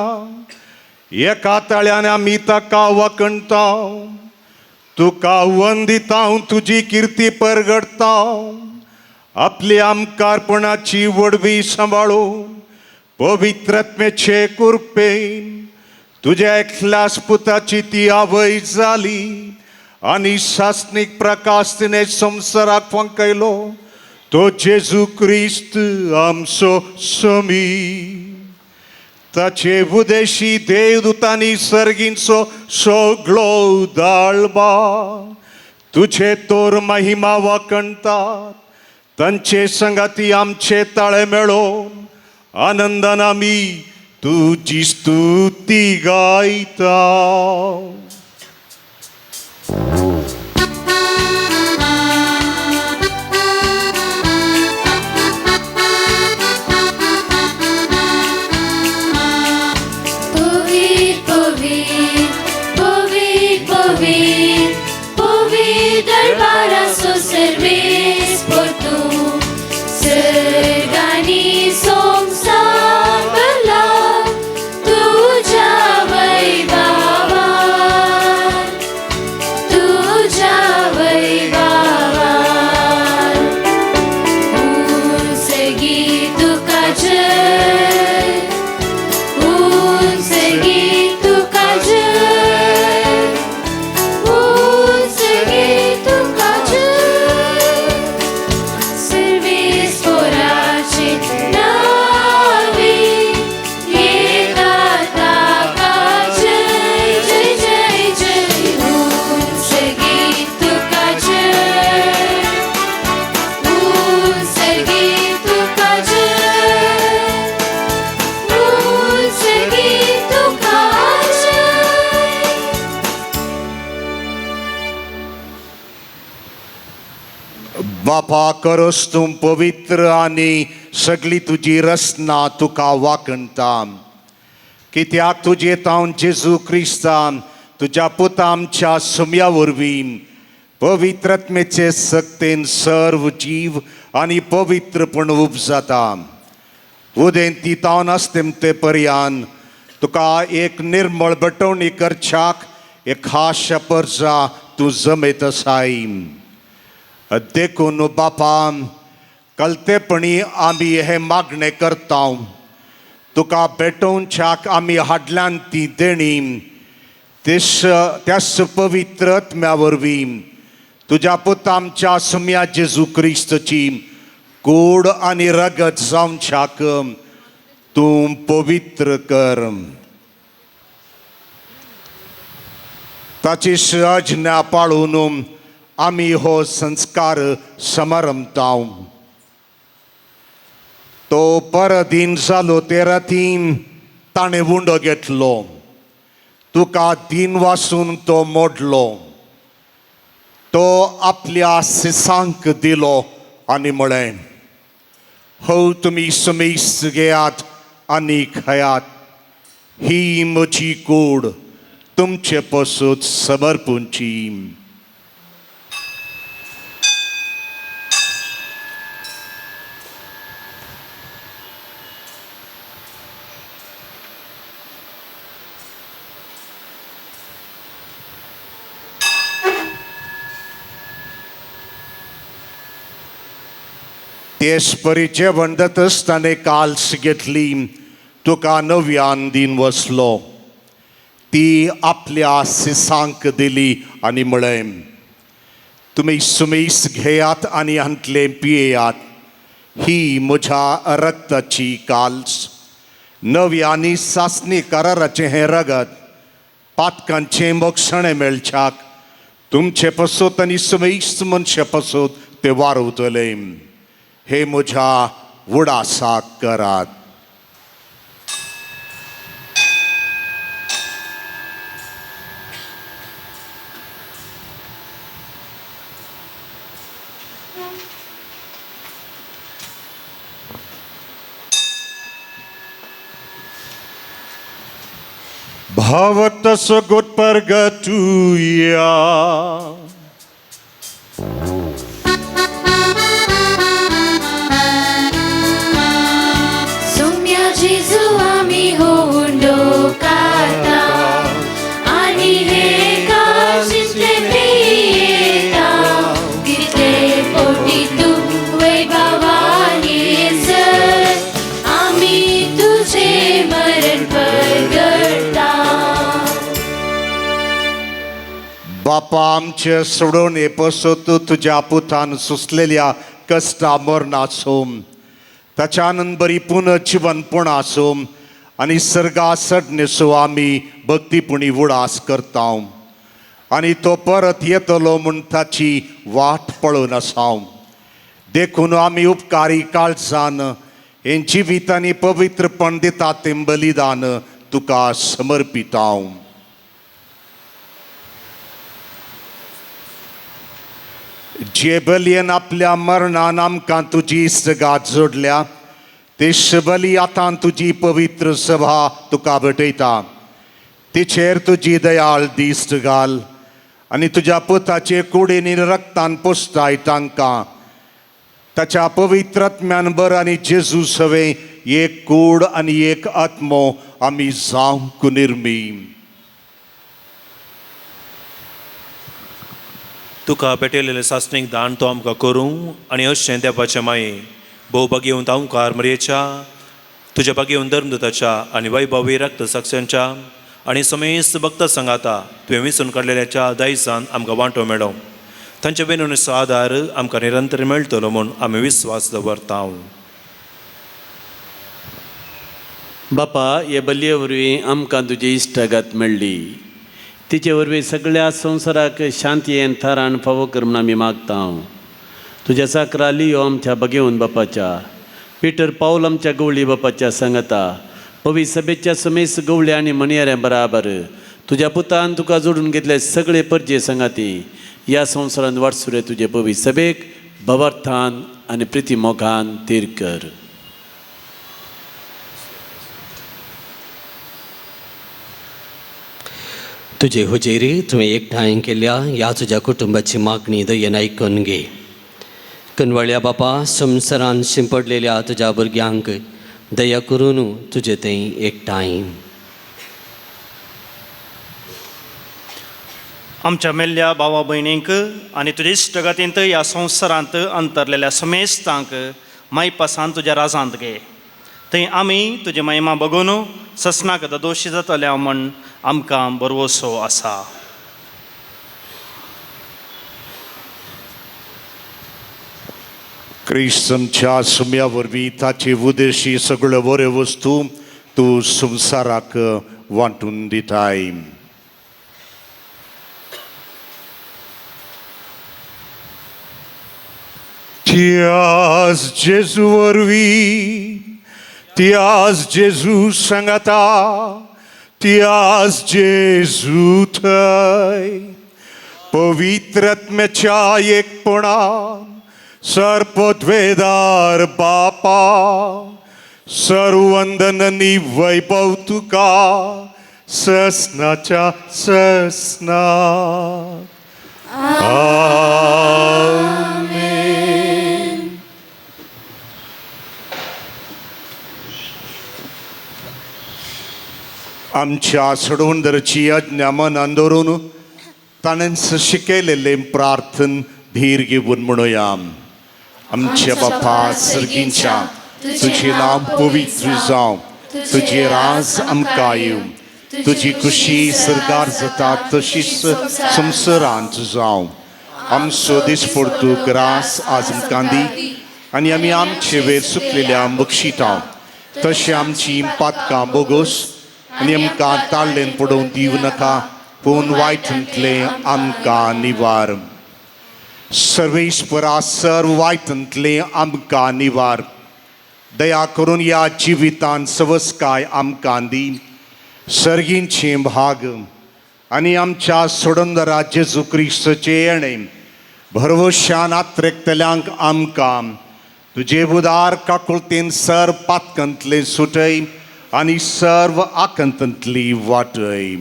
एका ताळ्यान आमी ताका वखणता. तुका वंदिता तुजी किर्ती परगडता. आपली आमकारपणाची वडवी सांबाळून पवित्रत्मेचे कृपेन तुज्या एकल्याच पुताची ती आवय जाली आनी शासनीक प्रकाश तिने संवसाराक फंकयलो तो जेजू क्रिस्त आमचो समी. ताचे उदेशी देवदूतांनी सर्गींचो सगळो दाळबा तुझे तोर महिमा वखणतात. तांचे संगाती आमचे ताळे मेळोवन आनंदान आमी तुजी स्तुती गायता. बापा करोस तूं पवित्र आनी सगळी तुजी रचना तुका वाखणता. कित्याक तुजे तावन जेजू क्रिस्तान तुज्या पुता आमच्या सुम्या वरवीं पवित्रत्मेचे सक्तेन सर्व जीव आनी पवित्रपण उपजाता. उदें ती तावन आसतें ते पर्यान तुका एक निर्मळ बटवणी करच्याक एक खास पर्जा तूं जमयत आसाय. देखून बापा कलतेपणी आमी हे मागणे करता. तुका भेटोवच्याक आमी हाडल्यान ती देणी त्याच पवित्र आत्म्या वरवीं तुज्या पुता आमच्या सुम्या जेजू क्रिस्तची कूड आनी रगत जावच्याक तूं पवित्र कर. ताची आज्ञा पाळून आमी हो संस्कार समारंभता. तो परदीन जालो ते रातीन ताणें उंडो घेतलो, तुका दिन वासून तो मोडलो, तो आपल्या सिसांक दिलो आनी म्हळें, हो तुमी समेस्त घेयात आनी खायात, ही म्हजी कूड तुमचे पसूत समर्पूंची. तेच परी जेवण जात आसतना काल्स घेतली, तुका नव्यान दिन वसलो, ती आपल्या सिसांक दिली आनी म्हळें, तुमी सुमेस घेयात आनी हांतले पियेयात, ही म्हज्या रक्ताची काल्स, नव्यानी सासणी कराराचें हें रगत, पातकांचें मोक्षणें मेळच्याक तुमचे पसूत आनी सुमेस्त मनशे पसूत ते वारवतलें. हे म्हज्या उडासाक करात. Bhavatas Gotpargatuya. सोम्या जेजू आमी होंडो काता आनी हे काशितले पियेता, कितले पोटी तू वैभवानी सर, आमी तुझे मरण परगटा. बापा आमचे सोडून हे पसूत तुज्या पुतान सुचलेल्या कश्टा मरणासून ताच्यानंद बरी पुनर्जीवनपण आसूं आनी सर्गा सडनेसो आमी भक्तीपुणी उडास करता आनी तो परत येतलो म्हूण ताची वाट पळोवन आसां. देखून आमी उपकारी काळजान हें जिवीत आनी पवित्रपण दिता तें बलिदान तुका समर्पिता. जे बलयेन आपल्या मरणान आमकां तुजी इश्टगात जोडल्या, ते बली आतां तुजी पवित्र सभा तुका भेटयता. तिचेर तुजी दयाळ दिश्ट घाल आनी तुज्या पुताचे कुडीनी रक्तान पुसताय तांकां. ताच्या पवित्रात्म्यान बर आनी जेजू सवे एक कूड आनी एक आत्मो आमी जावंक निर्मी. तुका पेटयलेले सासणीक दान तो आमकां करूं आनी अशें देवाचे माये भोव बागेवन तांकां मरयेच्या, तुज्या बागेवन धर्मदूताच्या आनी वैभवी रक्त साक्षांच्या आनी समेस्त भक्त संगाता तुवें विसरून काडलेल्याच्या दायजान आमकां वांटो मेळो. तांचे वेणूचो आदार आमकां निरंतर मेळटलो म्हूण आमी विस्वास दवरता. बापा, हे बलये वरवीं आमकां तुजी इश्टगात मेळ्ळी, तिचे वरवीं सगळ्या संवसाराक शांतयेन थारान फावो कर म्हूण आमी मागता. तुज्या साकरा लियो आमच्या बगेवन बापाच्या, पिटर पावल आमच्या गवळी बापाच्या सांगता, पवित्र सभेच्या समेस्त गवळ्या आनी मणयाऱ्या बराबर तुज्या पुतान तुका जोडून घेतले सगळे परजे सांगाती ह्या संवसारांत वाटसुरे तुजे पवित्र सभेक भवार्थान आनी प्रिती मोगान तीर कर. तुझे हुजेरी तुवें एकठांय केल्या ह्या तुज्या कुटुंबाची मागणी दयेन आयकून घे. कनवळ्या बापा, संवसारान शिंपडलेल्या तुज्या भुरग्यांक दया करून तुजे थंय एकठांय. आमच्या मेल्ल्या भावा भयणींक आनी तुजे इश्टगतींत ह्या संवसारांत अंतरलेल्या समेस्तांक मायपासान तुज्या राजांत घे. थंय आमी तुजी महिमा बघून ससनाक दोशी जातल्या म्हण आमकां बरवसो आसा. क्रिस्तनच्या सुम्या वरवीं ताचे उदेशी सगळ्यो बऱ्यो वस्तू तूं संवसाराक वांटून दिताय. त्याच जेजू वरवीं तियाज जेजू सांगता तियाज जेजू थंय पवित्रत्म्याच्या एकपणान सर्पद्वेदार बापा सर्वंदननी वैभव तुका ससनाच्या ससना आमेन. आमच्या सोडवणदरची आज्ञा मनान दवरून ताणें शिकयलेले प्रार्थन धीर घेवन म्हणुया. आमच्या बापा सर्गींच्या तुझे नाम पवित्र जावं तुझे राज आमकां येवं तुझी खुशी सरकार जाता तशीच संवसारांत जावं. आमचो दिसपडतो ग्रास आज आमकां दी आनी आमी आमचे वेर सुकलेल्या बक्षिता तशें आमची पातकां बोगोस आनी आमकां ताळ्ळेन पडोवन दिवं नाका पूण वायटांतले आमकां निवार. सर्वेश्वरा सर्व वायटांतले आमकां निवार. दया करून ह्या जिवितान सवस्काय आमकां दी. सर्गींचें भाग आनी आमच्या सोडवणदरा जेजू क्रिस्ताचे येणें भरवशान आत्रेकतल्यांक आमकां तुजे उदार काकुळतेन सर्व पातकांतले सुटय आनी सर्व आकांतांतली वाटय.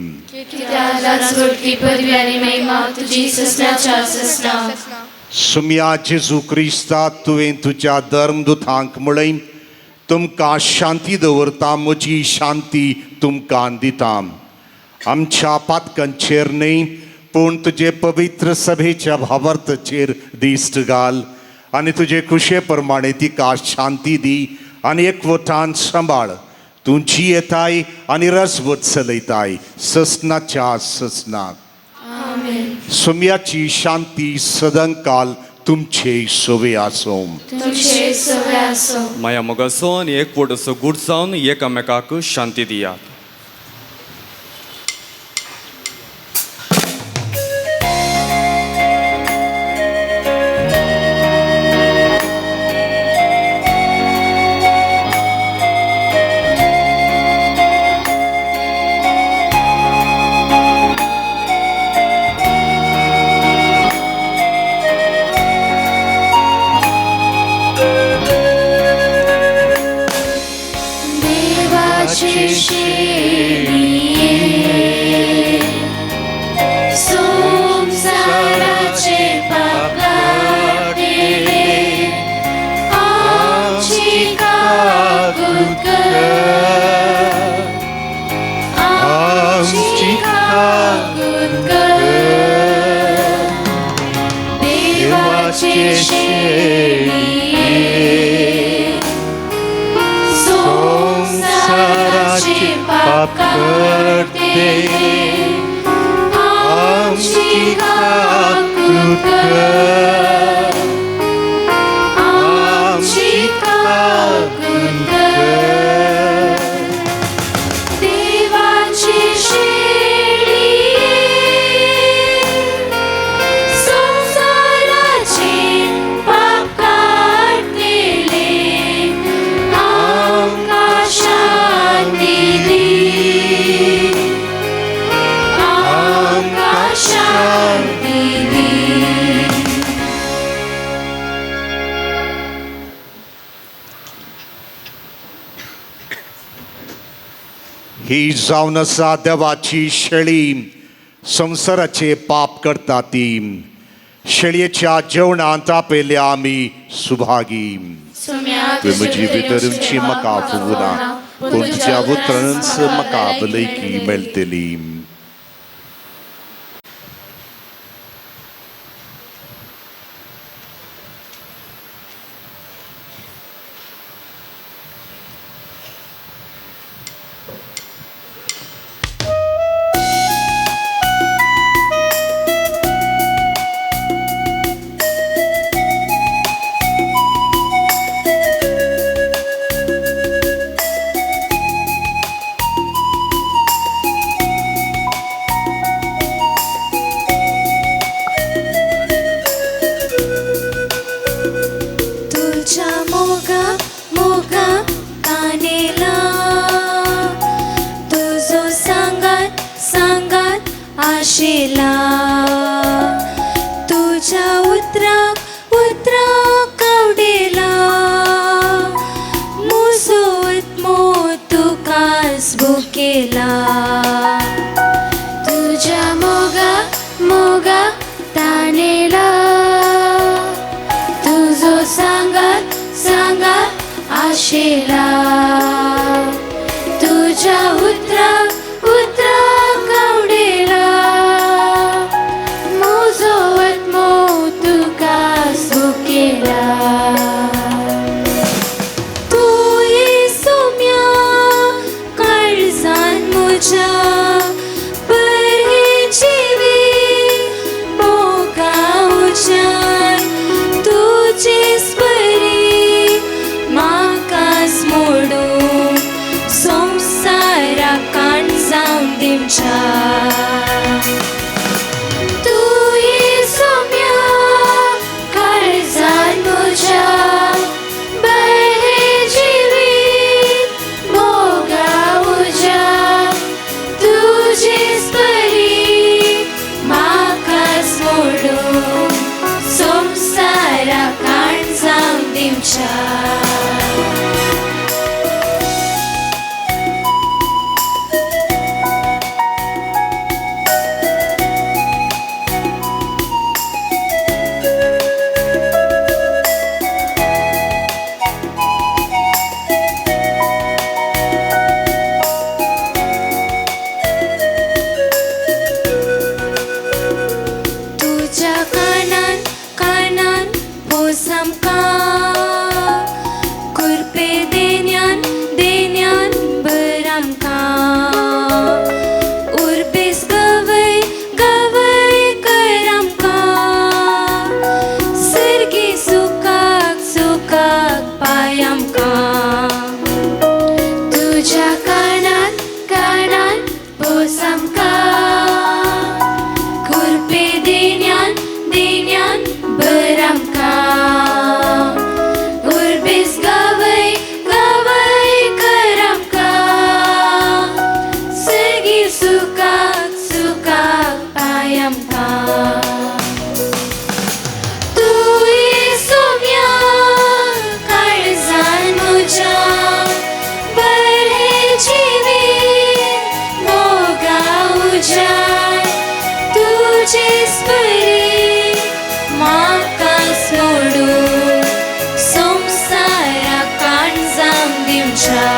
सुम्या जेजू क्रिस्ता तुवें तुज्या धर्मदुतांक म्हळें तुमकां शांती दवरता म्हजी शांती तुमकां दिता. आमच्या पातकांचेर न्ही पूण तुजे पवित्र सभेच्या भावार्थाचेर दिश्ट घाल आनी तुजे कुशे प्रमाणे तिका शांती दी आनी एकवटान सांबाळ. तुमची येताय आनी रसवत चलयताय ससनाच्या ससनाक. सुम्याची शांती सदांकाल तुमचे सोवे आसूं. माया मोगाचो आनी एकवट असो गूट जावन एकामेकाक शांती दियात. ही जावन आसा देवाची शेळी संवसाराचे पाप करता ती. शेळयेच्या जेवणांत आपयल्या आमी सुभागी. तुवें म्हजी भितरूंची म्हाका फुगुना पूण तुज्या उतरांच म्हाका भलायकी मेळटली. आशेला तुझ्या उतराक आवडेला मुजो आत्मो तुकाच भुकेला तुझ्या मोगा तानेला तुझो सांगात आशेला तुझ्या उतराक आवडेला मुजो आत्मो तुकाच भुकेला तू येसुम्या काळजान म्हज्या बरे जिवी मोगावच्यान तुजेच बरी म्हाकाच मोडून संवसाराक काण जावन दिवच्या तू येसुम्या काळजान म्हज्या बरे जिवी मोगावच्यान तुजेच बरी म्हाकाच मोडून संवसाराक काण जावन दिवच्या तुझ्या कानान भोसामका कुरपे देन्यान बरामका उर्बेस गवय करामका सर्गी सुकाक पायामका तुझ्या कानान भोसामका कुरपे देन्यान बरामका उर्बेस गवय करामका सर्गी सुकाक पायामका तू येसुम्या काळजान म्हज्या बरे जिवी मोगावच्यान तुजेच बरी म्हाकाच मोडून संवसाराक काण जावन दिवच्या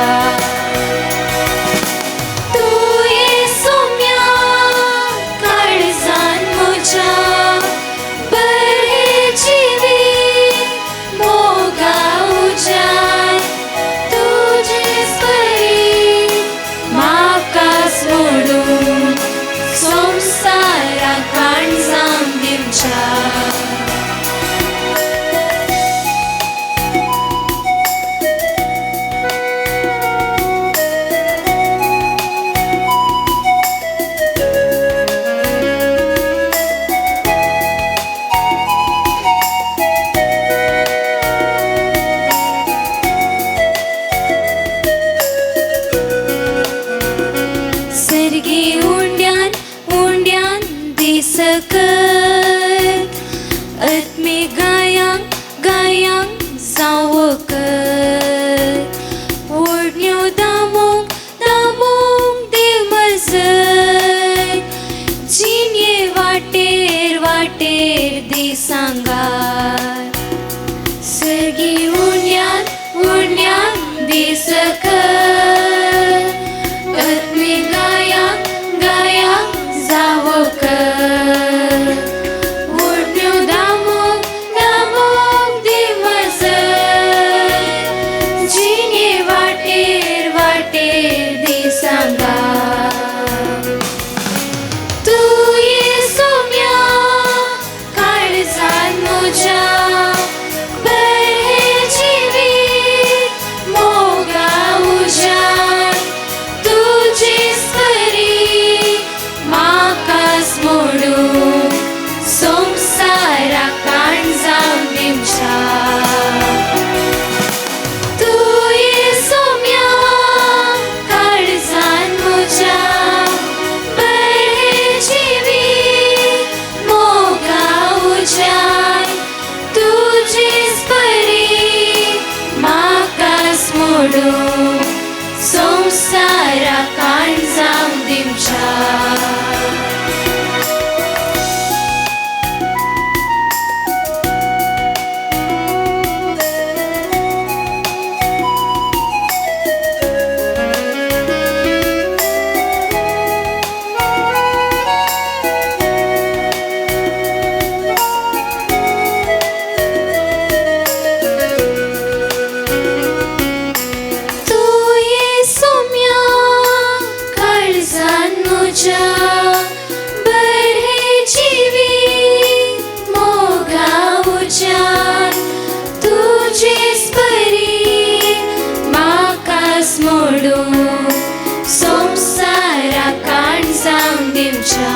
तू येसुम्या काळजान म्हज्या बरे जिवी मोगावच्यान तुजेच बरी म्हाकाच मोडून संवसाराक काण जावन दिवच्या सर्गी उंड्यान दिसकत आत्मी गायांक जावकत ओढण्यो दामोंक देव मजत जिने वाटेर दिसांगार सर्गी उंड्यान दिसकत आत्मी गायांक जावकत ओढण्यो दामोंक देव मजत जिने वाटेर दिसांगार तू येसुम्या काळजान म्हज्या बरे जिवी मोगावच्यान तुजेच बरी म्हाकाच मोडून संवसाराक काण जावन दिवच्या तू येसुम्या काळजान म्हज्या बरे जिवी म्हज्यान तुजेच बरी म्हाकाच मोडून संवसाराक काणजावन दिवच्या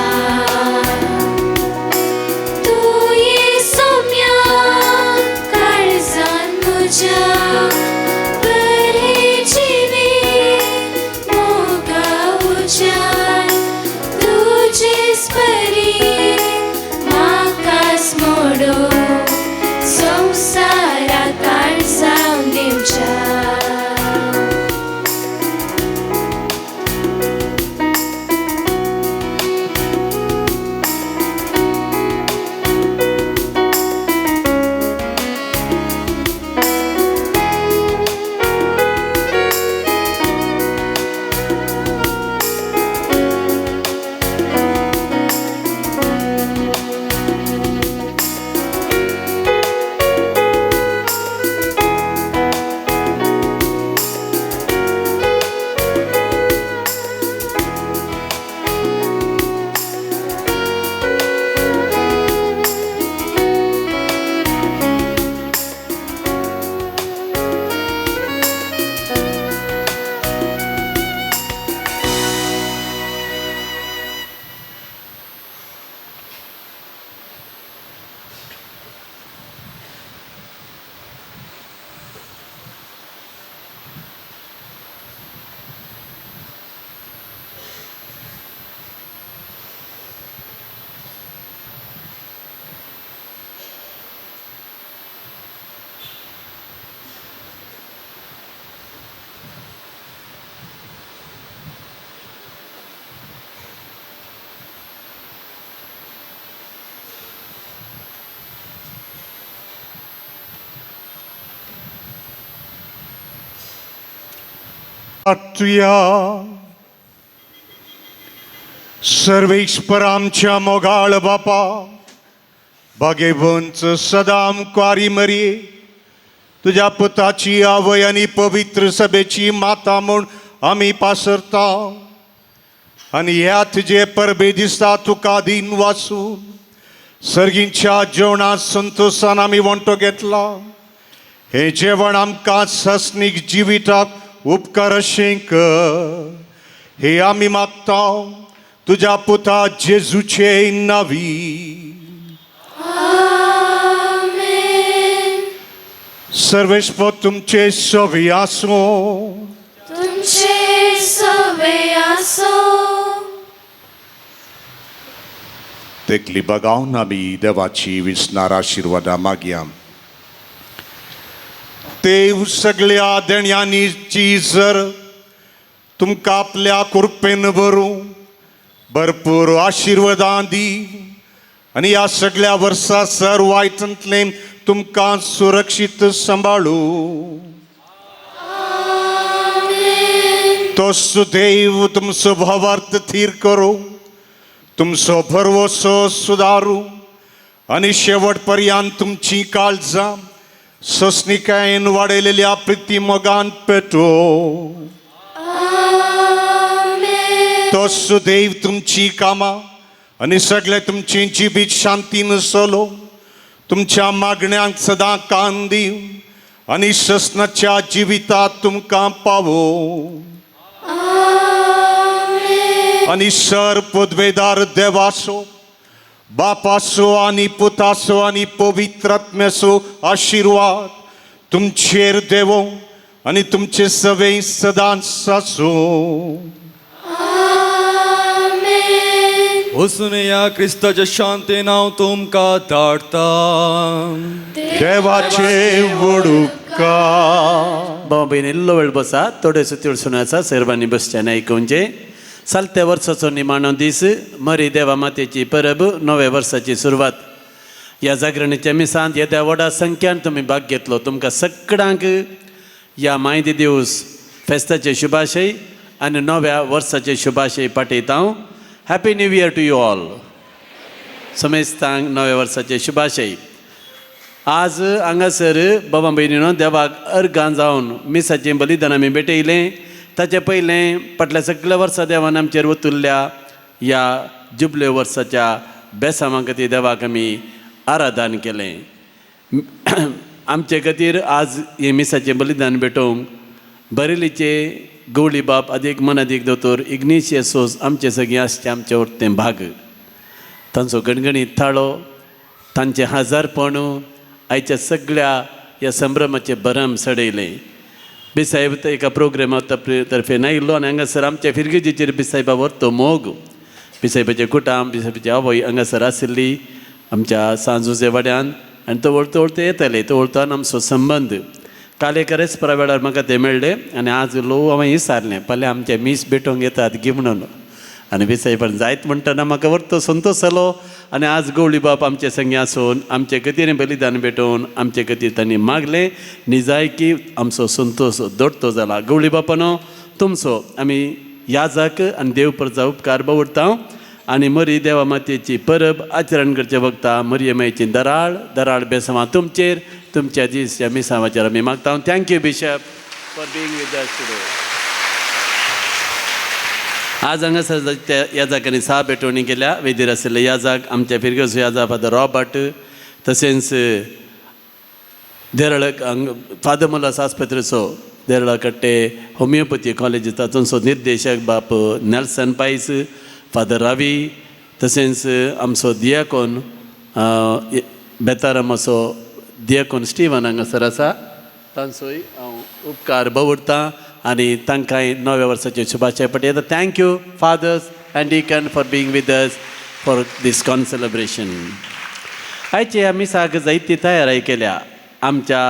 तूं ये सोम्या काळजान म्हज्या बरे जिवीत मोगावच्यान तुजेच बरी म्हाकाच मोडून संवसाराक काणजावन दिवच्या तुया सर्वेश्वर आमच्या मोगाळ बापा भागेवंच सदा आमकारी मरिये तुझ्या पुताची आवय आणि पवित्र सभेची माता म्हूण आमी पासरता आणि ह्यात जे परबे दिसता तुका दिन वाचून सर्गींच्या जेवणात संतोषान आमी वंटो घेतला हे जेवण आमकां सस्नीक जिविताक उपकार अशें कर हे आमी मागता तुझ्या पुता जेजूचे नावी सर्वेस्वर तुमचे सवे आसो तुमचे सवे आसो देखली बगावन आमी देवाची विस्नार आशिर्वादा मागया देव सगळ्या देण्यांची जर तुमकां आपल्या कृपेन भरूं भरपूर आशिर्वादां दी आनी ह्या सगळ्या वर्सां सर वायटांतले तुमकां सुरक्षीत सांबाळू तोच देव तुमचो भावार्थ थीर करो तुमचो भरवोसो सुदारू आनी शेवट पर्यंत तुमची काळजां सस्निकायेन वाडयलेल्या प्रिती मोगान पेटो तोच देव तुमची कामां आनी सगळे तुमची जिबीत शांतीन चलो तुमच्या मागण्यांक सदां कान दिव आनी ससनाच्या जिवितांत तुमकां पावो आनी सर पदवेदार देवासो बापासो आनी पुतासो आनी पवित्रात्म्याचो आशिर्वाद तुमचेर देवो आनी तुमचे सवे सदांच आसो वचून या क्रिस्ताच्या शांतेन हांव तुमकां धाडटा देवाचे वडुका भाऊ बहीण इल्लो वेळ बसा थोडेसो तिळसुणाचा सर्वांनी बसच्यान आयकुनचे चलत्या वर्साचो निमाणो दीस मरी देवा मातेची परब नव्या वर्साची सुरवात ह्या जागरणेच्या मिसांत येद्या व्हडा संख्यान तुमी भाग घेतलो तुमकां सगळ्यांक ह्या मायदी दिवस फेस्ताचे शुभाशय आनी नव्या वर्साचे शुभाशय पाठयता हांव happy new year to you all समेस्तांक नव्या वर्साचे शुभाशय आज हांगासर बाबा भयणीनो देवाक अर्गां जावन मिसाचें बलिदान आमी भेटयलें ताचे पयलें फाटल्या सगळ्या वर्सां देवान आमचेर वतुरल्या ह्या जुबले वर्साच्या बेसामा खातीर देवाक आमी आराधन केलें आमचे खातीर आज हे मिसाचें बलिदान भेटोवंक बरेलीचे गवळी बाप अदीक मन अदीक दोतोर इग्नेशियस सोस आमचे सगळीं आसचे आमचे उरतें भाग तांचो गणगणीत थाळो तांचें हजारपण आयच्या सगळ्या ह्या संभ्रमाचें भरम सडयलें बिसायब एका प्रोग्रामा तर्फे नायिल्लो आनी हांगासर आमच्या फिरगेजीचेर बिसायबा व्हरतो मोग बिसायबाचें कुटाम बिसायबाची आवय हांगासर आशिल्ली आमच्या सांजुजे वाड्यान आनी तो वळतो वळतो येताले तो वळतान आमचो संबंद काल एका रेस्परा वेळार म्हाका ते मेळ्ळे आनी आज लो हांवें विचारलें फाल्यां आमचे मीस भेटोवंक येतात गी म्हणून आनी बिसायबान जायत म्हणटना म्हाका व्हरतो संतोश जालो आनी आज गवळी बाप आमचे संगी आसून आमचे खातीर बलिदान भेटोवन आमचे खातीर तांणी मागलें निजायकी आमचो संतोश दडतो जाला गवळी बापानो तुमचो आमी याजक आनी देव परजा उपकार बावडटा आनी मरी देवा मातयेची परब आचरण करचे वखदा मरियमायेची दराळ बेसवां तुमचेर तुमच्या दीस ह्या मिसांवाचेर आमी मागता thank you bishop for being with us today आज हांगासर त्या याजकांनी साह भेटोवणी केल्या वेदीर आशिल्ले याजक आमच्या फिरगसो याजक फादर रॉबर्ट तशेंच देरळ फादर मोलास आस्पत्रेचो देरळा कट्टे होमिओपॅथी कॉलेज तातूंचो निर्देशक बाप नेल्सन पायस फादर रवी तशेंच आमचो दियाकोन बेतारामाचो दियाकोन स्टीवन हांगासर आसा तांचोय हांव उपकार बावडटां आनी तांकांय नव्या वर्साचे शुभाशय पटयता thank you fathers and deacon for being with us for this concelebration आयचे आमी साक जायती तयारी केल्या आमच्या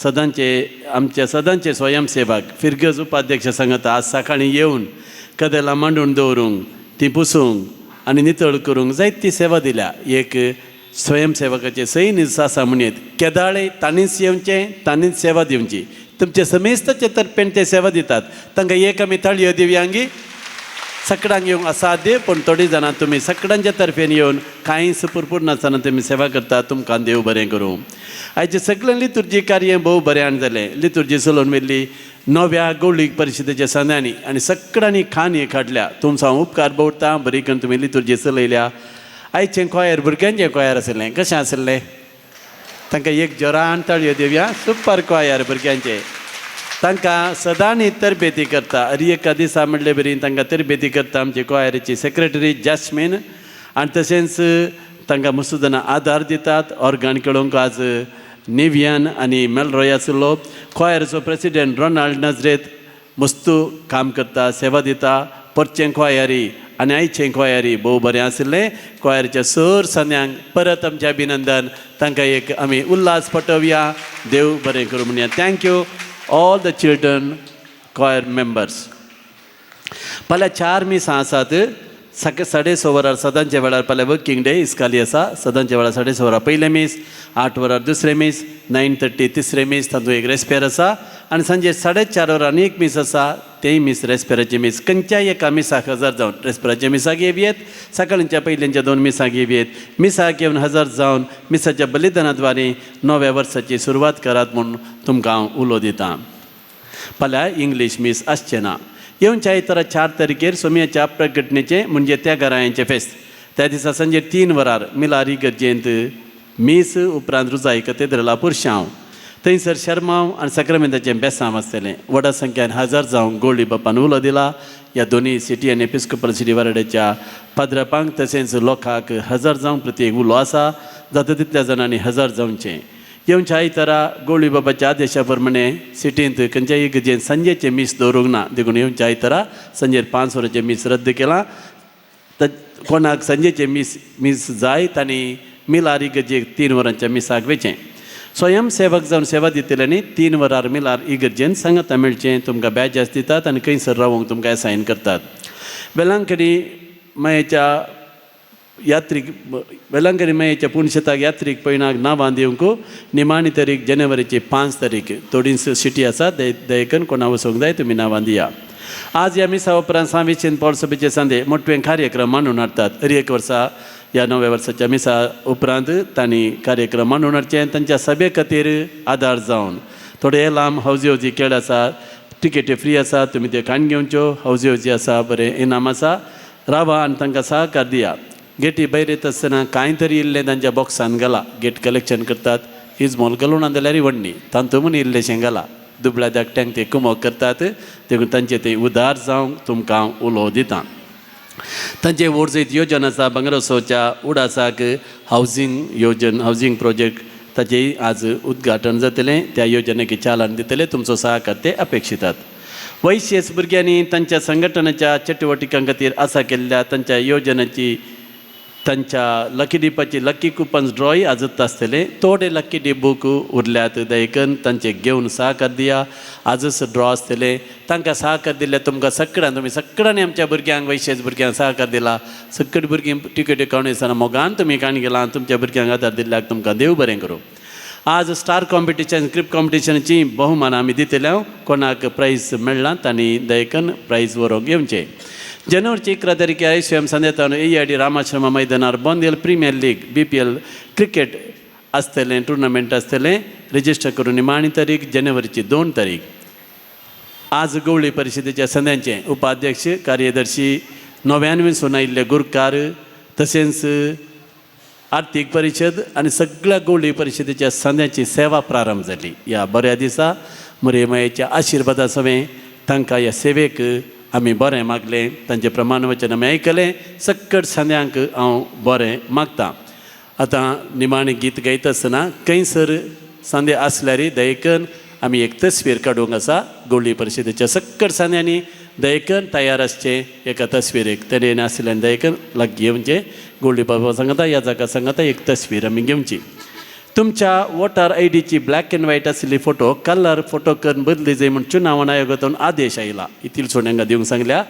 सदांचे स्वयंसेवक फिरगज उपाध्यक्ष सांगता आज सकाळीं येवन कदेलां मांडून दवरूंक ती पुसूंक आनी नितळ करूंक जायती सेवा दिल्या एक स्वयंसेवकाचे सई दीस आसा म्हणीत केदाळे तांणीच येवचें तांणीच सेवा दिवची तुमचे समेस्ताचे तर्फेन ते सेवा दितात तांकां एक आमी ताळयो दिव्यांगी सगळ्यांक येवंक असाध्य पण थोडीं जाणां तुमी सगळ्यांच्या तर्फेन येवन कांय सुपूर्पूर नासतना तुमी सेवा करता तुमकां देव बरें करूं आयचें सगळें लितुर्जी कार्य भोव बऱ्यान जालें लितुर्जी चलोवन व्हेल्ली नव्या गवळी परिशदेच्या संदांनी आनी सगळ्यांनी खान हे काडल्या तुमचो हांव उपकार भोवता बरी करून तुमी लितुर्जी चलयल्या आयचें कॉयर भुरग्यांचें कॉयर आसलें कशें आसलें तांकां एक जोरान ताळयो दिवया सुपर कॉयर भुरग्यांचें तांकां सदांच तरबेती करता हर एका दिसा म्हणले बरी तांकां तरबेती करता आमचे कॉयराची सेक्रेटरी जॅस्मीन आनी तशेंच तांकां मुसुदाना आदार दितात ऑर्गान खेळोवंक आज निवियन आनी मेलरॉय आशिल्लो कॉयराचो प्रेसिडेंट रोनाल्ड नजरेत मस्तू काम करता सेवा दिता परचें कॉयरी आनी आयचें कॉयरी भोव बरें आशिल्लें कॉयराच्या सर सन्यांक परत आमचें अभिनंदन तांकां एक आमी उल्हास पटोवया देव बरें करूं म्हणया thank you all the children choir members फाल्यां 4 मिसां आसात 6:30 वरार सदांच्या वेळार फाल्यां वर्किंग डे इस्काली आसा सदांच्या वेळार 6:30 वरार पयलें मीस 8 वरार दुसरें मीस 9:30 तिसरें मीस तातूंत एक रेस्पेर आसा आनी सांजे 4:30 वरार आनी एक मीस आसा तेय मीस रेस्पेराची मीस खंयच्याय एका मिसाक हजर जावन रेस्पेराच्या मिसाक येवयेत सकाळच्या पयलींच्या 2 मिसाक येवयेत मिसाक येवन हजर जावन मिसाच्या बलिदानाद्वारे नव्या वर्साची सुरवात करात म्हूण तुमकां हांव उलो दितां फाल्यां इंग्लीश मीस आसचें ना येवच्या आयतारा 4 तारखेर सोम्याच्या प्रकटणेचें म्हणजे त्या घरांचें फेस्त त्या दिसा सांजे 3 वरार मिलारी गरजेंत मीस उपरांत रुजाई कथेद्रला पुरशांव थंयसर शर्मांव आनी सक्रामेंताचें बेसांव आसतलें व्हडा संख्यान हजर जावंक गवळी बापान उलो दिला ह्या दोनी सिटी आनी एपिस्कोपल सिटी वाड्याच्या पाद्रपांक तशेंच लोकांक हजर जावंक प्रती एक उलो आसा जाता तितल्या जाणांनी हजर जावचें येवच्या आयतारा गवळी बाबाच्या आदेशा प्रमाणे सिटींत खंयच्याय गजेन संजेचें मीस दवरूंक ना देखून येवच्या आयतारा संजेर 5 वरांचें मीस रद्द केलां कोणाक संजेचें मीस जाय तांणी मिलारी गजेक 3 वरांच्या मिसाक वेचें स्वयंसेवक जावन सेवा दितल्यांनी 3 वरार मिलार इगर्जेन सांगाता मेळचें तुमकां बॅजास दितात आनी खंयसर रावूंक तुमकां असायन करतात वेलांकडी मायेच्या यात्रीक वेलांकडी मायेच्या पुणशेताक यात्रीक पयणाक नांवां दिवंक निमाणी तारीख जानेवारीची 5 तारीख थोडी सिटी आसा दयेकन कोणा वचूंक जाय तुमी नांवां दिया आज ह्या मिसा उपरांत 6 सेंट पॉल सभेचे सांदे मोठे कार्यक्रम मांडून हाडटात हर एक वर्सा ह्या नव्या वर्साच्या मिसा उपरांत तांणी कार्यक्रम मांडून हाडचे तांच्या सभे खातीर आदार जावन थोडे लांब हौजी खेळ आसा टिकेटी फ्री आसा तुमी ते काण घेवच्यो हौजी आसा बरें इनाम आसा रावा आनी तांकां सहकार दिया गेटी भायर येता आसतना कांय तरी इल्लें तांच्या बॉक्सान घाला गेट कलेक्शन करतात इजमोल घालून जाल्यार व्हडणी तांतू म्हूण इल्लेशें घाला दुबळ्या धाकट्यांक ते कुमोग करतात देखून तांचे ते उदार जावंक तुमकां हांव उलो दितां तांचे वर्जयत योजना आसा बंगरोत्सवच्या उडासाक हावजींग प्रोजेक्ट ताचें आज उद्घाटन जातलें त्या योजनेक चालन दितले तुमचो सहकार ते अपेक्षितात वैश्यस भुरग्यांनी तांच्या संघटनाच्या चटवटिकां खातीर आसा केल्ल्या तांच्या योजनेची तांच्या लकी डिपाची लकी कुपन्स ड्रॉय आजूच आसतले थोडे लकी डीप बूक उरल्यात दयकन तांचे घेवन सहकार दिया आजूच ड्रॉ आसतले तांकां सहकार दिले तुमकां सगळ्यांक तुमी सगळ्यांनी आमच्या भुरग्यांक वैश्यस भुरग्यांक सहकार दिला सगळीं भुरगीं टिकेटी काडून आसतना मोगान तुमी काण गेला तुमच्या भुरग्यांक आदार दिल्ल्याक तुमकां देव बरें करूं आज स्टार कॉम्पिटिशन स्क्रिप्ट कॉम्पिटिशनाची बहुमान आमी दितल्या कोणाक प्रायज मेळना तांणी दयकन प्रायज व्हरोंक येवचें जनवरीची 11 तारखेर स्वयं संदेतान AID रामाश्रमा मैदानार Bondel premier league BPL cricket आसतलें टुर्नामेंट आसतलें रेजिस्टर करून निमाणी तारीख जानेवारीची 2 तारीख आज गवळी परिशदेच्या संद्यांचे उपाध्यक्ष कार्यदर्शी 99 आयिल्ले गुरकार तशेंच आर्थीक परिशद आनी सगळ्या गवळी परिशदेच्या संद्याची सेवा प्रारंभ जाली ह्या बऱ्या दिसा मोरये मायेच्या आशिर्वादा सवें तांकां ह्या सेवेक आमी बरें मागलें तांचें प्रमाण वचन आमी आयकलें सकट संद्यांक हांव बरें मागतां आतां निमाणें गीत गायता आसतना खंयसर संदे आसल्यार दयकन आमी एक तस्वीर काडूंक आसा गवळी परिशदेच्या सकट संद्यांनी दयकन तयार आसचें एका तस्वीरेक तरेन आसल्यान दयकन लागीं येवचें गवळी बाबा सांगता ह्या जाका सांगता एक तस्वीर आमी घेवची तुमच्या वोटर IDची ब्लॅक एंड व्हाईट आशिल्ली फोटो कलर फोटो करून बदली जाय म्हूण चुनाव आयोगातून आदेश आयला इतली सोड्यांका दिवंक सांगल्या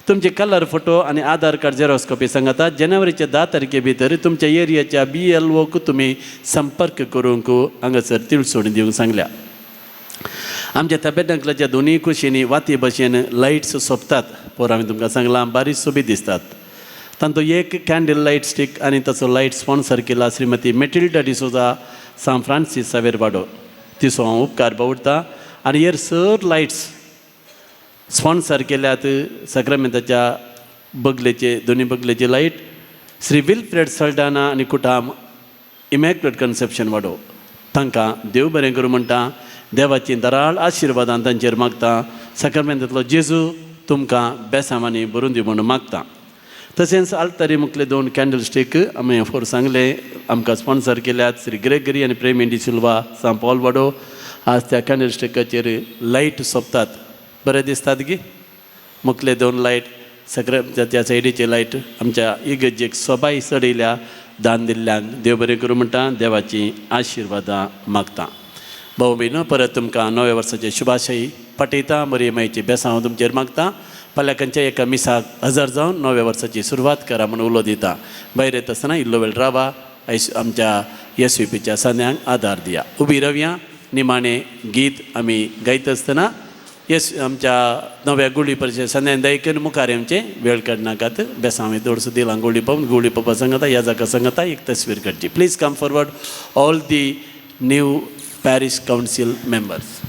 तुमचे कलर फोटो आनी आधार कार्ड झेरॉक्स कॉपी सांगता जानेवारीच्या 10 तारखे भितर तुमच्या एरियाच्या BLOक तुमी संपर्क करूंक हांगासर तिळसोडी दिवंक सांगल्या आमच्या तबेटंकलाच्या दोनूय कुशींनी वाती भशेन लायट्स सोंपतात पोर हांवें तुमकां सांगलां बारीक सोबीत दिसतात तांचो एक कॅन्डल लायट स्टीक आनी ताचो लायट स्पॉन्सर केला श्रीमती मेटिल्डा डिसोजा सान फ्रांसीस सावेरवाडो तिचो हांव उपकार बावडटां आनी हेर सर लायट्स स्पॉन्सर केल्यात सक्रामेंताच्या बगलेचे दोनी बगलेचे लायट श्री विल्फ्रेड सल्डाना आनी कुटाम इमॅक्युलेट कन्सेप्शन वाडो तांकां देव बरें करूं म्हणटा देवाची दराळ आशिर्वादान तांचेर मागता सक्रामेंतांतलो जेजू तुमकां बेसामांनी भरून दी म्हणून मागता तशेंच आल्तारी मुखले 2 कॅन्डल स्टीक आमी फोर सांगले आमकां स्पॉन्सर केल्यात श्री ग्रेगरी आनी प्रेमेंडी सिल्वा सान पॉल वाडो आज त्या कॅन्डल स्टिकाचेर लायट सोंपतात बरें दिसतात गी मुखले 2 लायट त्या सायडीचे लायट आमच्या इगर्जेक सोबाय चडयल्या दान दिल्ल्यांक देव बरें करूं म्हणटा देवाची आशिर्वादां मागता भाऊ भयणो परत तुमकां नव्या वर्साचे शुभाशयी पटयता मोरये मायेची बेसांव हांव तुमचेर मागता फाल्यां खंयच्या एका मिसाक हजर जावन नव्या वर्साची सुरवात करा म्हणून उलो दिता भायर येता आसतना इल्लो वेळ रावा आमच्या SVPच्या संद्यांक आदार दिया उबी रावया निमाणें गीत आमी गायता आसतना आमच्या नव्या गवळी परिशद संद्यान दयकन मुखार येवचें वेळ काडनाकात बेसांव हांवें चडसो दिलां गवळी पप्पा सांगता ह्या जाका सांगता एक तस्वीर काडची please come forward all the new parish council members